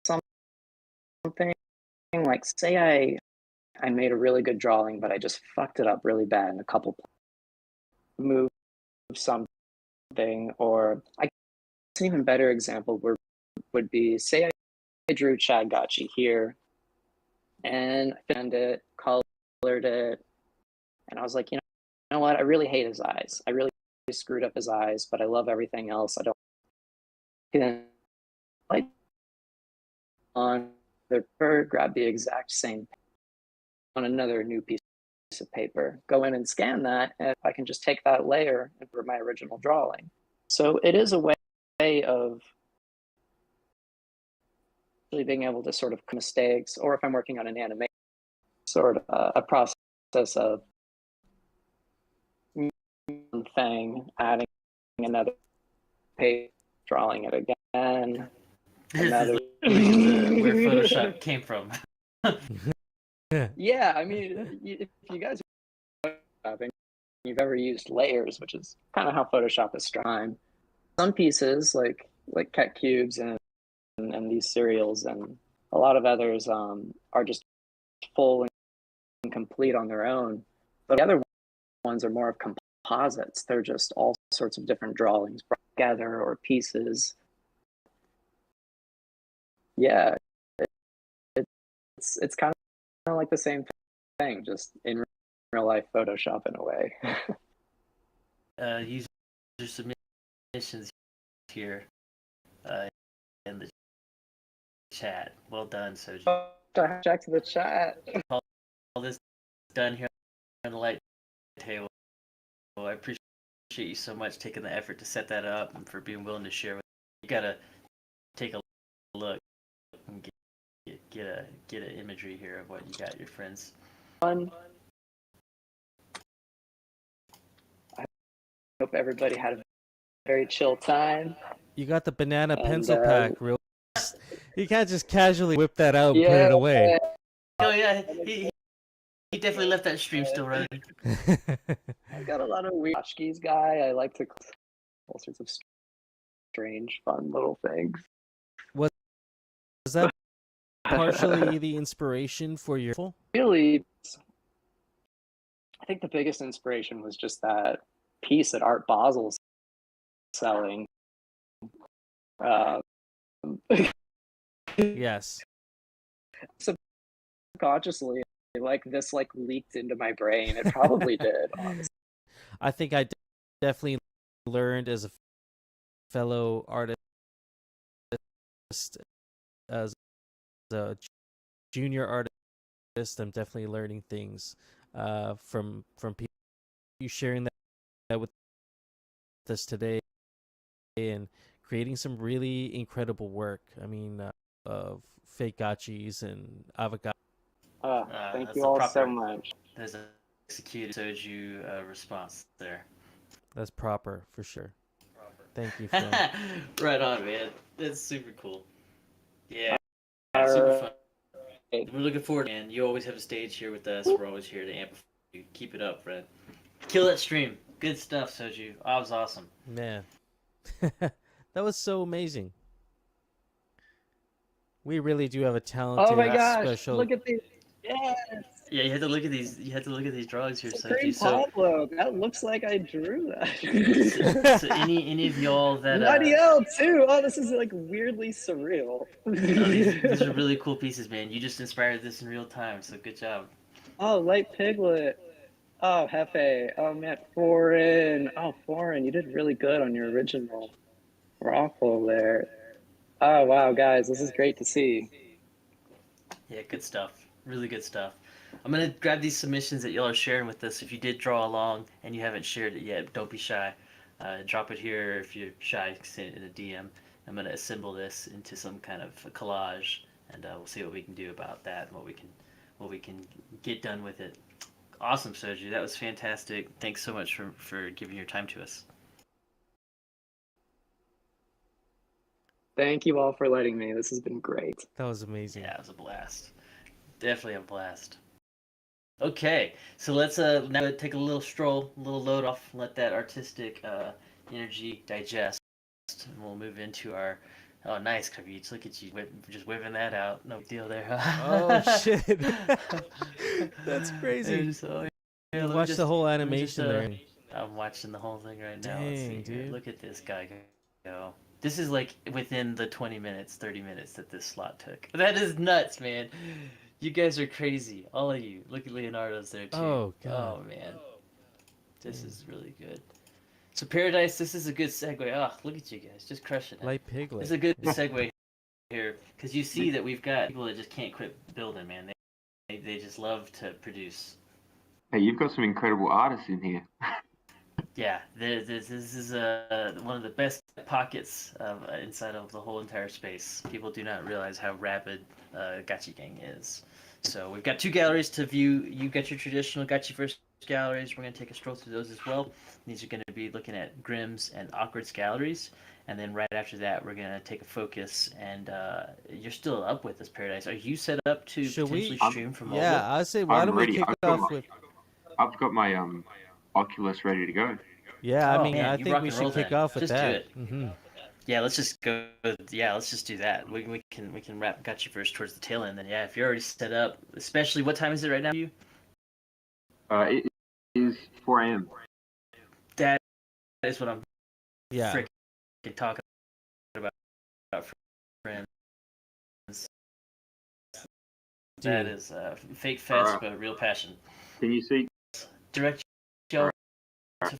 something. Like say I made a really good drawing, but I just fucked it up really bad in a couple move something, or an even better example would be say I drew Chad Gotchi here and I found it, colored it, and I was like, you know what? I really hate his eyes. I really screwed up his eyes, but I love everything else. I don't. Then like on the bird, grab the exact same on another new piece of paper, go in and scan that, and I can just take that layer and for my original drawing. So it is a way of really being able to sort of mistakes, or if I'm working on an animation, sort of a process of one thing, adding another page, drawing it again. This is where Photoshop came from. Yeah, I mean, if you guys are you've ever used layers, which is kind of how Photoshop is strong. Some pieces like Ket Cubes and these serials and a lot of others are just full and complete on their own. But the other ones are more of composites. They're just all sorts of different drawings brought together or pieces. Yeah, it's kind of like the same thing, just in real life Photoshop in a way. User submissions here in the chat. Well done, Soji. Check to the chat. All this done here on the light table. I appreciate you so much taking the effort to set that up and for being willing to share with us. You gotta take a look and get an imagery here of what you got your friends. I hope everybody had a very chill time. You got the banana pencil pack, real. You can't just casually whip that out and yeah, put it away. Oh yeah, he definitely left that stream still running. I've got a lot of weird tchotchkes guy. I like to all sorts of strange, fun little things. Was that partially the inspiration for your? Really, I think the biggest inspiration was just that piece that Art Basel's selling. Yes. subconsciously, like this like leaked into my brain. It probably did, honestly. I think I definitely learned as a fellow artist, as a junior artist. I'm definitely learning things from people. You sharing that with us today and creating some really incredible work. I mean, of fake gotchis and avocado. Thank That's you a all proper, so much. There's a executed soju response there. That's proper for sure. Thank you, Phil. Right on, man. That's super cool. Yeah, All super right. fun. We're looking forward, man. You always have a stage here with us. We're always here to amplify you. Keep it up, Fred. Kill that stream. Good stuff, Soju. That was awesome. Man, that was so amazing. We really do have a talented, Oh my gosh! special. Look at these. Yes. Yeah, you had to look at these. You had to look at these drawings here, Supreme Soju. So, Pablo. That looks like I drew that. so any of y'all that Nadiel too. Oh, this is like weirdly surreal. these are really cool pieces, man. You just inspired this in real time, so good job. Oh, Light Piglet. Oh, Hefe. Oh, man, Foreign. Oh, Foreign. You did really good on your original Raffle there. Oh, wow, guys, this is great to see. Yeah, good stuff. Really good stuff. I'm gonna grab these submissions that y'all are sharing with us. If you did draw along and you haven't shared it yet, don't be shy. Drop it here. If you're shy, send it in a DM. I'm gonna assemble this into some kind of a collage, and we'll see what we can do about that and what we can get done with it. Awesome, Soju. That was fantastic. Thanks so much for giving your time to us. Thank you all for letting me. This has been great. That was amazing. Yeah, it was a blast. Definitely a blast. Okay, so let's now take a little stroll, a little load off, let that artistic energy digest, and we'll move into our. Oh, nice, Kavich. Look at you, just whipping that out. No deal there. Oh shit! That's crazy. So, You watched the whole animation there. I'm watching the whole thing right now. Dang, Let's see here. dude. Look at this guy go. This is like within the 20 minutes, 30 minutes that this slot took. That is nuts, man. You guys are crazy. All of you. Look at Leonardo's there too. Oh, God. Oh, man. This is really good. So Paradise, this is a good segue. Oh, look at you guys. Just crushing it. Light Piglet. It's a good segue here. Because you see that we've got people that just can't quit building, man. They just love to produce. Hey, you've got some incredible artists in here. Yeah, this is one of the best pockets inside of the whole entire space. People do not realize how rapid Gachi Gang is. So we've got two galleries to view. You've got your traditional Gachi First galleries. We're going to take a stroll through those as well. These are going to be looking at Grimm's and Awkward's galleries. And then right after that, we're going to take a focus. And you're still up with this, Paradise. Are you set up to potentially stream from mobile? Yeah, I say why don't we kick it off with... I've got my Oculus ready to go. Yeah, I mean, man, I you think rock we and should roll kick then. off with Just do that. it. Mm-hmm. Yeah, let's just go. Yeah, let's just do that. We can wrap Gachi First towards the tail end. Then yeah, if you're already set up, especially what time is it right now? You? It is 4 a.m. That is what I'm Yeah. freaking talking about friends. That is fake fest, but real passion. Can you see? Direct y'all to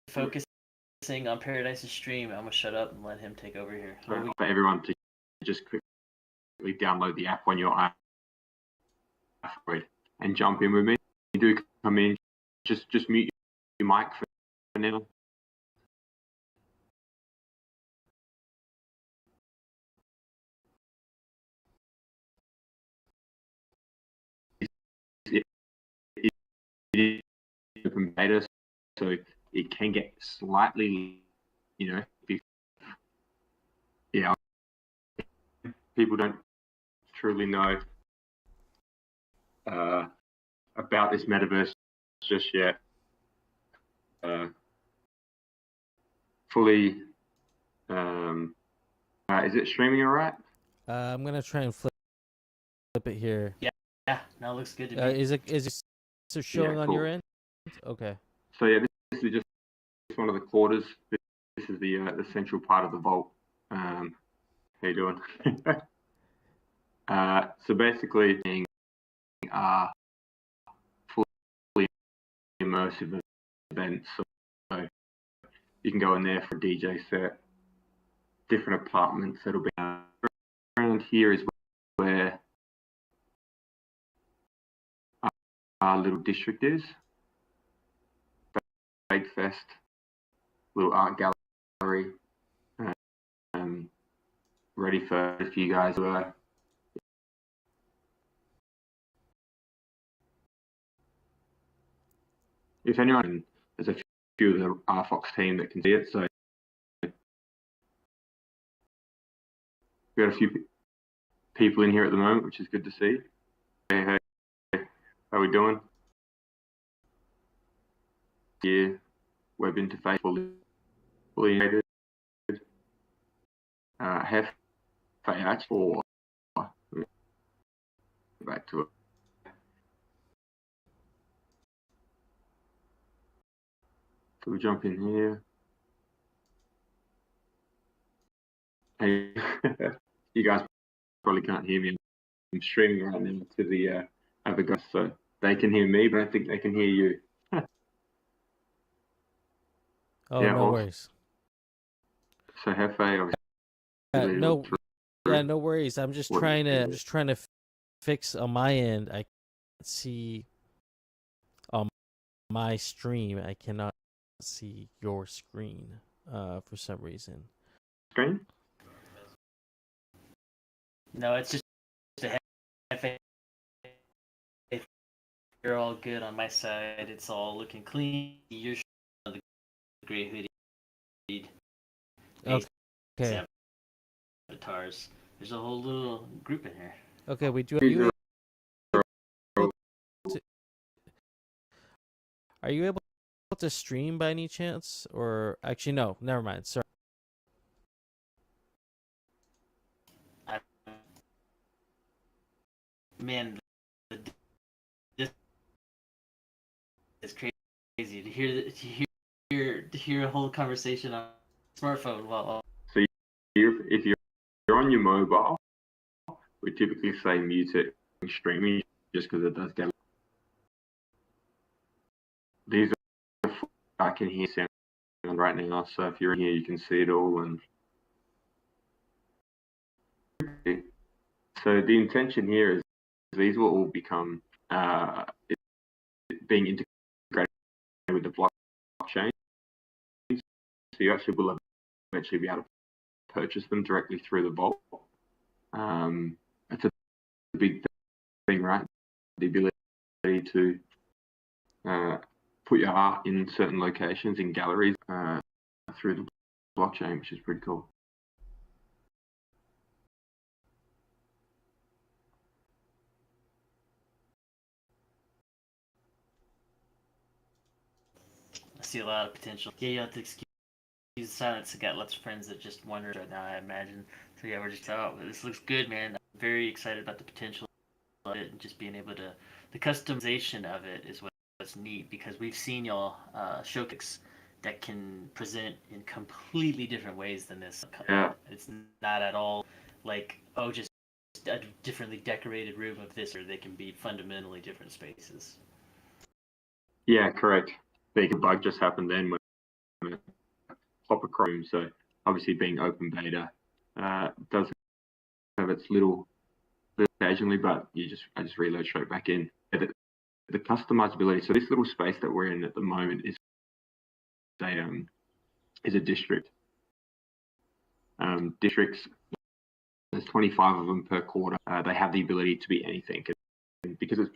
focusing on Paradise's stream. I'm gonna shut up and let him take over here. For everyone to just quickly download the app on your Android and jump in with me. You do come in, just mute your mic for now. It is open beta, so it can get slightly, yeah, people don't truly know about this metaverse just yet. Fully, is it streaming all right? I'm gonna try and flip it here. Yeah, no, it looks good to me. Is it showing on cool. your end? Okay. So yeah, this is just one of the quarters. This is the central part of the vault. How you doing? So basically, are fully immersive events. So you can go in there for a DJ set, different apartments that'll be around here is where our little district is. Bake Fest, little art gallery, ready for if you guys were. If anyone, there's a few of the RFox team that can see it, so we've got a few people in here at the moment, which is good to see. Hey, how we doing? Yeah, web interface fully integrated. Have or back to it. So we jump in here. Hey, you guys probably can't hear me. I'm streaming right now to the other guys, so they can hear me, but I don't think they can hear you. Oh, Yeah, no awesome. worries. So Hefe, No worries. I'm just trying to fix on my end. I can't see on my stream. I cannot see your screen for some reason. Screen? No, it's just a if you're all good on my side, it's all looking clean. You're showing the gray hoodie. Okay. Avatars. There's a whole little group in here. Okay, we do. Are you able to stream by any chance? Or actually, no. Never mind. Sorry. Man, this is crazy to hear a whole conversation on smartphone while. So if you're on your mobile, we typically say mute it in streaming just because it does get. These are I can hear sound right now, so if you're in here, you can see it all. And so the intention here is these will all become being integrated with the blockchain. So you actually will eventually be able to purchase them directly through the vault. It's a big thing, right? The ability to put your art in certain locations in galleries through the blockchain, which is pretty cool. I see a lot of potential. Yeah, you have to excuse the silence. I got lots of friends that just wonder right now, I imagine. So yeah, we're just this looks good, man. I'm very excited about the potential of it and just being able to. The customization of it is what's neat because we've seen y'all showcase that can present in completely different ways than this. Yeah. It's not at all like, oh, just a differently decorated room of this, or they can be fundamentally different spaces. Yeah, correct. The bug just happened then when Hopper Chrome, so obviously being open beta does have its little occasionally, but I just reload straight back in. The customizability. So this little space that we're in at the moment is a district. Districts, there's 25 of them per quarter. They have the ability to be anything, and because it's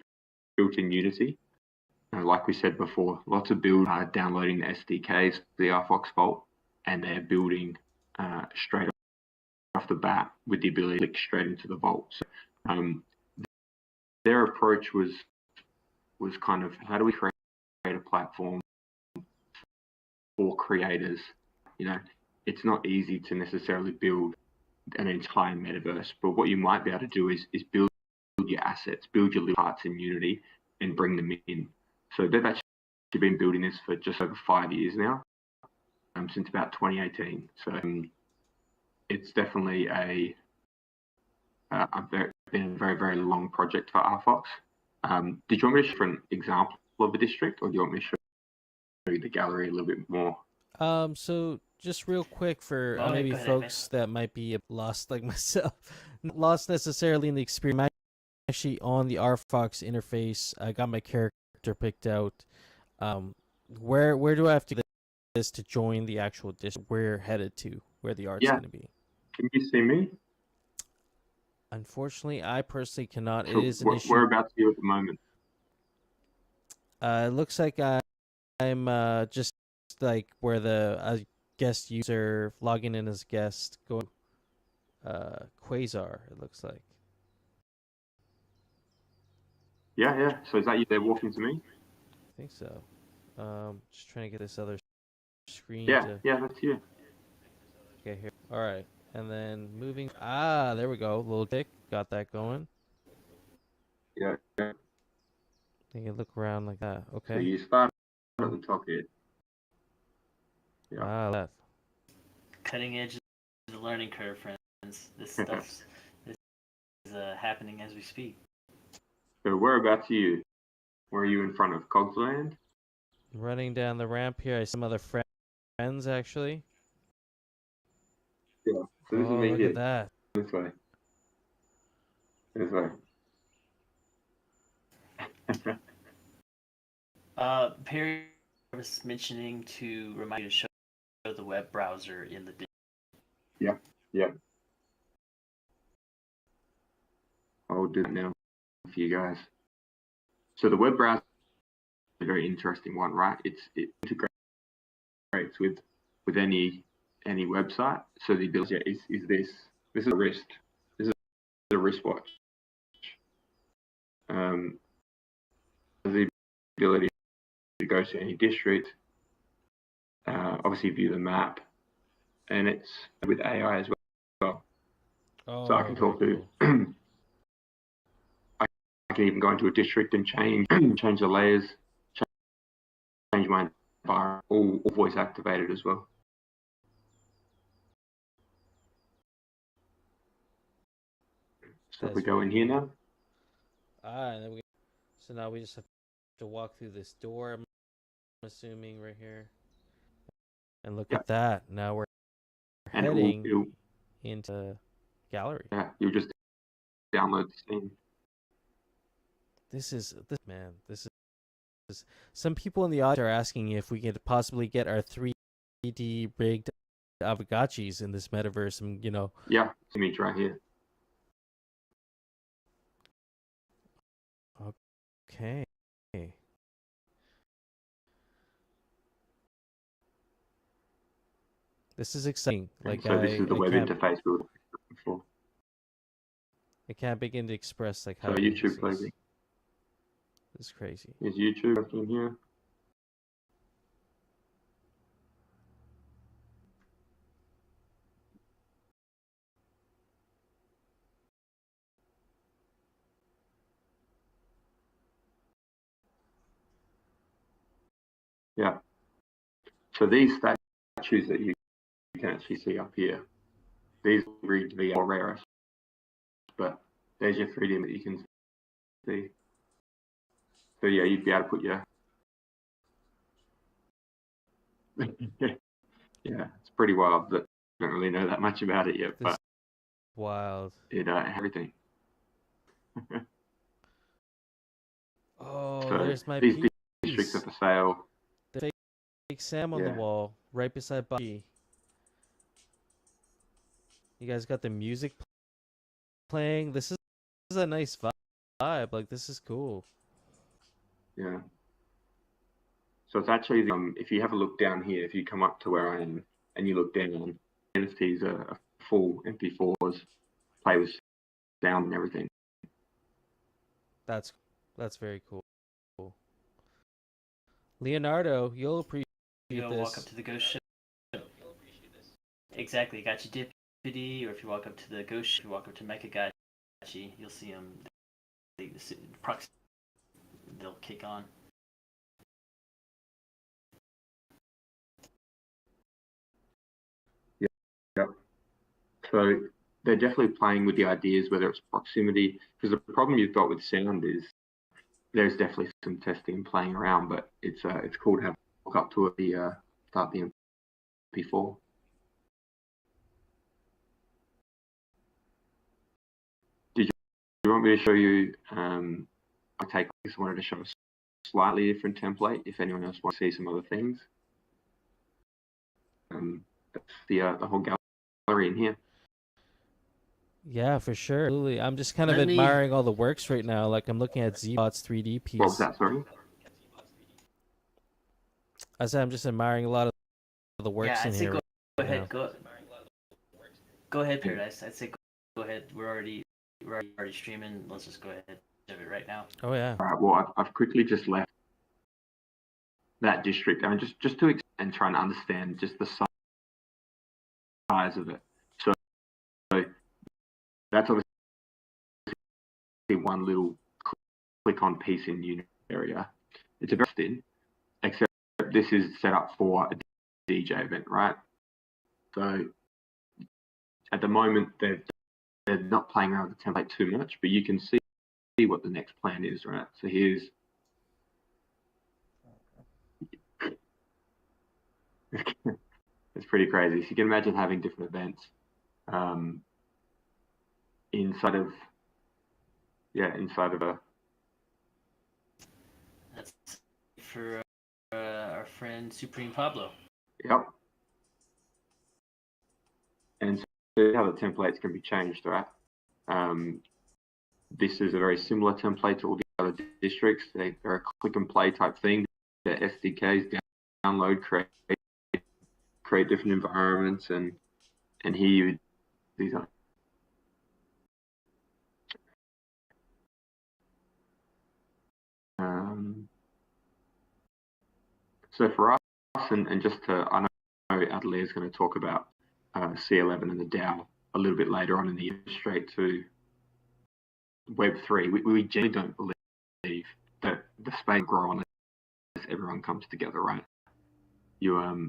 built in Unity. Like we said before, lots of build are downloading the SDKs, the RFox Vault, and they're building straight off the bat with the ability to click straight into the vault. So, their approach was kind of how do we create a platform for creators? You know, it's not easy to necessarily build an entire metaverse, but what you might be able to do is build your assets, build your little parts in Unity, and bring them in. So they've actually been building this for just over 5 years now, since about 2018. So it's definitely been a very, very long project for RFox. Did you want me to show an example of a district, or do you want me to show you the gallery a little bit more? So just real quick for Go ahead, maybe go ahead, folks that might be lost like myself, not lost necessarily in the experience. I'm actually on the RFox interface. I got my character picked out. Where do I have to get this to join the actual district we're headed to, where the art's Yeah. going to be? Can you see me? Unfortunately, I personally cannot. So It is an issue. whereabouts are you at the moment? It looks like I'm just like where the guest user logging in as guest going Quasar, it looks like. Yeah, yeah. So is that you there walking to me? I think so. Just trying to get this other screen Yeah, to yeah, that's you. get here. All right. And then moving. Ah, there we go. Little tick. Got that going. Yeah, yeah. You can look around like that. So Okay. you start at the top here. Yeah. Ah, left. Cutting edge of the learning curve, friends. This stuff's this is happening as we speak. So whereabouts are you? Where are you in front of Cogsland? Running down the ramp here. I see some other friends actually. Yeah. So this is me look here. at that. This way. This way. Perry was mentioning to remind you to show the web browser in the. Yeah, yeah. I'll do it now for you guys. So the web browser is a very interesting one, right? It integrates with any website. So the ability is this is a wrist. This is a wristwatch. The ability to go to any district, obviously view the map, and it's with AI as well. Oh, So I can talk to. cool. I can even go into a district and change the layers, change my environment, all voice activated as well. So if we go in here now. And then so now we just have to walk through this door, I'm assuming, right here. And look at that. Now we're And heading into gallery. Yeah, you'll just download the scene. This is some people in the audience are asking if we could possibly get our 3D rigged Avogachis in this metaverse, and Yeah, it's image right here. Okay. This is exciting. Like so this is the web interface we were looking for. I can't begin to express like So how YouTube plays it. This is crazy. Is YouTube working here? Yeah. So these statues that you can actually see up here, these read VR or Raros, but there's your 3D that you can see. So yeah, you'd be able to put your yeah, it's pretty wild. But I don't really know that much about it yet, but wild. It everything. Oh, So there's my these piece. districts are for sale. The fake Sam on the Yeah. wall, right beside Bucky. You guys got the music playing. This is a nice vibe. Like, this is cool. Yeah. So it's actually if you have a look down here, if you come up to where I am and you look down, NFTs are full MP4s, play with sound and everything. That's very cool. Leonardo, you'll appreciate You this. walk up to the ghost ship. Exactly, got you Deputy, or if you walk up to the ghost ship, you walk up to Mechagachi, you'll see them. They'll kick on. Yep. So they're definitely playing with the ideas, whether it's proximity, because the problem you've got with sound is there's definitely some testing and playing around, but it's cool to have walk up to it, start the MP4. Did you want me to show you? I just wanted to show a slightly different template. If anyone else wants to see some other things, that's the whole gallery in here. Yeah, for sure. Absolutely. I'm just kind of Let me- admiring all the works right now. Like I'm looking at Zbot's 3D piece. What was that? Sorry. I said I'm just admiring a lot of the works Yeah, in I'd say here. go right ahead. now. Go ahead, Paradise. I'd say go ahead. We're already streaming. Let's just go ahead of it right now. Oh yeah. All right. Well, I've quickly just left that district. I mean, just to and try and understand just the size of it. So that's obviously one little click on piece in unit area. It's a very thin, except this is set up for a DJ event, right? So at the moment they're not playing around with the template too much, but you can see what the next plan is, right? So here's it's pretty crazy. So you can imagine having different events inside of a. That's for our friend Supreme Pablo. Yep. And so how the templates can be changed, right? This is a very similar template to all the other districts. They're a click and play type thing. The SDKs download, create different environments, and here these are. So for us, and just to, I know Adelaide is going to talk about C11 and the DAO a little bit later on in the year, straight to Web3. We generally don't believe that the space grow unless everyone comes together, right? No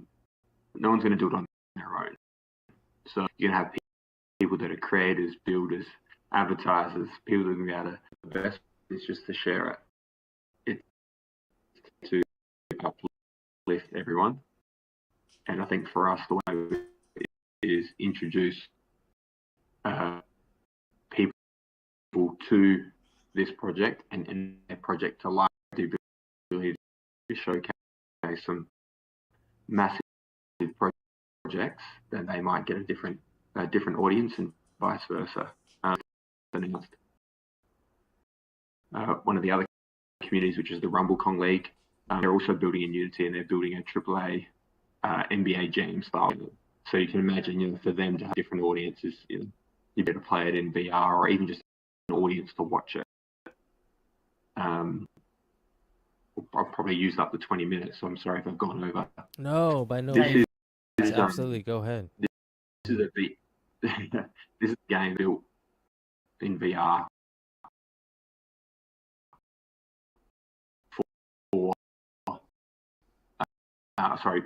one's going to do it on their own. So you're going to have people that are creators, builders, advertisers, people that are going to be able to. The best is just to share it. It's to uplift everyone. And I think for us, the way is introduce people to this project and their project to life, the ability to showcase some massive projects, then they might get a different audience and vice versa. One of the other communities, which is the RumbleKong League, they're also building in Unity, and they're building a AAA NBA Jam style. So you can imagine, for them to have different audiences, you better play it in VR or even just an audience to watch it. I'll probably use up the 20 minutes, so I'm sorry if I've gone over. No, by no means. Absolutely, go ahead. This is a game built in VR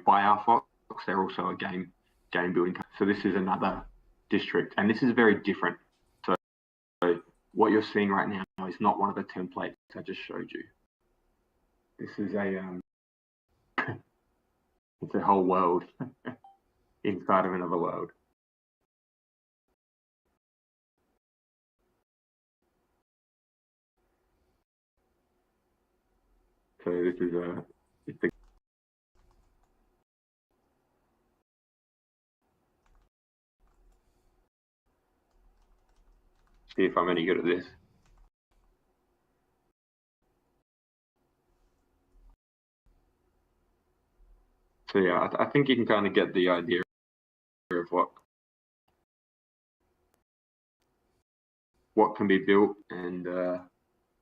by our Fox. They're also a game building. So this is another district, and this is very different. So what you're seeing right now is not one of the templates I just showed you. This is it's a whole world inside of another world. So this is it's the see if I'm any good at this. So yeah, I think you can kind of get the idea of what can be built, and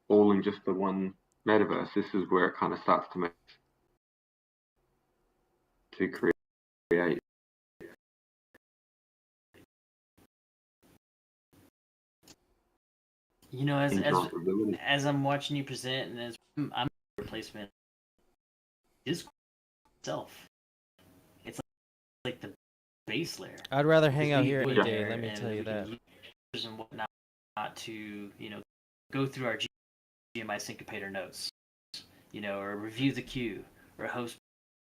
all in just the one metaverse. This is where it kind of starts to create. As I'm watching you present, and as I'm a replacement, Discord itself, it's like the base layer. I'd rather hang out We here go any in day. there Let me and tell we you can that. use users and whatnot to go through our GMI syncopator notes, or review the queue, or host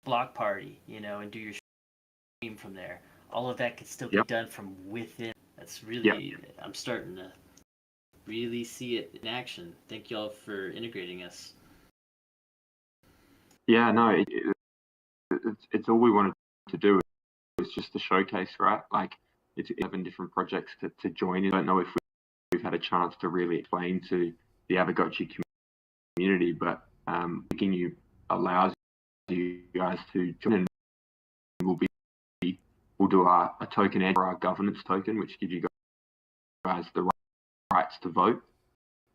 block party, and do your stream from there. All of that can still be done from within. That's really, I'm starting to really see it in action. Thank you all for integrating us. Yeah, no, it's all we wanted to do. It's just a showcase, right? Like, it's 11 different projects to join. I don't know if we've had a chance to really explain to the Aavegotchi community, but Picking You allows you guys to join, and we'll do a token for our governance token, which gives you guys the rights to vote,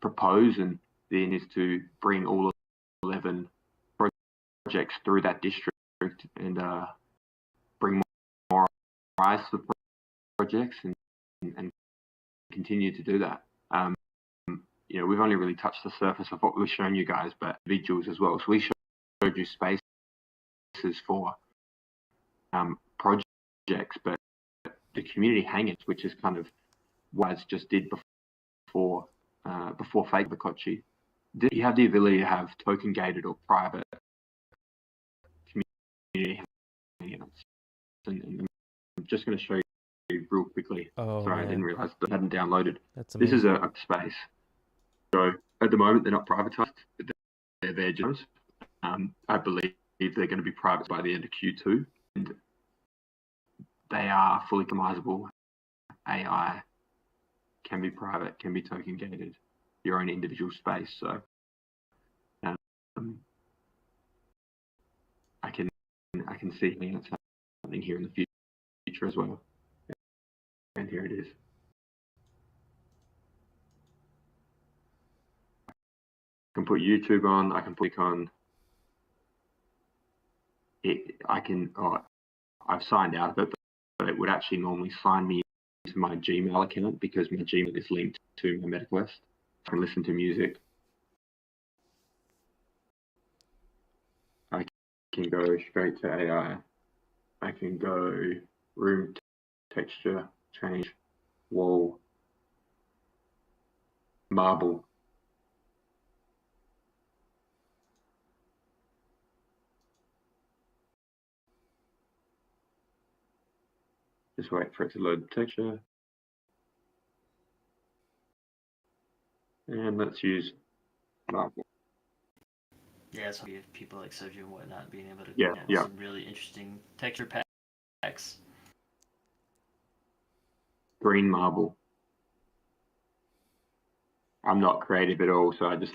propose, and then is to bring all 11 projects through that district and bring more eyes to the projects and continue to do that. We've only really touched the surface of what we've shown you guys, but individuals as well. So we showed you spaces for projects, but the community hangouts, which is kind of what I just did before Fake Aavegotchi, you have the ability to have token gated or private community hangouts. And I'm just going to show you real quickly. Oh, Sorry, man. I didn't realize that I hadn't downloaded. That's This is amazing. a space. So at the moment, they're not privatized. They're just, I believe they're going to be private by the end of Q2. And they are fully customizable. AI can be private, can be token gated, your own individual space. So I can see it's happening here in the future as well. And here it is. I can put YouTube on. I can click on it. I've signed out of it, but it would actually normally sign me into my Gmail account because my Gmail is linked to my MetaQuest. I can listen to music. I can go straight to AI. I can go room texture, change, wall, marble. Just wait for it to load the texture. And let's use marble. Yeah, so we have people like Soju and whatnot being able to Yeah. some really interesting texture packs. Green marble. I'm not creative at all, so I just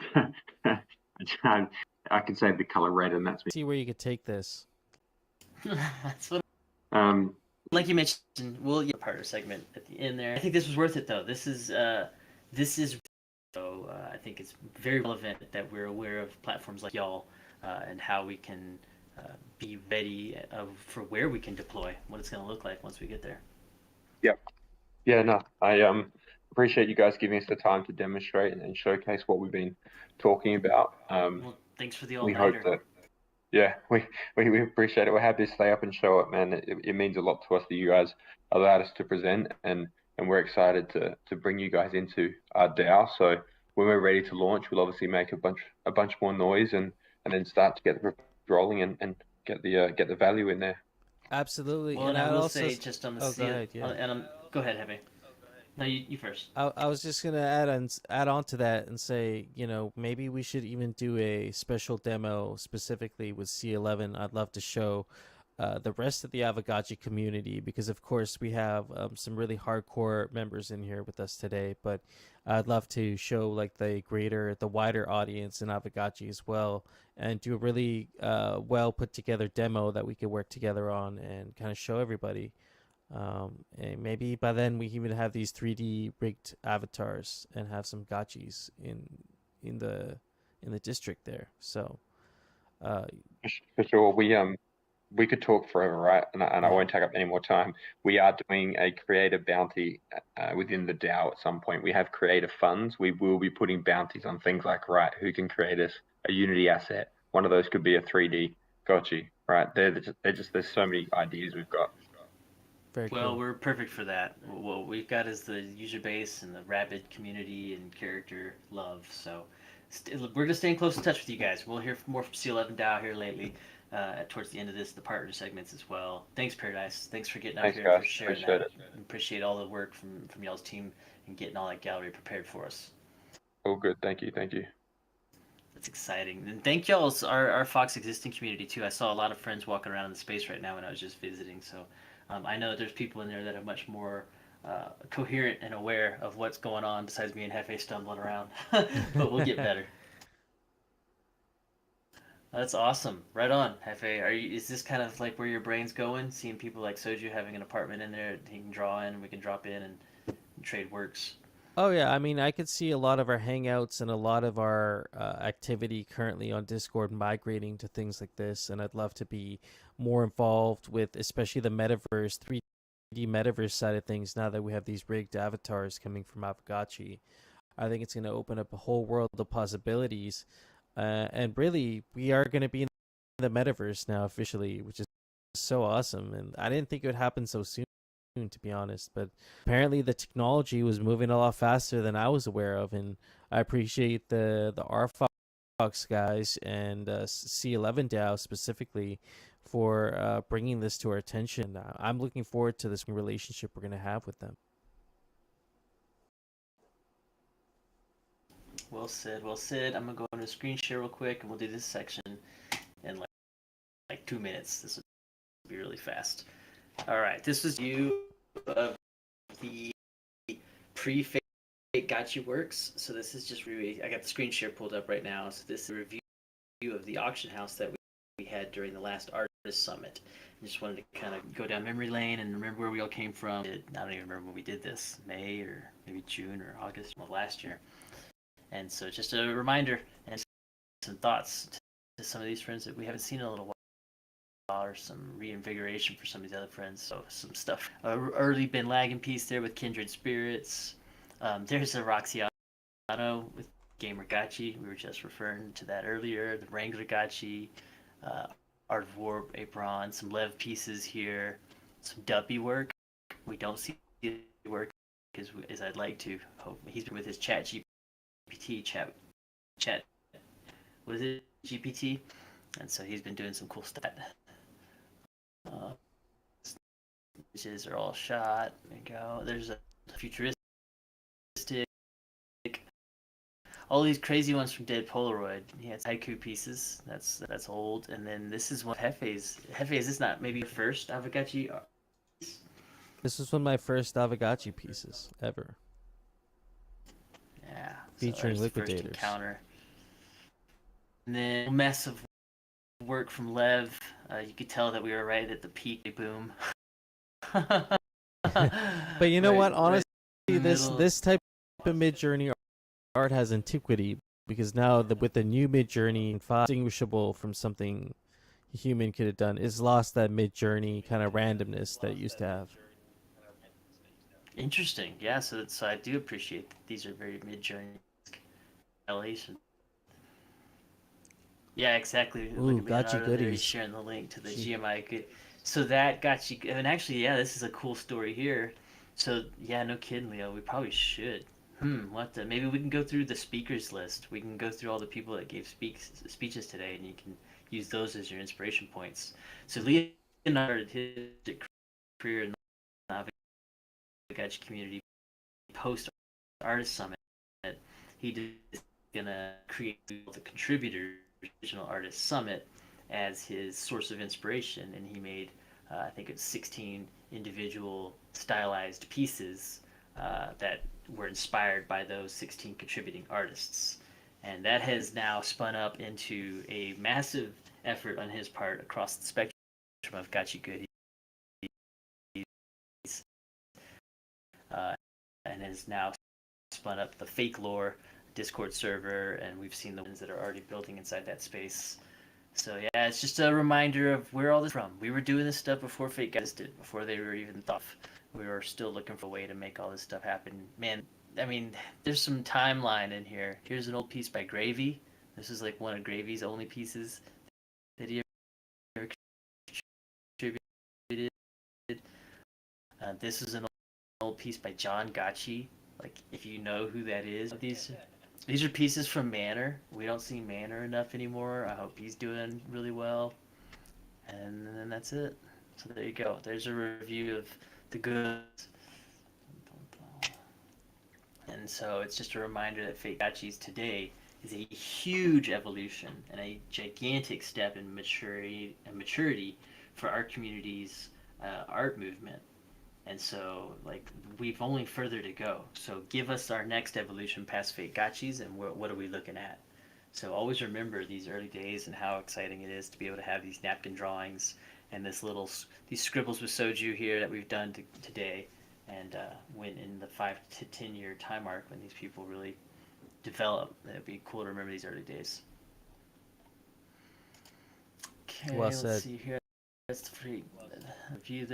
I can save the color red, and that's me. See where you could take this. That's what. Um, Like you mentioned, we'll get a partner segment at the end there. I think this was worth it though. This is so I think it's very relevant that we're aware of platforms like y'all and how we can be ready for where we can deploy, what it's going to look like once we get there. Yep. Yeah, no, I appreciate you guys giving us the time to demonstrate and showcase what we've been talking about. Well, thanks for the We hope all-nighter. that, yeah, we appreciate it. We're happy to stay up and show it, man. It means a lot to us that you guys allowed us to present, and we're excited to bring you guys into our DAO. So when we're ready to launch, we'll obviously make a bunch more noise and then start to get the rolling and get the value in there. Absolutely. Well, and I I'd will also say just on the go ahead, yeah. go ahead, Heavy. No, you first. I was just gonna add on to that and say, maybe we should even do a special demo specifically with C11. I'd love to show the rest of the Aavegotchi community because, of course, we have some really hardcore members in here with us today. But I'd love to show like the wider audience in Aavegotchi as well, and do a really well put together demo that we could work together on and kind of show everybody. And maybe by then we even have these 3D rigged avatars and have some gotchis in the district there. So For sure, we could talk forever, right? And I won't take up any more time. We are doing a creator bounty within the DAO at some point. We have creator funds. We will be putting bounties on things like, right, who can create us a Unity asset? One of those could be a 3D gotchi, right? They're just there's so many ideas we've got. Very Well, cool. we're perfect for that. What we've got is the user base and the rabid community and character love. So we're just staying close in touch with you guys. We'll hear more from C11 DAO here lately, towards the end of this, the partner segments as well. Thanks, Paradise. Thanks for getting up Thanks, here guys. and for sharing Appreciate that. it. Appreciate all the work from y'all's team and getting all that gallery prepared for us. All good. Thank you. Thank you. That's exciting. And thank y'all, our Fox existing community too. I saw a lot of friends walking around in the space right now when I was just visiting. So I know that there's people in there that are much more coherent and aware of what's going on besides me and Hefe stumbling around. But we'll get better. That's awesome. Right on, Hefe. Is this kind of like where your brain's going? Seeing people like Soju having an apartment in there he can draw in, we can drop in and trade works. Oh yeah, I mean, I could see a lot of our hangouts and a lot of our activity currently on Discord migrating to things like this, and I'd love to be more involved with, especially the metaverse, 3D metaverse side of things. Now that we have these rigged avatars coming from Avagachi, I think it's going to open up a whole world of possibilities, and really, we are going to be in the metaverse now officially, which is so awesome. And I didn't think it would happen so soon, to be honest, but apparently the technology was moving a lot faster than I was aware of, and I appreciate the RFox guys and C11 DAO specifically for bringing this to our attention. I'm looking forward to this relationship we're going to have with them. Well said, well said. I'm gonna go into screen share real quick, and we'll do this section in like 2 minutes. This will be really fast. All right, this is you of the pre-fake Gotchi works. So this is just I got the screen share pulled up right now. So this is a review of the auction house that we had during the last artist summit. I just wanted to kind of go down memory lane and remember where we all came from. I don't even remember when we did this, May or maybe June or August of last year. And so just a reminder and some thoughts to some of these friends that we haven't seen in a little while, or some reinvigoration for some of these other friends. So some stuff. Early Bin Laden piece there with Kindred Spirits. There's a Roxiano with Gamer Gotchi. We were just referring to that earlier. The Wrangler Gotchi, Art of War apron, some Lev pieces here, some Duppy work. We don't see the work as I'd like to. Hope he's been with his chat chat what is it, GPT, and so he's been doing some cool stuff. Images are all shot. There you go. There's a futuristic, all these crazy ones from Dead Polaroid. He has haiku pieces. That's old. And then this is one of Hefe's. Hefe, is this not maybe your first Avagachi? This was one of my first Avagachi pieces ever. Yeah, featuring so Liquidators. First encounter. And then a mess of work from Lev. You could tell that we were right at the peak boom. But you know what? Honestly, this type of Midjourney art has antiquity, because now with the new Midjourney, distinguishable from something a human could have done, is lost that Midjourney kind of randomness that it used to have. Interesting. Yeah, so I do appreciate that these are very Midjourney elevation. Yeah, exactly. Ooh, Gotchi goodies. Sharing the link to the GMI good. So that Gotchi, and actually, yeah, this is a cool story here. So yeah, no kidding, Leo. We probably should. Maybe we can go through the speakers list. We can go through all the people that gave speeches today, and you can use those as your inspiration points. So Leo started his career in the Gotchi community post artist summit. He is gonna create the contributors original artist summit as his source of inspiration, and he made I think it's 16 individual stylized pieces that were inspired by those 16 contributing artists, and that has now spun up into a massive effort on his part across the spectrum of Gotchi goodies, and has now spun up the Fake Lore Discord server, and we've seen the ones that are already building inside that space. So yeah, it's just a reminder of where all this from. We were doing this stuff before Fake guys did, before they were even thought of. We were still looking for a way to make all this stuff happen. Man, I mean, there's some timeline in here. Here's an old piece by Gravy. This is like one of Gravy's only pieces that he ever contributed. This is an old piece by John Gotchi. Like, if you know who that is, these are pieces from Manor. We don't see Manor enough anymore. I hope he's doing really well. And then that's it. So there you go. There's a review of the goods. And so it's just a reminder that Fake Gotchis today is a huge evolution and a gigantic step in maturity for our community's art movement. And so, like, we've only further to go. So give us our next evolution past Fake Gotchis, and what are we looking at? So always remember these early days and how exciting it is to be able to have these napkin drawings and these scribbles with soju here that we've done today. And when in the 5 to 10 year time arc when these people really develop, it'd be cool to remember these early days. Okay, Well said. let's see here. That's the free review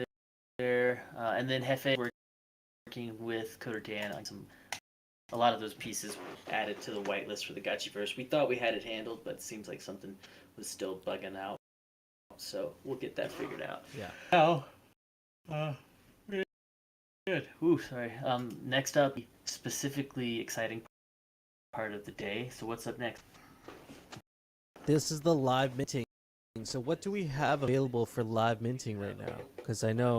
there. And then Hefe working with Coder Dan on a lot of those pieces added to the whitelist for the Gotchiverse. We thought we had it handled, but it seems like something was still bugging out. So we'll get that figured out. Yeah. Now, good. Ooh, sorry. Next up, specifically exciting part of the day. So what's up next? This is the live minting. So what do we have available for live minting right now? Because I know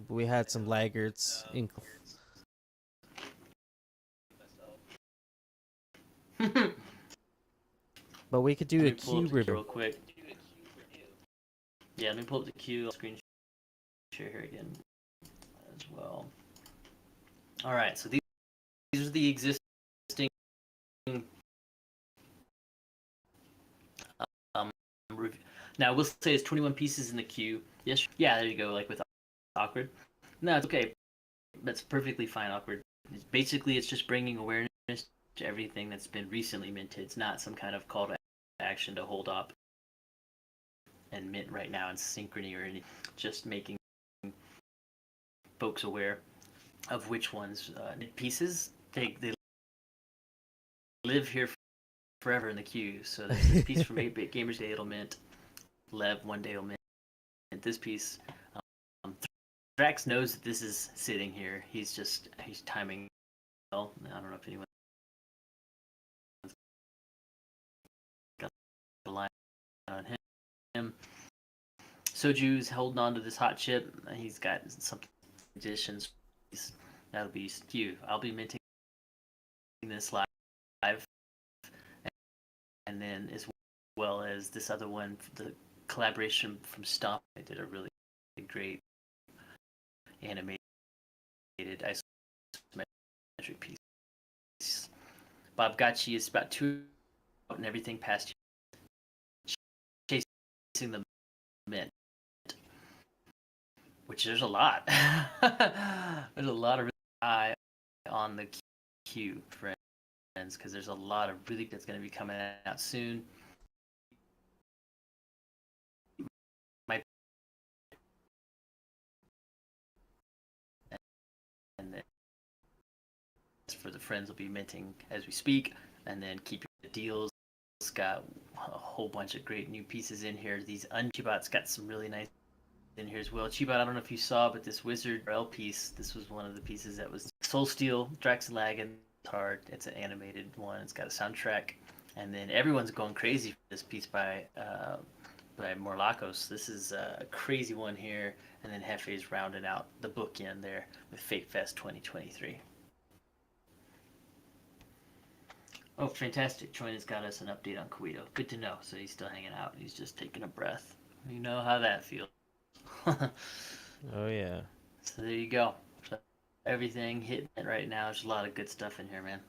we had some laggards in. But we could do a pull queue up the river real quick. Yeah, let me pull up the queue. I'll screen share here again as well. All right, so these are the existing. Now, we'll say it's 21 pieces in the queue. Yes, yeah, there you go, like with Awkward. No, it's okay. That's perfectly fine, Awkward. Basically, it's just bringing awareness to everything that's been recently minted. It's not some kind of call to action to hold up and mint right now in synchrony or anything. Just making folks aware of which ones pieces they live here forever in the queue. So there's a piece from 8-Bit Gamers Day it'll mint. Lev one day will mint this piece. Drax knows that this is sitting here. He's timing well. I don't know if anyone got the line on him. Soju's holding on to this hot chip. He's got some additions. That'll be you. I'll be minting this live, and then as well as this other one, the collaboration from Stomp. They did a really great animated isometric piece. Bob Gotchi is about 2 and everything past you. Chasing the mint, which there's a lot. There's a lot of really eye on the queue, friends, because there's a lot of really that's going to be coming out soon. And then for the friends will be minting as we speak, and then keep your deals. It's got a whole bunch of great new pieces in here. These Chibot's got some really nice in here as well. Chibot, I don't know if you saw, but this Wizard L piece, this was one of the pieces that was Soul Steel, Draxlagan card. It's an animated one. It's got a soundtrack, and then everyone's going crazy for this piece by Morlakos. This is a crazy one here, and then Hefe's rounding out the bookend there with Fake Fest 2023. Oh, fantastic. Troy has got us an update on Koito. Good to know. So he's still hanging out. He's just taking a breath. You know how that feels. Oh, yeah. So there you go. So everything hitting it right now. There's a lot of good stuff in here, man.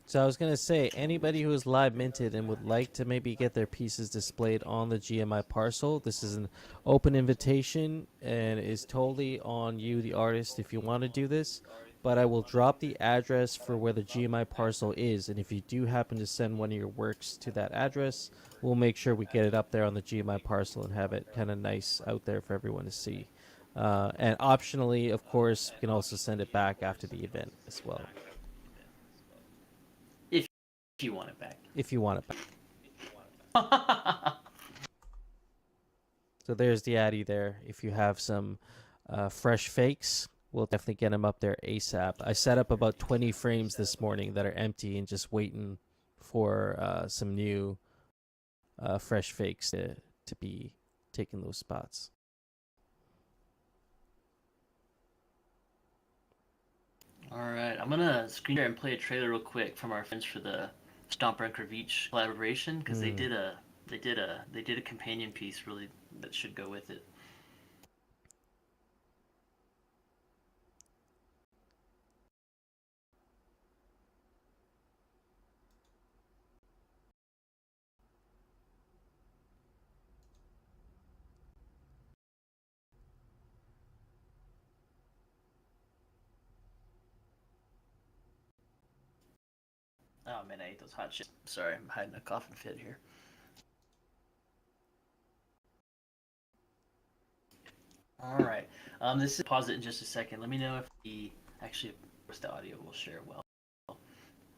So I was going to say, anybody who is live minted and would like to maybe get their pieces displayed on the GMI parcel, this is an open invitation and is totally on you, the artist, if you want to do this. But I will drop the address for where the GMI parcel is, and if you do happen to send one of your works to that address, we'll make sure we get it up there on the GMI parcel and have it kind of nice out there for everyone to see. And optionally, of course, you can also send it back after the event as well. If you want it back. If you want it back. So there's the Addy there. If you have some fresh fakes, we'll definitely get them up there ASAP. I set up about 20 frames this morning that are empty and just waiting for some new fresh fakes to be taking those spots. All right, I'm gonna screen share and play a trailer real quick from our friends for the Stomper and Kravich collaboration because they did a companion piece really that should go with it. Oh man, I ate those hot chips. Sorry, I'm hiding a coughing fit here. All right. This is pause it in just a second. Let me know if actually, of course, the audio will share well.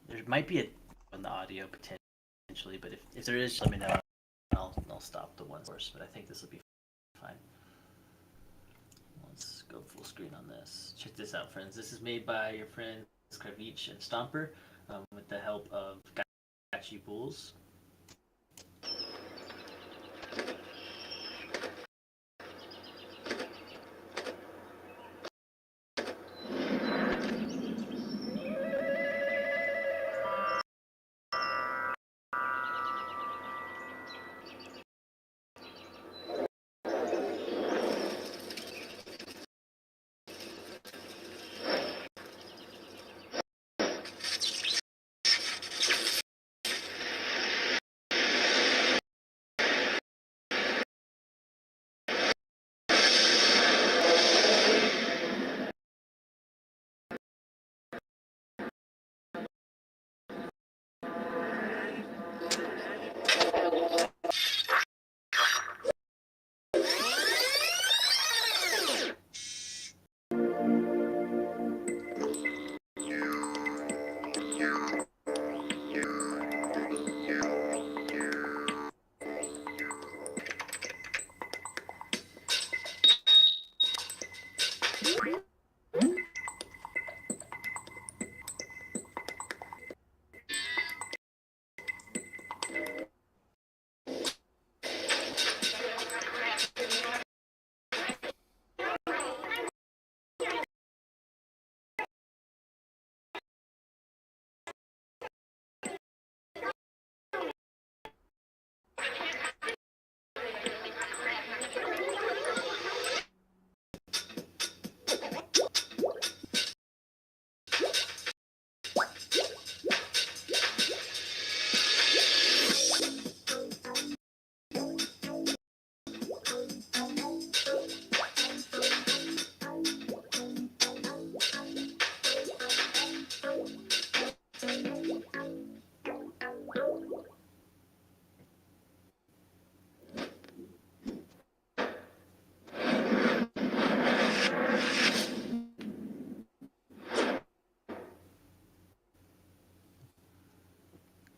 There might be a on the audio potentially, but if there is, let me know. I'll stop the one source, but I think this will be fine. Let's go full screen on this. Check this out, friends. This is made by your friends Kravich and Stomper with the help of Gachi Bulls.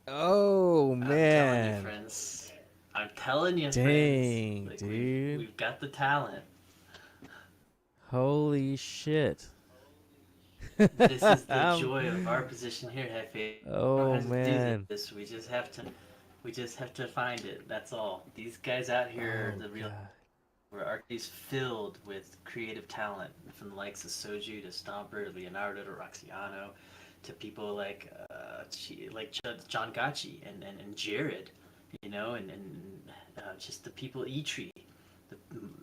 Oh I'm telling you, man. friends. I'm telling you, Dang, friends. Like, dude. we've got the talent. Holy shit. This is the joy of our position here, Hefe. We don't Oh have to man. do this. We just have to find it. That's all. These guys out here are Oh, the real. God. Where Arcades filled with creative talent, from the likes of Soju to Stomper to Leonardo to Roxiano, to people like John Gacci and Jared, you know, and just the people Eitri, the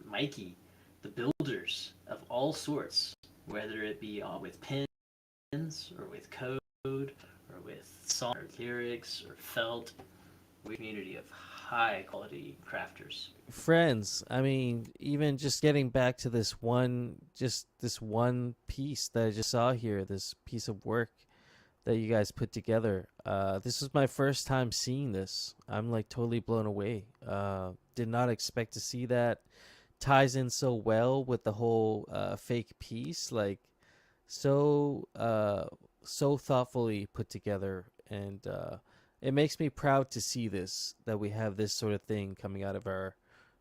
Mikey, the builders of all sorts, whether it be with pins or with code or with song or lyrics or felt. We're a community of high quality crafters. Friends, I mean, even just getting back to this one piece that I just saw here, this piece of work that you guys put together. This is my first time seeing this. I'm like totally blown away. Did not expect to see that. Ties in so well with the whole fake piece, like so thoughtfully put together, and it makes me proud to see this, that we have this sort of thing coming out of our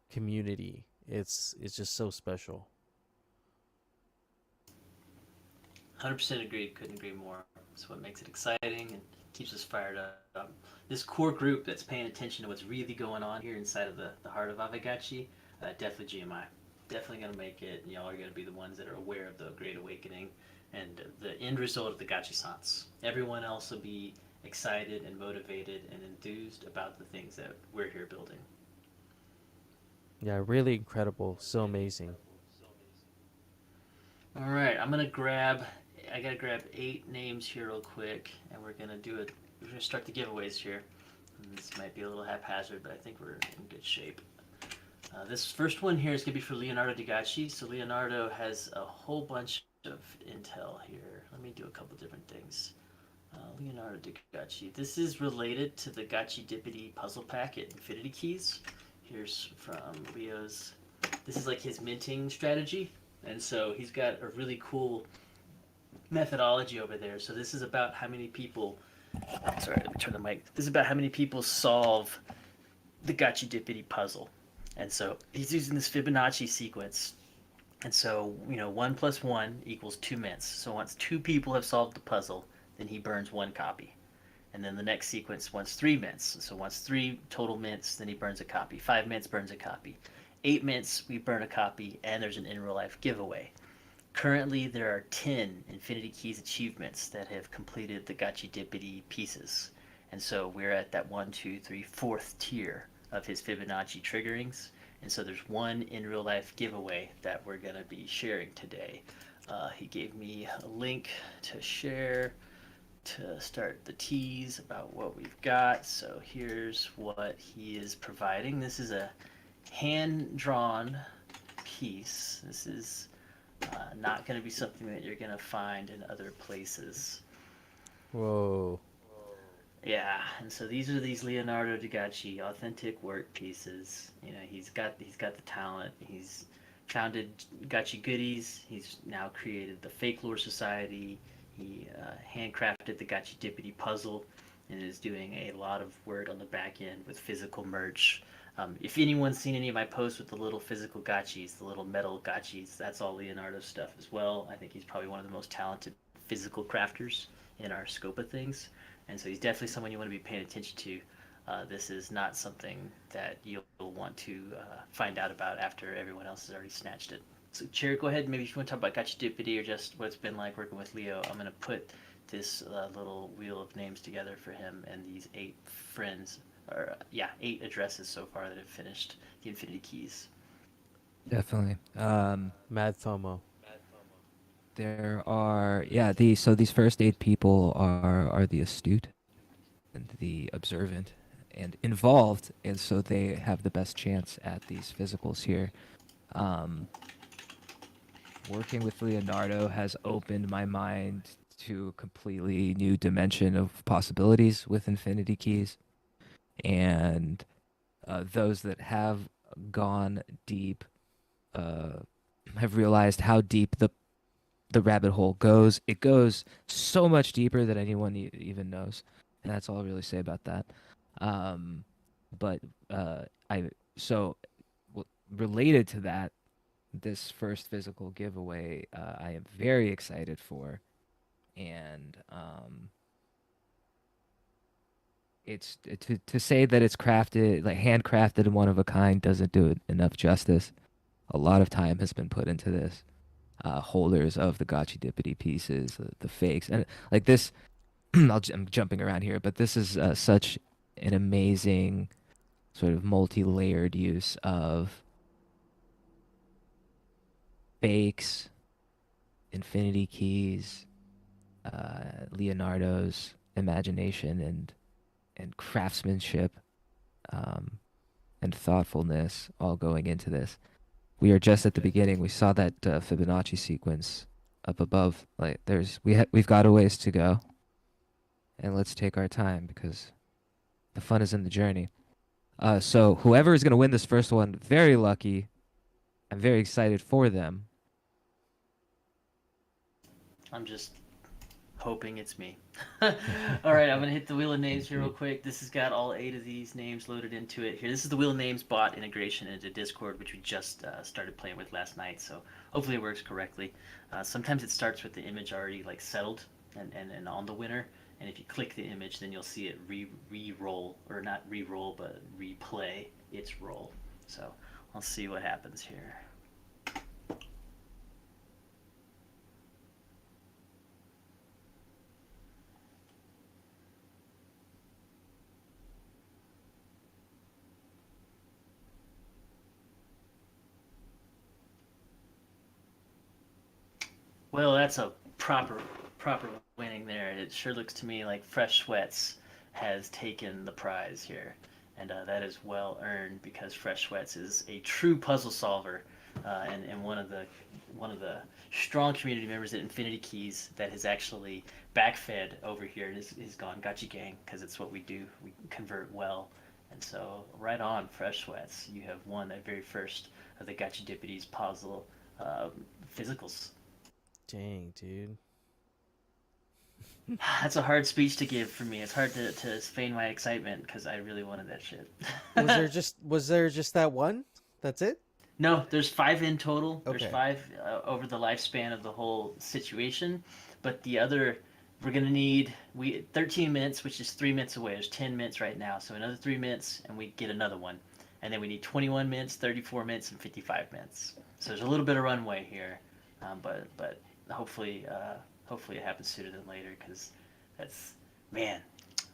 community. It's just so special. 100% agree. Couldn't agree more. It's what makes it exciting and keeps us fired up. This core group that's paying attention to what's really going on here inside of the heart of Avagachi, definitely GMI. Definitely going to make it. Y'all are going to be the ones that are aware of the Great Awakening and the end result of the Gachi-sans. Everyone else will be excited and motivated and enthused about the things that we're here building. Yeah, really incredible. So amazing. All right, I gotta grab 8 names here real quick, and we're gonna start the giveaways here. And this might be a little haphazard, but I think we're in good shape. This first one here is gonna be for Leonardo Degachi. So Leonardo has a whole bunch of intel here. Let me do a couple different things. Leonardo Degachi. This is related to the Gachi Dippity puzzle pack at Infinity Keys. Here's from Leo's. This is like his minting strategy. And so he's got a really cool methodology over there. So this is about how many people, sorry, let me turn the mic. This is about how many people solve the Gachi Dippity puzzle. And so he's using this Fibonacci sequence. And so, 1 + 1 = 2 mints. So once 2 people have solved the puzzle, then he burns 1 copy. And then the next sequence wants 3 mints. So once 3 total mints, then he burns a copy. 5 mints, burns a copy. 8 mints, we burn a copy, and there's an in real life giveaway. Currently, there are 10 Infinity Keys achievements that have completed the Gachi Dippity pieces. And so we're at that 1, 2, 3, 4th tier of his Fibonacci triggerings. And so there's one in real life giveaway that we're going to be sharing today. He gave me a link to share to start the tease about what we've got. So here's what he is providing. This is a hand-drawn piece. This is not going to be something that you're going to find in other places. Whoa. Yeah, and so these are these Leonardo Degachi authentic work pieces. He's got the talent. He's founded Gachi Goodies. He's now created the Fake Lore Society. He handcrafted the Gachi Dippity puzzle and is doing a lot of work on the back end with physical merch. If anyone's seen any of my posts with the little physical gachis, the little metal gachis, that's all Leonardo's stuff as well. I think he's probably one of the most talented physical crafters in our scope of things. And so he's definitely someone you want to be paying attention to. This is not something that you'll want to find out about after everyone else has already snatched it. So Chair, go ahead. Maybe if you want to talk about Gachi Dippity or just what it's been like working with Leo, I'm going to put this little wheel of names together for him and these 8 friends. 8 addresses so far that have finished the Infinity Keys. Definitely. Mad FOMO. There are these first 8 people are the astute and the observant and involved, and so they have the best chance at these physicals here. Working with Leonardo has opened my mind to a completely new dimension of possibilities with Infinity Keys. And those that have gone deep have realized how deep the rabbit hole goes. It goes so much deeper than anyone even knows, and that's all I'll really say about that. Related to that, this first physical giveaway I am very excited for, and it's to say that it's crafted, like handcrafted and one of a kind, doesn't do it enough justice. A lot of time has been put into this. Holders of the Gachi Dippity pieces, the fakes, and like this. I'm jumping around here, but this is such an amazing sort of multi-layered use of fakes, Infinity Keys, Leonardo's imagination and craftsmanship, and thoughtfulness all going into this. We are just at the beginning. We saw that Fibonacci sequence up above. Like we've got a ways to go, and let's take our time because the fun is in the journey. So whoever is going to win this first one, very lucky. I'm very excited for them. I'm just hoping it's me. All right, I'm gonna hit the wheel of names here real quick. This has got all 8 of these names loaded into it here. This is the wheel of names bot integration into Discord, which we just started playing with last night. So hopefully it works correctly. Sometimes it starts with the image already like settled and on the winner. And if you click the image, then you'll see it re-roll, or not re-roll, but replay its roll. So I'll see what happens here. Well, that's a proper winning there. It sure looks to me like Fresh Sweats has taken the prize here, and that is well earned because Fresh Sweats is a true puzzle solver, and one of the strong community members at Infinity Keys that has actually backfed over here and is gone Gachi Gang, because it's what we do. We convert well, and so right on, Fresh Sweats. You have won the very first of the Gachi Dippities puzzle physicals. Dang, dude. That's a hard speech to give for me. It's hard to feign my excitement because I really wanted that shit. was there just that one? That's it? No, there's 5 in total. Okay. There's 5 over the lifespan of the whole situation. But the other, we're gonna need 13 minutes, which is 3 minutes away. There's 10 minutes right now, so another 3 minutes, and we get another one. And then we need 21 minutes, 34 minutes, and 55 minutes. So there's a little bit of runway here, but hopefully it happens sooner than later, because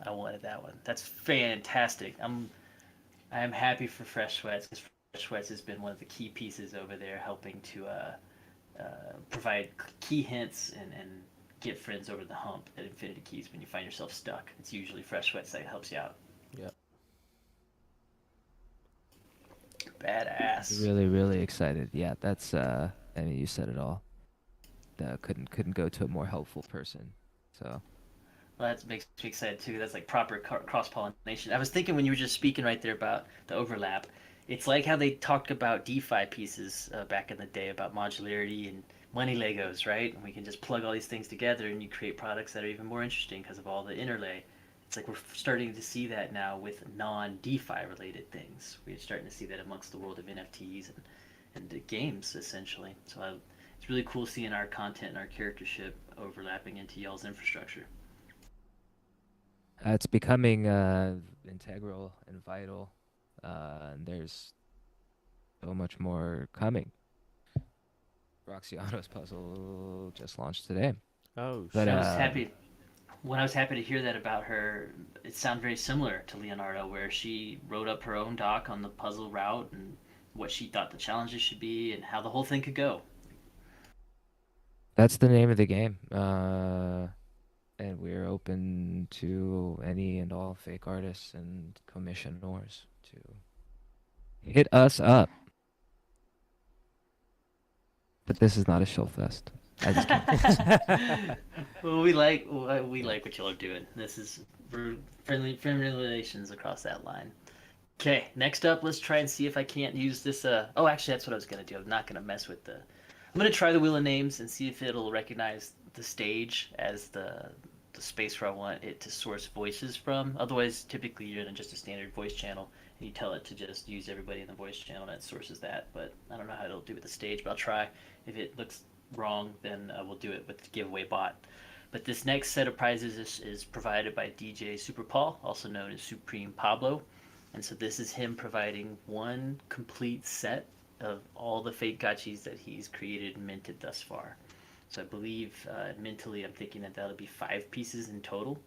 I wanted that one. That's fantastic. I am happy for Fresh Sweats, because Fresh Sweats has been one of the key pieces over there, helping to provide key hints and get friends over the hump at Infinity Keys when you find yourself stuck. It's usually Fresh Sweats that helps you out. Yep. Badass. Really, really excited. Yeah, that's I mean, you said it all. Couldn't go to a more helpful person. So Well, that makes me excited too. That's like proper cross-pollination. I was thinking when you were just speaking right there about the overlap, it's like how they talked about DeFi pieces back in the day about modularity and money Legos, right? And we can just plug all these things together and you create products that are even more interesting because of all the interlay. It's like we're starting to see that now with non-DeFi related things. We're starting to see that amongst the world of NFTs and the games, essentially. So it's really cool seeing our content and our charactership overlapping into y'all's infrastructure. it's becoming integral and vital. And there's so much more coming. Roxiano's puzzle just launched today. Oh, But, I was happy. When I was happy to hear that about her, it sounded very similar to Leonardo, where she wrote up her own doc on the puzzle route and what she thought the challenges should be and how the whole thing could go. That's the name of the game. And we're open to any and all fake artists and commissioners to hit us up. But this is not a shill fest. I just can't. Well, we like what y'all are doing. This is friendly relations across that line. Okay, next up, let's try and see if I can't use this. Oh, actually, that's what I was gonna do. I'm not gonna mess with I'm gonna try the wheel of names and see if it'll recognize the stage as the space where I want it to source voices from. Otherwise, typically you're in just a standard voice channel and you tell it to just use everybody in the voice channel and it sources that. But I don't know how it'll do with the stage, but I'll try. If it looks wrong, then we'll do it with the giveaway bot. But this next set of prizes is provided by DJ Super Paul, also known as Supreme Pablo. And so this is him providing one complete set of all the fake gachis that he's created and minted thus far. So I believe mentally I'm thinking that that'll be 5 pieces in total.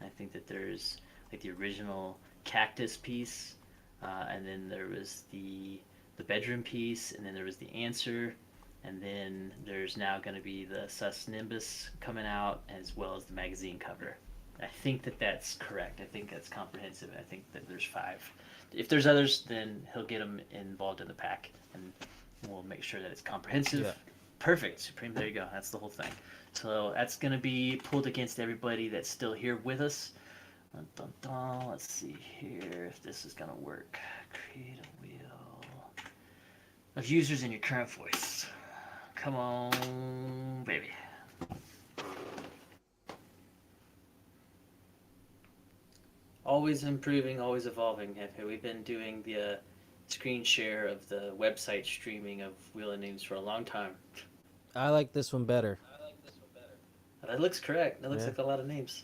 I think that there's like the original cactus piece, and then there was the bedroom piece, and then there was the answer, and then there's now going to be the Sus Nimbus coming out, as well as the magazine cover. I think that that's correct. I think that's comprehensive. I think that there's 5. If there's others, then he'll get them involved in the pack, and we'll make sure that it's comprehensive. Yeah. Perfect, Supreme. There you go. That's the whole thing. So that's going to be pulled against everybody that's still here with us. Dun, dun, dun. Let's see here if this is going to work. Create a wheel of users in your current voice. Come on, baby. always improving, always evolving. We've been doing the screen share of the website streaming of Wheel of Names for a long time. I like this one better. That looks correct. That looks Yeah. like a lot of names.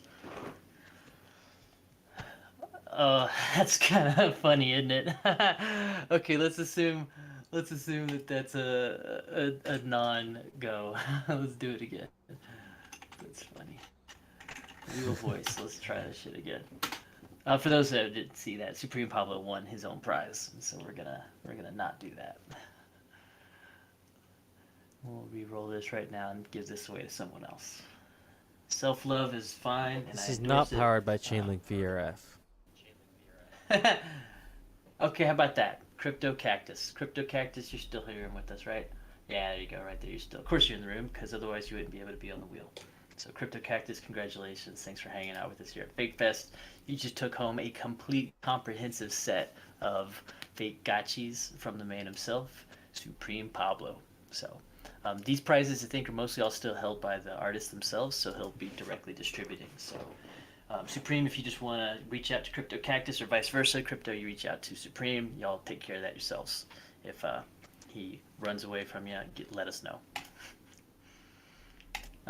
Oh, that's kind of funny, isn't it? Okay, let's assume that that's a non-go. Let's do it again. That's funny. Real voice. Let's try this shit again. For those that didn't see that, Supreme Pablo won his own prize, so we're gonna not do that. We'll re-roll this right now and give this away to someone else. Self-love is fine. And This I is not endorse it. powered by Chainlink VRF. Okay, how about that? Crypto Cactus. Crypto Cactus, you're still here and with us, right? Yeah, there you go, right there. You're still, of course, you're in the room because otherwise you wouldn't be able to be on the wheel. So, Crypto Cactus, congratulations. Thanks for hanging out with us here at Fake Fest. You just took home a complete, comprehensive set of fake gotchis from the man himself, Supreme Pablo. So, these prizes, I think, are mostly all still held by the artists themselves, so he'll be directly distributing. So, Supreme, if you just want to reach out to Crypto Cactus or vice versa, Crypto, you reach out to Supreme. Y'all take care of that yourselves. If he runs away from you, let us know.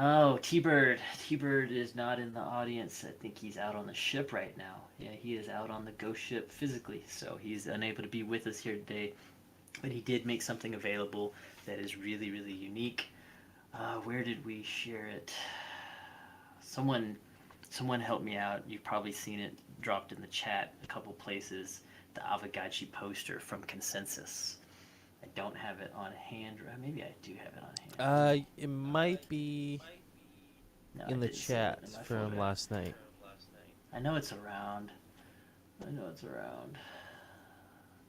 Oh, T-Bird. T-Bird is not in the audience. I think he's out on the ship right now. Yeah, he is out on the ghost ship physically, so he's unable to be with us here today. But he did make something available that is really, really unique. Where did we share it? Someone help me out. You've probably seen it dropped in the chat a couple places. The Aavegotchi poster from Consensus. I don't have it on hand. Or maybe I do have it on hand. It might be No, I in the didn't see it chat in my from folder. last night. I know it's around.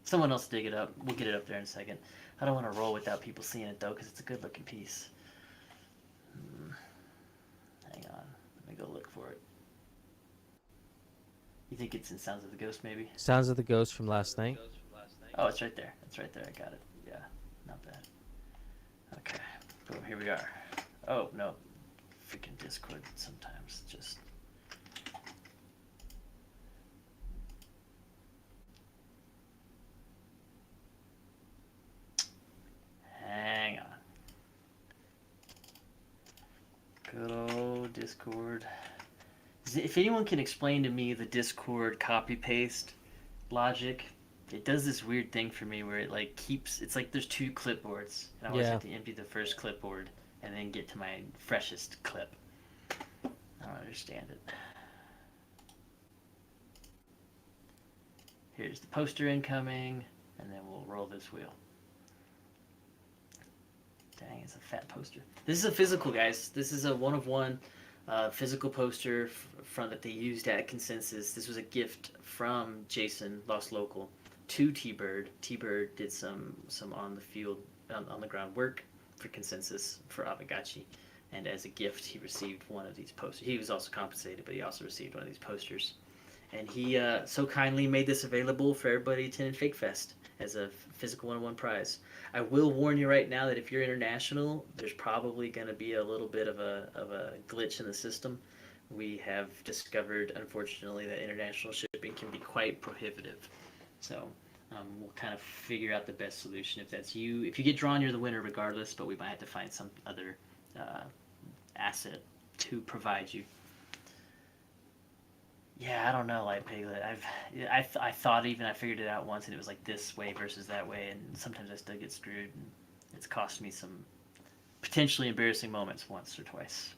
Someone else dig it up. We'll get it up there in a second. I don't want to roll without people seeing it though, because it's a good looking piece. Hang on. Let me go look for it. You think it's in Sounds of the Ghost, maybe? Sounds of the Ghost from last night. Oh, it's right there. It's right there. I got it. Yeah, not bad. Okay. Boom, here we are. Oh, no. Freaking Discord sometimes just... Hang on. Good old Discord. If anyone can explain to me the Discord copy-paste logic, it does this weird thing for me where it like keeps, it's like there's two clipboards, and I always Yeah. have to empty the first clipboard and then get to my freshest clip. I don't understand it. Here's the poster incoming, and then we'll roll this wheel. Dang, it's a fat poster. This is a physical, guys. This is a one-of-one physical poster from that they used at Consensus. This was a gift from Jason, Lost Local, to T-Bird. T-Bird did some on the field, on the ground work for Consensus for Aavegotchi, and as a gift, he received one of these posters. He was also compensated, but he also received one of these posters. And he so kindly made this available for everybody attending Fake Fest as a physical one-on-one prize. I will warn you right now that if you're international, there's probably going to be a little bit of a glitch in the system. We have discovered, unfortunately, that international shipping can be quite prohibitive. So we'll kind of figure out the best solution. If that's you, if you get drawn, you're the winner regardless, but we might have to find some other asset to provide you. Yeah, I don't know, Light Piglet. I thought even I figured it out once, and it was like this way versus that way, and sometimes I still get screwed. And it's cost me some potentially embarrassing moments once or twice.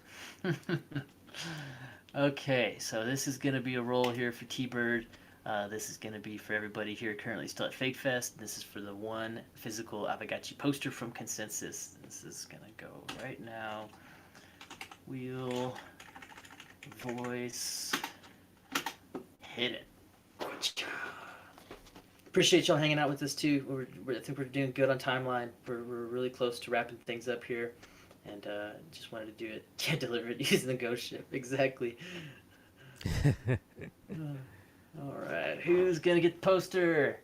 Okay, so this is gonna be a roll here for T-Bird. This is gonna be for everybody here currently still at Fake Fest. This is for the one physical Aavegotchi poster from Consensus. This is gonna go right now. Wheel, voice. Hit it. Appreciate y'all hanging out with us too. I think we're doing good on timeline. We're really close to wrapping things up here, and just wanted to do it. Yeah, deliver it using the ghost ship. Exactly. All right, who's gonna get the poster?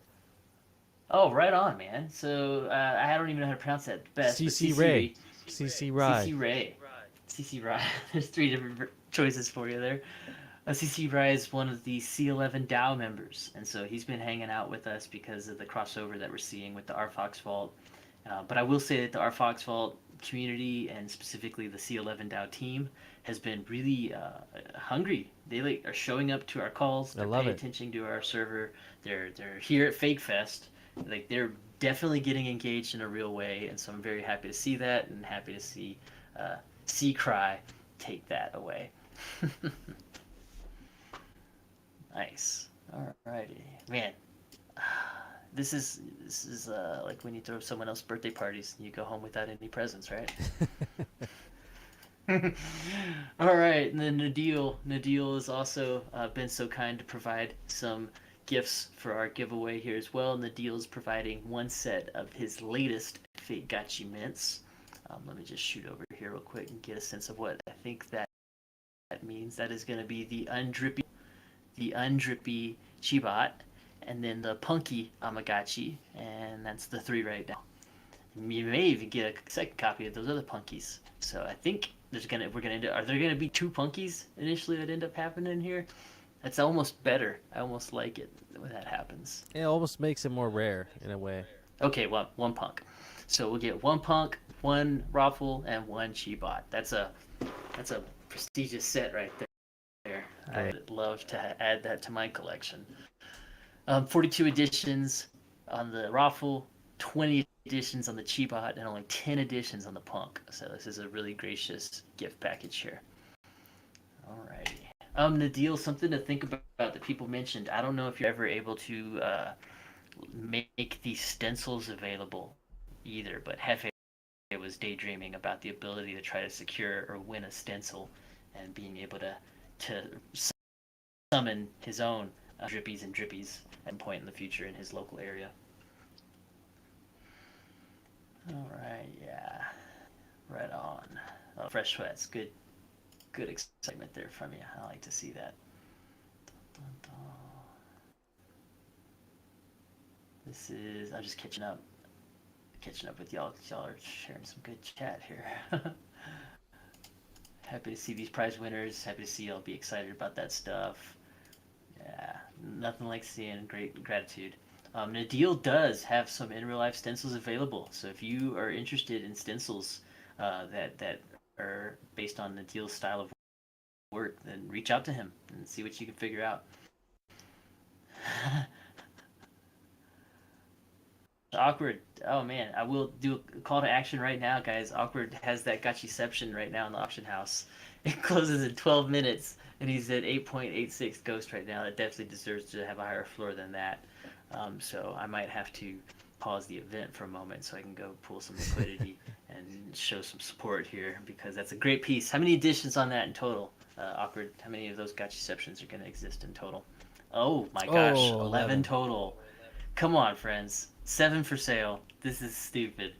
Oh, right on, man. So I don't even know how to pronounce that best. but CC Ray. CC Rai. CC Ray. CC Rai. There's 3 different choices for you there. CC Rai is one of the C11 DAO members, and so he's been hanging out with us because of the crossover that we're seeing with the RFox Vault. But I will say that the RFox Vault community, and specifically the C11 DAO team, has been really hungry. They are showing up to our calls. They're paying attention to our server. They're here at Fake Fest. They're definitely getting engaged in a real way, and so I'm very happy to see that, and happy to see C-Cry take that away. Nice. Alrighty, man. This is like when you throw someone else birthday parties and you go home without any presents, right? All right, and then Nadil has also been so kind to provide some gifts for our giveaway here as well. Nadil is providing one set of his latest Fake Gachi mints. Let me just shoot over here real quick and get a sense of what I think that means. That is going to be the undrippy Chibot, and then the punky Amagachi, and that's the 3 right now. You may even get a second copy of those other punkies. So I think are there gonna be 2 punkies initially that end up happening here? That's almost better. I almost like it when that happens. It almost makes it more rare in a way. Okay, well, 1 punk. So we'll get 1 punk, 1 raffle, and 1 Chibot. That's a prestigious set right there. Right. I'd love to add that to my collection. 42 editions on the raffle, 20 editions on the Chibot, and only 10 editions on the punk. So this is a really gracious gift package here. Alrighty. Nadil, something to think about that people mentioned. I don't know if you're ever able to make these stencils available either, but Hefe was daydreaming about the ability to try to secure or win a stencil and being able to summon his own drippies and drippies at some point in the future in his local area. All right, yeah, right on. Oh, fresh sweats, good excitement there from you. I like to see that. This is, I'm just catching up with y'all. Y'all are sharing some good chat here. Happy to see these prize winners. Happy to see y'all be excited about that stuff. Yeah, nothing like seeing great gratitude. Nadil does have some in real life stencils available. So if you are interested in stencils that are based on Nadil's style of work, then reach out to him and see what you can figure out. Awkward. Oh man, I will do a call to action right now, guys. Awkward has that Gachiception right now in the auction house. It closes in 12 minutes, and he's at 8.86 Ghost right now. That definitely deserves to have a higher floor than that. So I might have to pause the event for a moment so I can go pull some liquidity and show some support here, because that's a great piece. How many editions on that in total? Awkward. How many of those Gachiceptions are going to exist in total? Oh my gosh, 11 total. Come on, friends. 7 for sale. This is stupid.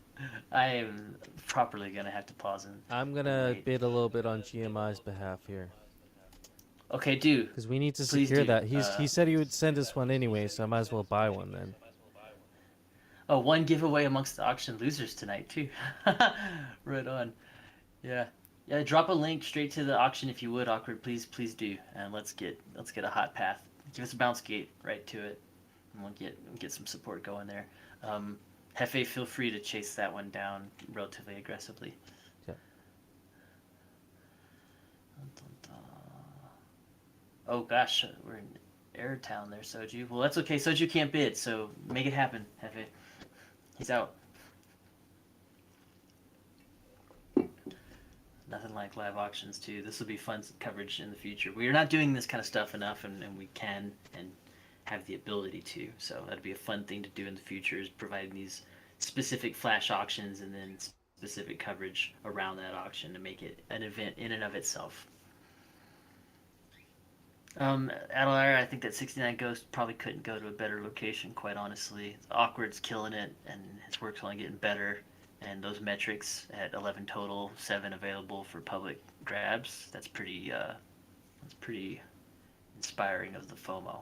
I am properly going to have to pause and I'm going to bid a little bit on GMI's behalf here. Okay, do. Because we need to Please secure do. that. He said he would send us one anyway, so I might as well buy one then. Oh, 1 giveaway amongst the auction losers tonight, too. Right on. Yeah. Yeah, drop a link straight to the auction if you would, Awkward. Please do. And let's get a hot path. Give us a bounce gate right to it. And we'll get some support going there. Hefe, feel free to chase that one down relatively aggressively. Yeah. Oh gosh, we're in Airtown there, Soju. Well, that's okay. Soju can't bid, so make it happen, Hefe. He's out. Nothing like live auctions too. This will be fun coverage in the future. We are not doing this kind of stuff enough, and we can and have the ability to. So that'd be a fun thing to do in the future, is providing these specific flash auctions and then specific coverage around that auction to make it an event in and of itself. Adelar, I think that 69 Ghost probably couldn't go to a better location, quite honestly. Awkward's killing it, and his work's only getting better. And those metrics at 11 total, 7 available for public grabs, that's pretty inspiring of the FOMO.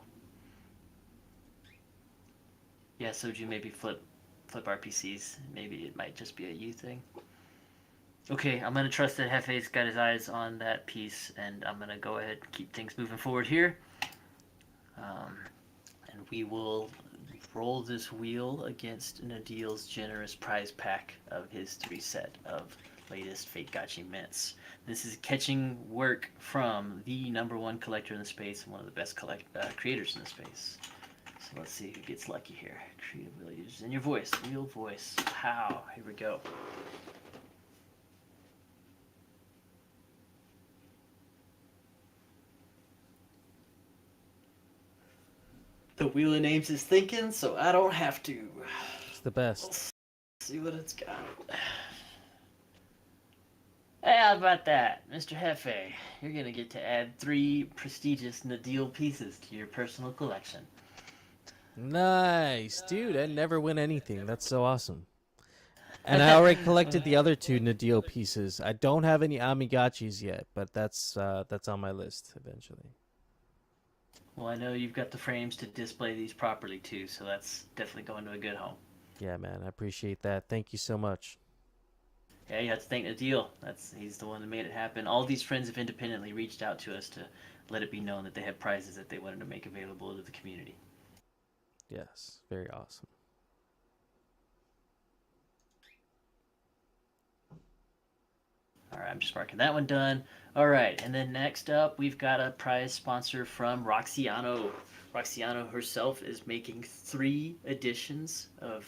Yeah, Soju, maybe flip RPCs. Maybe it might just be a you thing. Okay, I'm gonna trust that Hefe's got his eyes on that piece, and I'm gonna go ahead and keep things moving forward here. And we will roll this wheel against Nadil's generous prize pack of his 3 set of latest Fate Gachi mints. This is catching work from the #1 collector in the space and one of the best creators in the space. So let's see who gets lucky here. Creative wheel users in your voice, wheel voice. How? Here we go. The wheel of names is thinking, so I don't have to. It's the best. Let's see what it's got. Hey, how about that? Mr. Hefe, you're gonna get to add 3 prestigious Nadil pieces to your personal collection. Nice, dude. I never win anything. That's so awesome. And I already collected the other 2 Nadil pieces. I don't have any Amigachis yet, but that's on my list eventually. Well, I know you've got the frames to display these properly too, so that's definitely going to a good home. Yeah, man. I appreciate that. Thank you so much. Yeah, you have to thank Nadil. He's the one that made it happen. All these friends have independently reached out to us to let it be known that they have prizes that they wanted to make available to the community. Yes, very awesome. All right, I'm just marking that one done. All right, and then next up, we've got a prize sponsor from Roxiano. Roxiano herself is making 3 editions of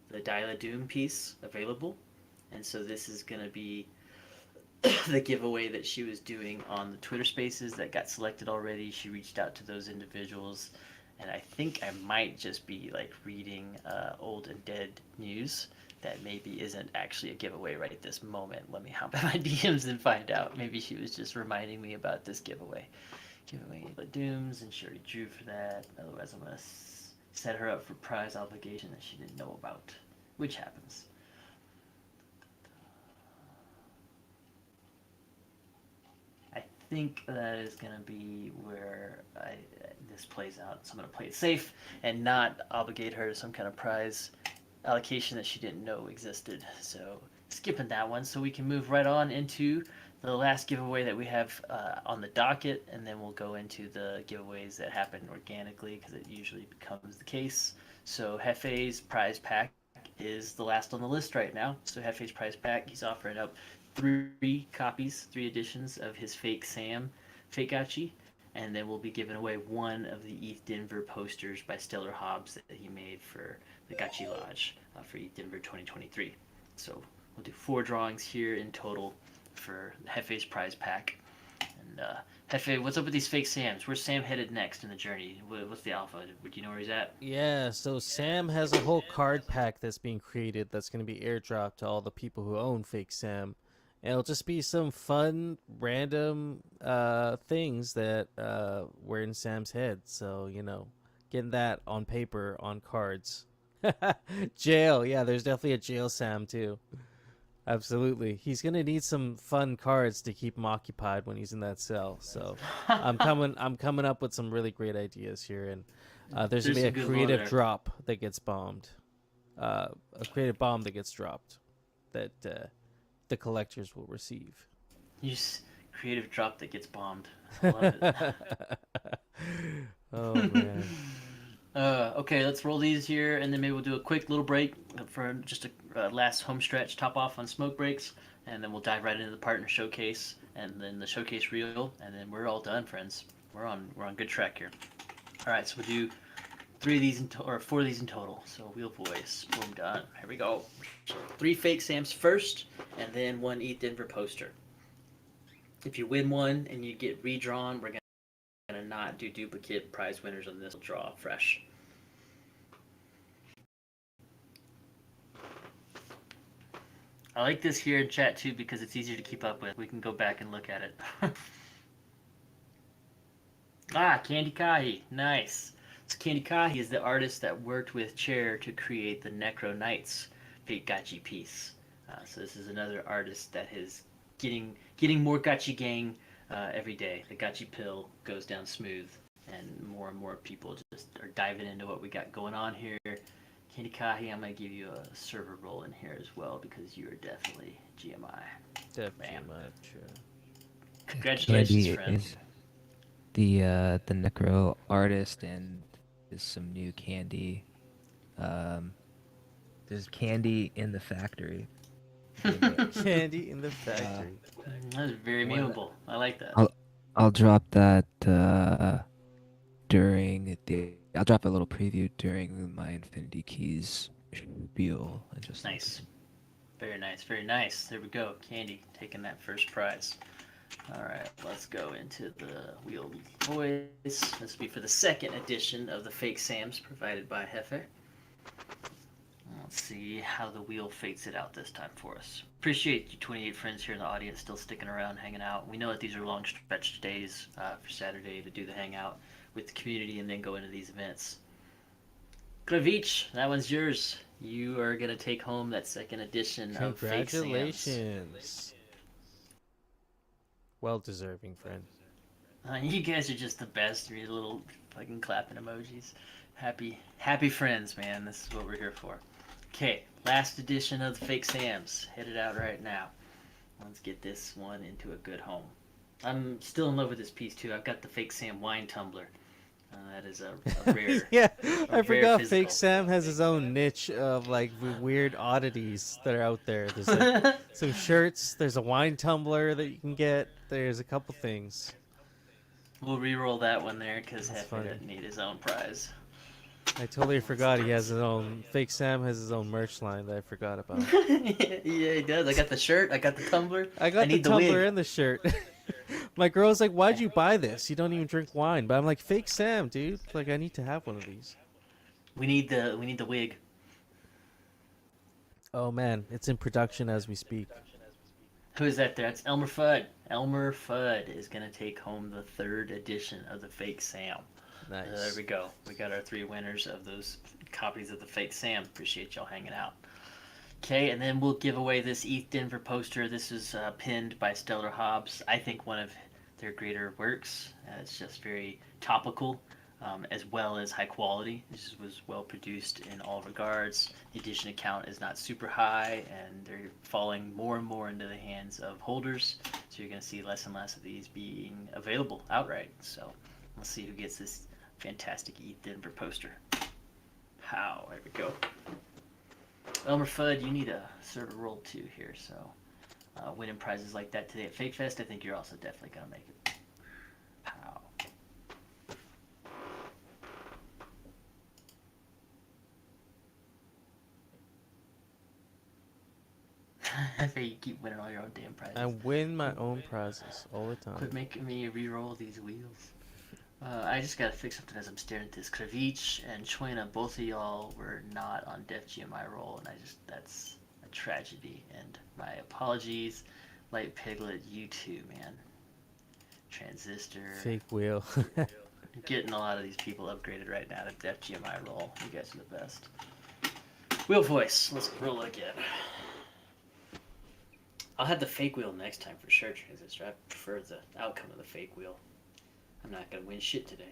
the Dyla Doom piece available. And so this is going to be the giveaway that she was doing on the Twitter Spaces that got selected already. She reached out to those individuals, and I think I might just be like reading old and dead news that maybe isn't actually a giveaway right at this moment. Let me hop in my DMs and find out. Maybe she was just reminding me about this giveaway. Giving the Dooms, and she already drew for that. Otherwise, I'm going to set her up for prize obligation that she didn't know about, which happens. I think that is going to be where this plays out. So I'm going to play it safe and not obligate her to some kind of prize allocation that she didn't know existed. So skipping that one, so we can move right on into the last giveaway that we have on the docket, and then we'll go into the giveaways that happen organically, because it usually becomes the case. So Hefe's prize pack is the last on the list right now. So Hefe's prize pack, he's offering up 3 copies, 3 editions of his Fake Sam Fake Gachi, and then we'll be giving away 1 of the ETH Denver posters by Stellar Hobbs that he made for the Gachi Lodge for ETH Denver 2023. So we'll do 4 drawings here in total for Hefe's prize pack. And Hefe, what's up with these Fake Sams? Where's Sam headed next in the journey? What's the alpha? Do you know where he's at? Yeah, so Sam has a whole card pack that's being created that's going to be airdropped to all the people who own Fake Sam. And it'll just be some fun, random things that were in Sam's head. So, getting that on paper, on cards. Jail. Yeah, there's definitely a jail Sam, too. Absolutely. He's going to need some fun cards to keep him occupied when he's in that cell. So I'm coming up with some really great ideas here. And there's going to be a creative drop that gets bombed. A creative bomb that gets dropped that the collectors will receive. Creative drop that gets bombed. I love it. Oh, man. Okay, let's roll these here, and then maybe we'll do a quick little break for just a last home stretch, top off on smoke breaks, and then we'll dive right into the partner showcase, and then the showcase reel, and then we're all done, friends. We're on good track here. All right, so we'll do 4 of these in total. So wheel voice, boom, done. Here we go. 3 Fake Sams first, and then 1 ETH Denver poster. If you win one and you get redrawn, we're gonna not do duplicate prize winners on this. We'll draw fresh. I like this here in chat too because it's easier to keep up with. We can go back and look at it. Candy Kahi, nice. So Candy Kahi is the artist that worked with Chair to create the Necro Knights Fake Gachi piece. So this is another artist that is getting more Gachi gang every day. The Gachi pill goes down smooth, and more people just are diving into what we got going on here. Candy Kahi, I'm going to give you a server role in here as well because you are definitely GMI. Def Man. GMI, sure. Congratulations, Candy friend. is the necro artist, and there's some new candy. There's candy in the factory. Candy in the factory. That's very One of the- memeable. I like that. I'll drop that during the. I'll drop a little preview during my Infinity Keys spiel. And just Nice. Very nice, very nice. There we go. Candy taking that first prize. All right, let's go into the wheel voice. This will be for the second edition of the Fake Sams provided by Hefe. Let's see how the wheel fakes it out this time for us. Appreciate you 28 friends here in the audience still sticking around, hanging out. We know that these are long stretched days for Saturday to do the hangout with the community and then go into these events. Kravich, that one's yours. You are going to take home that second edition of Fake Sams. Congratulations. Well deserving, friend. You guys are just the best. Your little fucking clapping emojis. Happy friends, man. This is what we're here for. Okay, last edition of the Fake Sams. Hit it out right now. Let's get this one into a good home. I'm still in love with this piece too. I've got the Fake Sam wine tumbler. That is a rare. Yeah, a I forgot rare Fake physical. Sam has his own niche of like weird oddities that are out there. There's like, some shirts. There's a wine tumbler that you can get. There's a couple things. We'll re-roll that one there because That's Hefe funny. doesn't need his own prize. I totally forgot he has his own. Fake Sam has his own merch line that I forgot about. Yeah, he does. I got the shirt. I got the tumbler. I got the need the tumbler wig. and the shirt. My girl's like, "Why'd you buy this? You don't even drink wine." But I'm like, "Fake Sam, dude. Like, I need to have one of these." We need the wig. Oh man, it's in production as we speak. Who is that there? That's Elmer Fudd. Elmer Fudd is going to take home the third edition of the Fake Sam. Nice. There we go. We got our 3 winners of those copies of the Fake Sam. Appreciate y'all hanging out. Okay, and then we'll give away this ETH Denver poster. This is pinned by Stellar Hobbs. I think one of their greater works. It's just very topical, as well as high quality. This was well produced in all regards. The edition count is not super high, and they're falling more and more into the hands of holders. So you're going to see less and less of these being available outright. So let's see who gets this fantastic ETH Denver poster. How? There we go. Elmer Fudd, you need a server roll too here, so winning prizes like that today at Fake Fest, I think you're also definitely going to make it. Pow. I think you keep winning all your own damn prizes. I win my own prizes all the time. Quit making me re-roll these wheels. I just gotta fix something as I'm staring at this. Kravich and Choina, both of y'all were not on Def GMI roll, and that's a tragedy. And my apologies, Light Piglet, you too, man. Transistor. Fake wheel. Getting a lot of these people upgraded right now to Def GMI roll. You guys are the best. Wheel voice. Let's roll again. I'll have the fake wheel next time for sure, Transistor. I prefer the outcome of the fake wheel. I'm not gonna win shit today.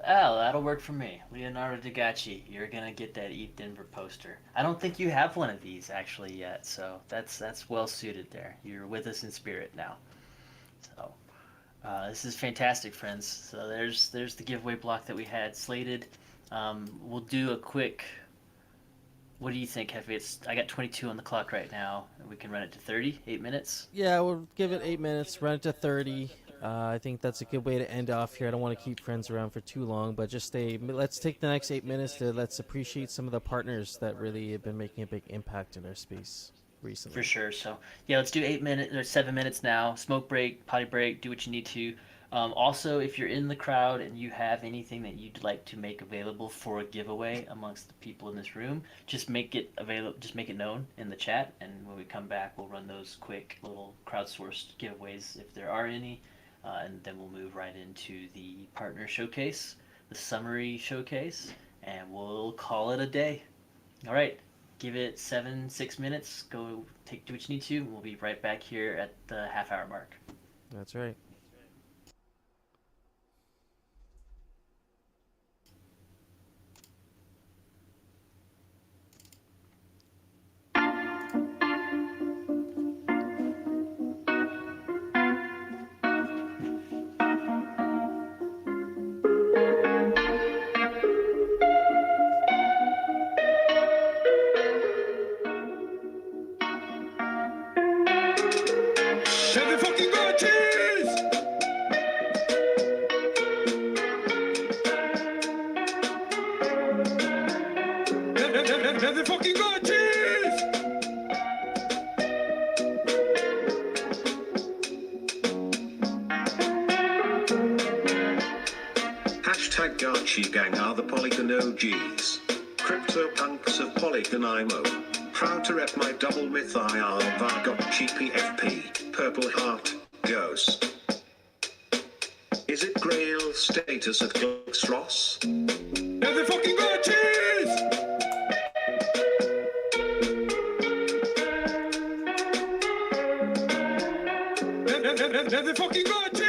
Oh, that'll work for me. Leonardo DaGacci, you're gonna get that ETH Denver poster. I don't think you have one of these actually yet, so that's well suited there. You're with us in spirit now. So this is fantastic, friends. So there's the giveaway block that we had slated. We'll do a quick. What do you think, Hefe? I got 22 on the clock right now. We can run it to 30, 8 minutes. Yeah, we'll give it 8 minutes, run it to 30. I think that's a good way to end off here. I don't want to keep friends around for too long, but just let's take the next 8 minutes to let's appreciate some of the partners that really have been making a big impact in our space recently. For sure. So yeah, let's do 8 minutes or 7 minutes now. Smoke break, potty break, do what you need to. Also, if you're in the crowd and you have anything that you'd like to make available for a giveaway amongst the people in this room, just make it available. Just make it known in the chat, and when we come back, we'll run those quick little crowdsourced giveaways if there are any, and then we'll move right into the partner showcase, the summary showcase, and we'll call it a day. All right, give it 6 minutes. Go do what you need to. We'll be right back here at the half-hour mark. That's right. the fucking Gotchis! Hashtag Gachi Gang are the Polygon OGs. CryptoPunks of Polygon IMO. Proud to rep my double myth IR Vargotchi PFP, Purple Heart, Ghost. Is it Grail status at Glixross? They're the fucking Gotchis! They're the fucking Gotchis!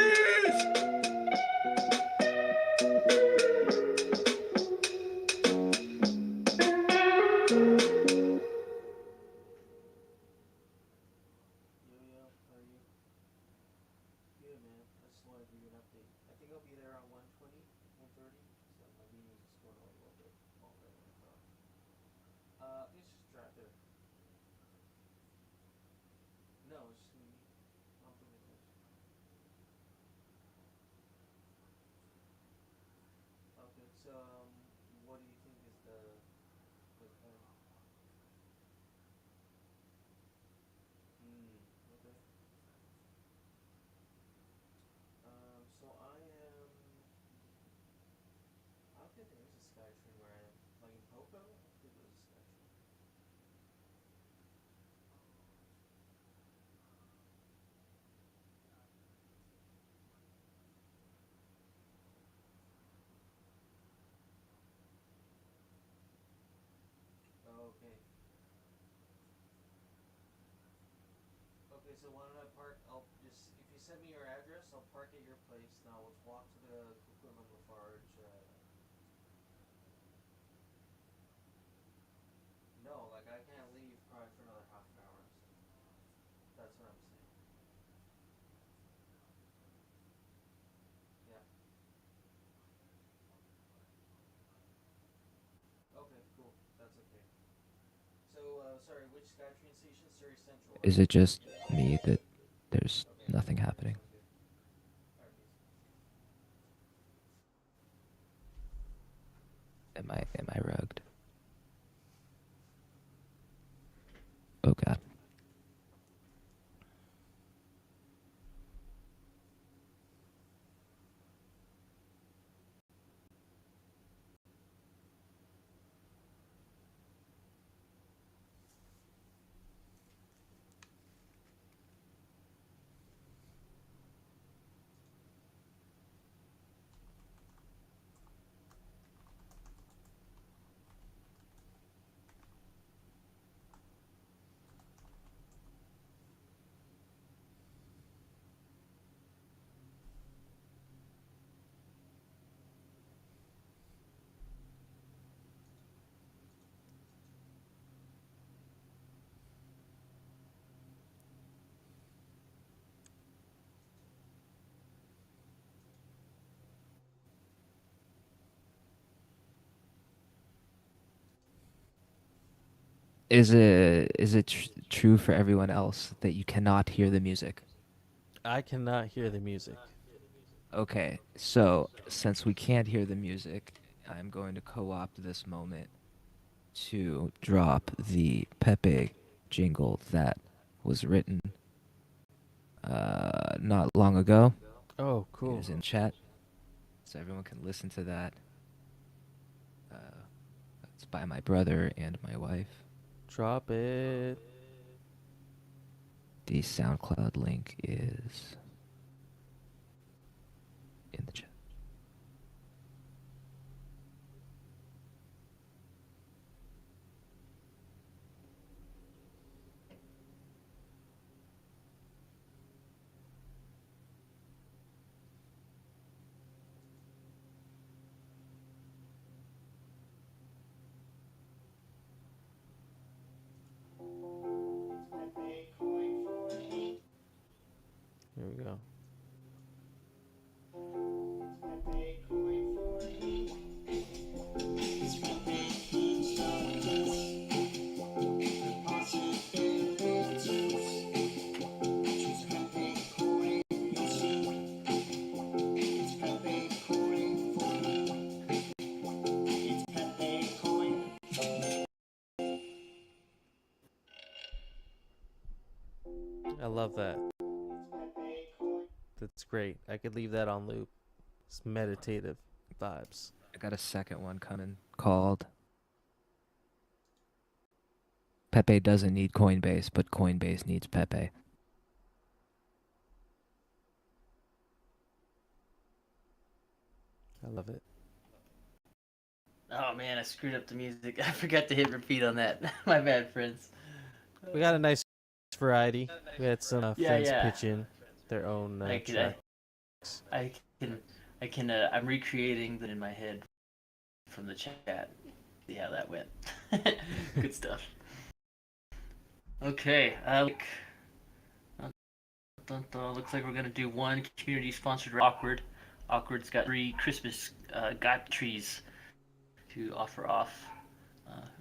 Okay, so why don't I park? I'll just, if you send me your address, I'll park at your place. Now let's walk to the Coquitlam Lafarge. No, like I can't leave probably for another half an hour. That's what I'm saying. Yeah. Okay, cool. That's okay. So, sorry, which SkyTrain station? Surrey Central. Is it just me that there's nothing happening? Am I rugged? Oh god. Is it true for everyone else that you cannot hear the music? I cannot hear the music. Okay, so since we can't hear the music, I'm going to co-opt this moment to drop the Pepe jingle that was written not long ago. Oh, It cool. is in chat, so everyone can listen to that. It's by my brother and my wife. Drop it. The SoundCloud link is in the chat. Here we go. I love that. That's great. I could leave that on loop. It's meditative vibes. I got a second one coming called Pepe doesn't need Coinbase, but Coinbase needs Pepe. I love it. Oh man, I screwed up the music. I forgot to hit repeat on that. My bad, friends. We got a nice variety. We had some Yeah, friends yeah. pitch in their own I can, tracks. I can. I'm recreating that in my head from the chat. See how that went. Good stuff. Okay. Looks like we're gonna do one community-sponsored Awkward. Awkward's got 3 Christmas got trees to offer off.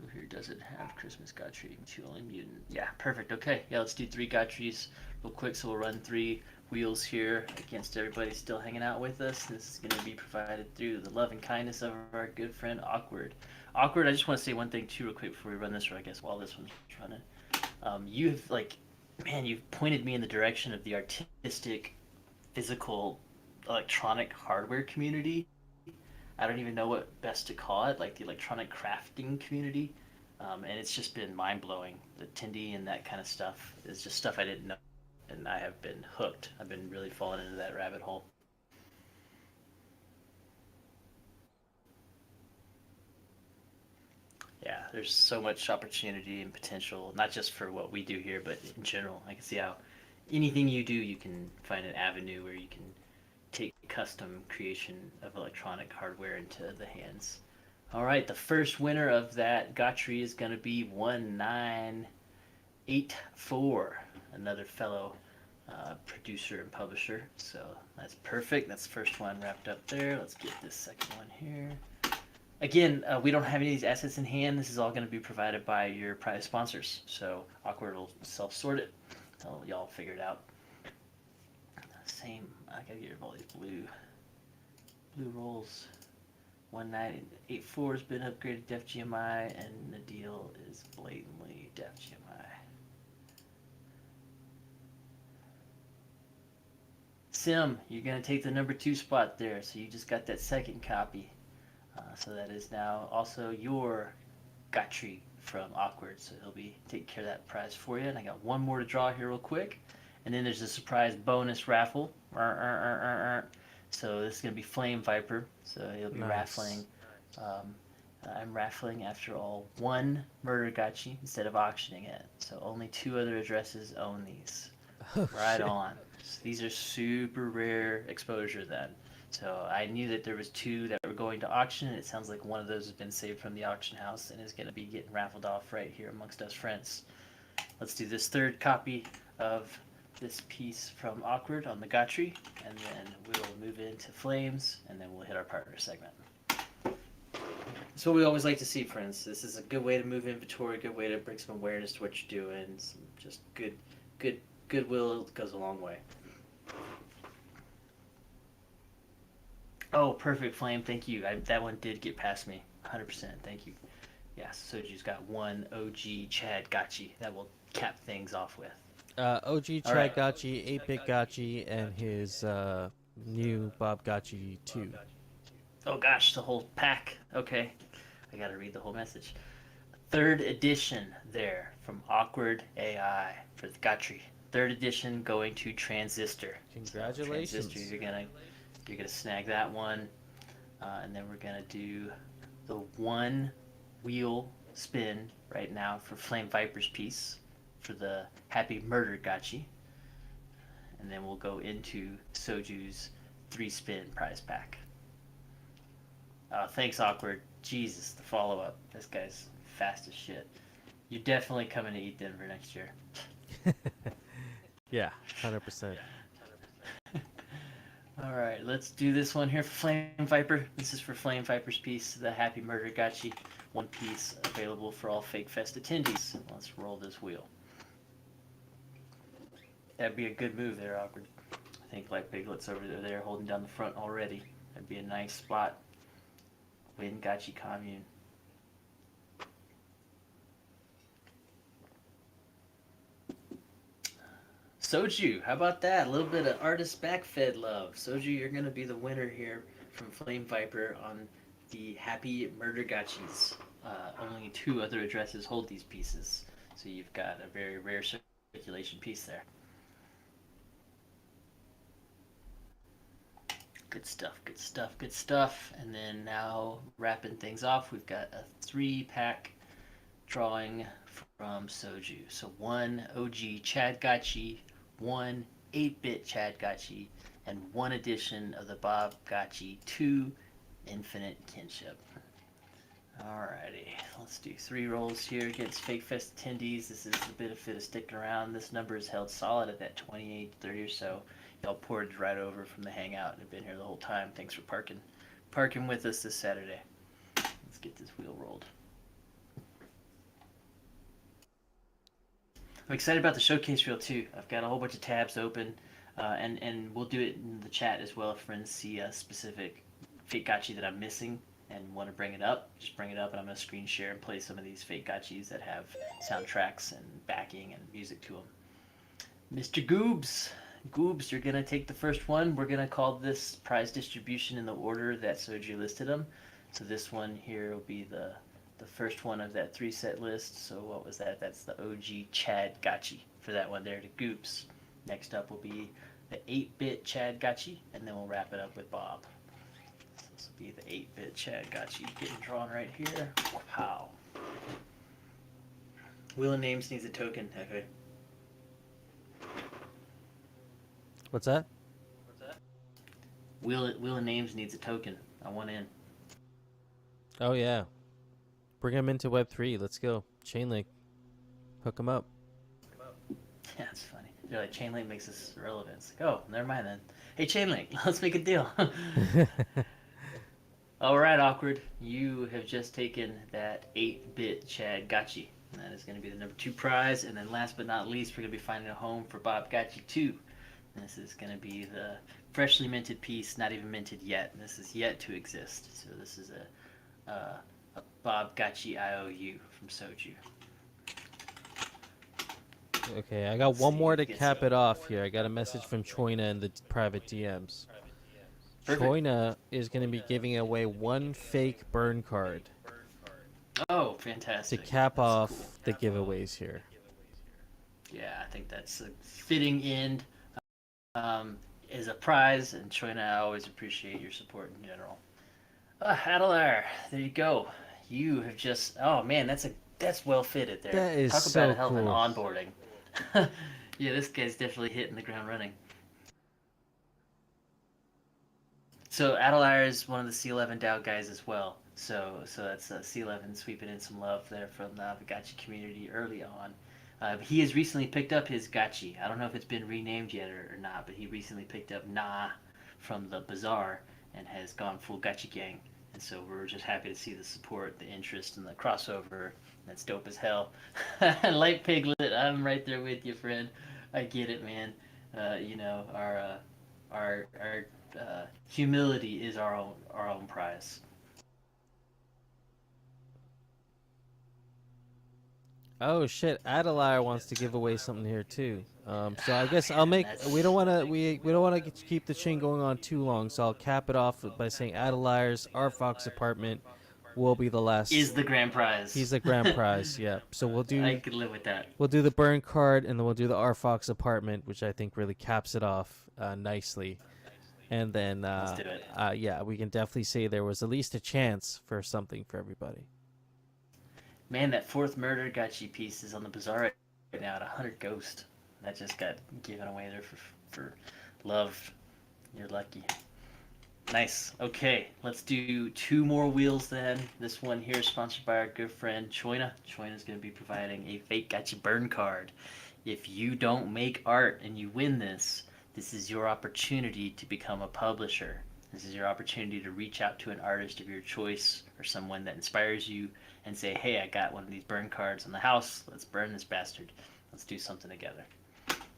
Who here doesn't have Christmas got tree? Two only mutant. Yeah, perfect. Okay, yeah, let's do 3 got trees real quick. So we'll run 3 wheels here against everybody still hanging out with us. This is going to be provided through the love and kindness of our good friend Awkward. Awkward, I just want to say one thing too real quick before we run this, or I guess while this one's running. You've you've pointed me in the direction of the artistic, physical, electronic hardware community. I don't even know what best to call it, like the electronic crafting community. And it's just been mind-blowing. The Tindy and that kind of stuff is just stuff I didn't know, and I have been hooked. I've been really falling into that rabbit hole. Yeah, there's so much opportunity and potential, not just for what we do here, but in general. I can see how anything you do, you can find an avenue where you can take custom creation of electronic hardware into the hands. All right, the first winner of that Gotry is going to be 1984, another fellow producer and publisher. So that's perfect. That's the first one wrapped up there. Let's get this second one here. Again, we don't have any of these assets in hand. This is all going to be provided by your prize sponsors. So Awkward will self-sort it. So y'all figure it out. Same. I gotta get rid of all these blue rolls. 1984 has been upgraded to Def GMI, and the deal is blatantly Def GMI. Sim, you're gonna take the number 2 spot there, so you just got that second copy. So that is now also your Gotry from Awkward. So he'll be taking care of that prize for you. And I got one more to draw here real quick. And then there's a surprise bonus raffle. So this is going to be Flame Viper. So he'll be raffling. I'm raffling, after all, 1 Murder Gotchi instead of auctioning it. So only 2 other addresses own these. Right on. So these are super rare exposure then. So I knew that there was 2 that were going to auction, and it sounds like one of those has been saved from the auction house and is going to be getting raffled off right here amongst us friends. Let's do this 3rd copy of this piece from Awkward on the Gotry, and then we'll move into Flames, and then we'll hit our partner segment. That's what we always like to see, friends. This is a good way to move inventory, a good way to bring some awareness to what you're doing. Some just goodwill goes a long way. Oh, perfect, Flame. Thank you. That one did get past me. 100%. Thank you. Yes, Soju's got 1 OG Chad Gotchi that will cap things off with. OG Chad right. Gotchi, 8-Bit Gotchi, and his new Bob Gotchi 2. Oh gosh, the whole pack. Okay, I gotta read the whole message. 3rd edition there from Awkward AI for the Gotry. 3rd edition going to Transistor. Congratulations. So Transistor, you're gonna snag that one, and then we're gonna do the 1 wheel spin right now for Flame Viper's piece for the Happy Murder Gotchi, and then we'll go into Soju's 3-spin prize pack. Thanks, Awkward. Jesus, the follow-up. This guy's fast as shit. You're definitely coming to eat Denver next year. Yeah, 100%. All right, let's do this one here for Flame Viper. This is for Flame Viper's piece, the Happy Murder Gotchi. 1 piece available for all Fake Fest attendees. Let's roll this wheel. That'd be a good move there, Awkward. I think like Piglet's over there holding down the front already. That'd be a nice spot. Win Gotchi Commune. Soju, how about that? A little bit of artist backfed love. Soju, you're gonna be the winner here from Flame Viper on the Happy Murder Gachis. Only 2 other addresses hold these pieces, so you've got a very rare circulation piece there. Good stuff, good stuff, good stuff. And then now wrapping things off, we've got a 3-pack drawing from Soju. So 1 OG Chad Gachi, 1 8-bit Chad Gachi, and 1 edition of the Bob Gachi 2 Infinite Kinship. Alrighty, let's do 3 rolls here against Fake Fest attendees. This is the benefit of sticking around. This number is held solid at that 28, 30 or so. Y'all poured right over from the hangout and have been here the whole time. Thanks for parking with us this Saturday. Let's get this wheel rolled. I'm excited about the showcase reel too. I've got a whole bunch of tabs open, and we'll do it in the chat as well if friends see a specific fake gachi that I'm missing and want to bring it up. Just bring it up, and I'm going to screen share and play some of these fake gachis that have soundtracks and backing and music to them. Mr. Goobs, you're going to take the first one. We're going to call this prize distribution in the order that Soju listed them. So this one here will be the first one of that 3-set list. So what was that? That's the OG Chad Gachi for that one there to Goobs. Next up will be the 8-bit Chad Gachi, and then we'll wrap it up with Bob. So this will be the 8-bit Chad Gachi getting drawn right here. Wow. Wheel of Names needs a token. Okay. What's that? Wheel of Names needs a token. I want in. Oh yeah. Bring them into Web3. Let's go. Chainlink. Hook them up. Yeah, it's funny. They're like, Chainlink makes us irrelevant. It's like, oh, never mind then. Hey, Chainlink, let's make a deal. All right, Awkward. You have just taken that 8-bit Chad Gachi. And that is going to be the number 2 prize. And then last but not least, we're going to be finding a home for Bob Gachi 2. And this is going to be the freshly minted piece, not even minted yet. This is yet to exist. So this is a Bob Gachi IOU from Soju. Okay, I got one more to cap it off here. I got a message from Choina in the private DMs. Perfect. Choina is going to be giving away 1 fake burn card Oh, to fantastic. cap That's off cool. the giveaways here. Yeah, I think that's a fitting end as a prize. And Choina, I always appreciate your support in general. Adelar, there you go. You have just, oh man, that's well fitted there. That is Talk so about a hell of an cool. onboarding. Yeah, this guy's definitely hitting the ground running. So Adelar is one of the C11 DAO guys as well. So that's C11 sweeping in some love there from the Gachi community early on. He has recently picked up his Gachi. I don't know if it's been renamed yet or not, but he recently picked up Na from the Bazaar and has gone full Gachi gang. And so we're just happy to see the support, the interest, and the crossover. That's dope as hell. Light Piglet, I'm right there with you, friend. I get it, man. You know, our humility is our own prize. Oh shit, Adelar wants to give away something here too. So I guess I'll make. We don't want to keep the chain going on too long. So I'll cap it off by saying Adelar's R Fox apartment will be the last. Is the grand prize. He's the grand prize. Yeah. So we'll do. I could live with that. We'll do the burn card, and then we'll do the R Fox apartment, which I think really caps it off nicely. And then, Let's do it. Yeah, we can definitely say there was at least a chance for something for everybody. Man, that 4th murder Gachi piece is on the Bazaar right now at 100 Ghost. That just got given away there for love. You're lucky. Nice. Okay, let's do 2 more wheels then. This one here is sponsored by our good friend Choina. Choina's going to be providing a fake Gachi burn card. If you don't make art and you win this is your opportunity to become a publisher. This is your opportunity to reach out to an artist of your choice or someone that inspires you and say, hey, I got one of these burn cards in the house. Let's burn this bastard. Let's do something together.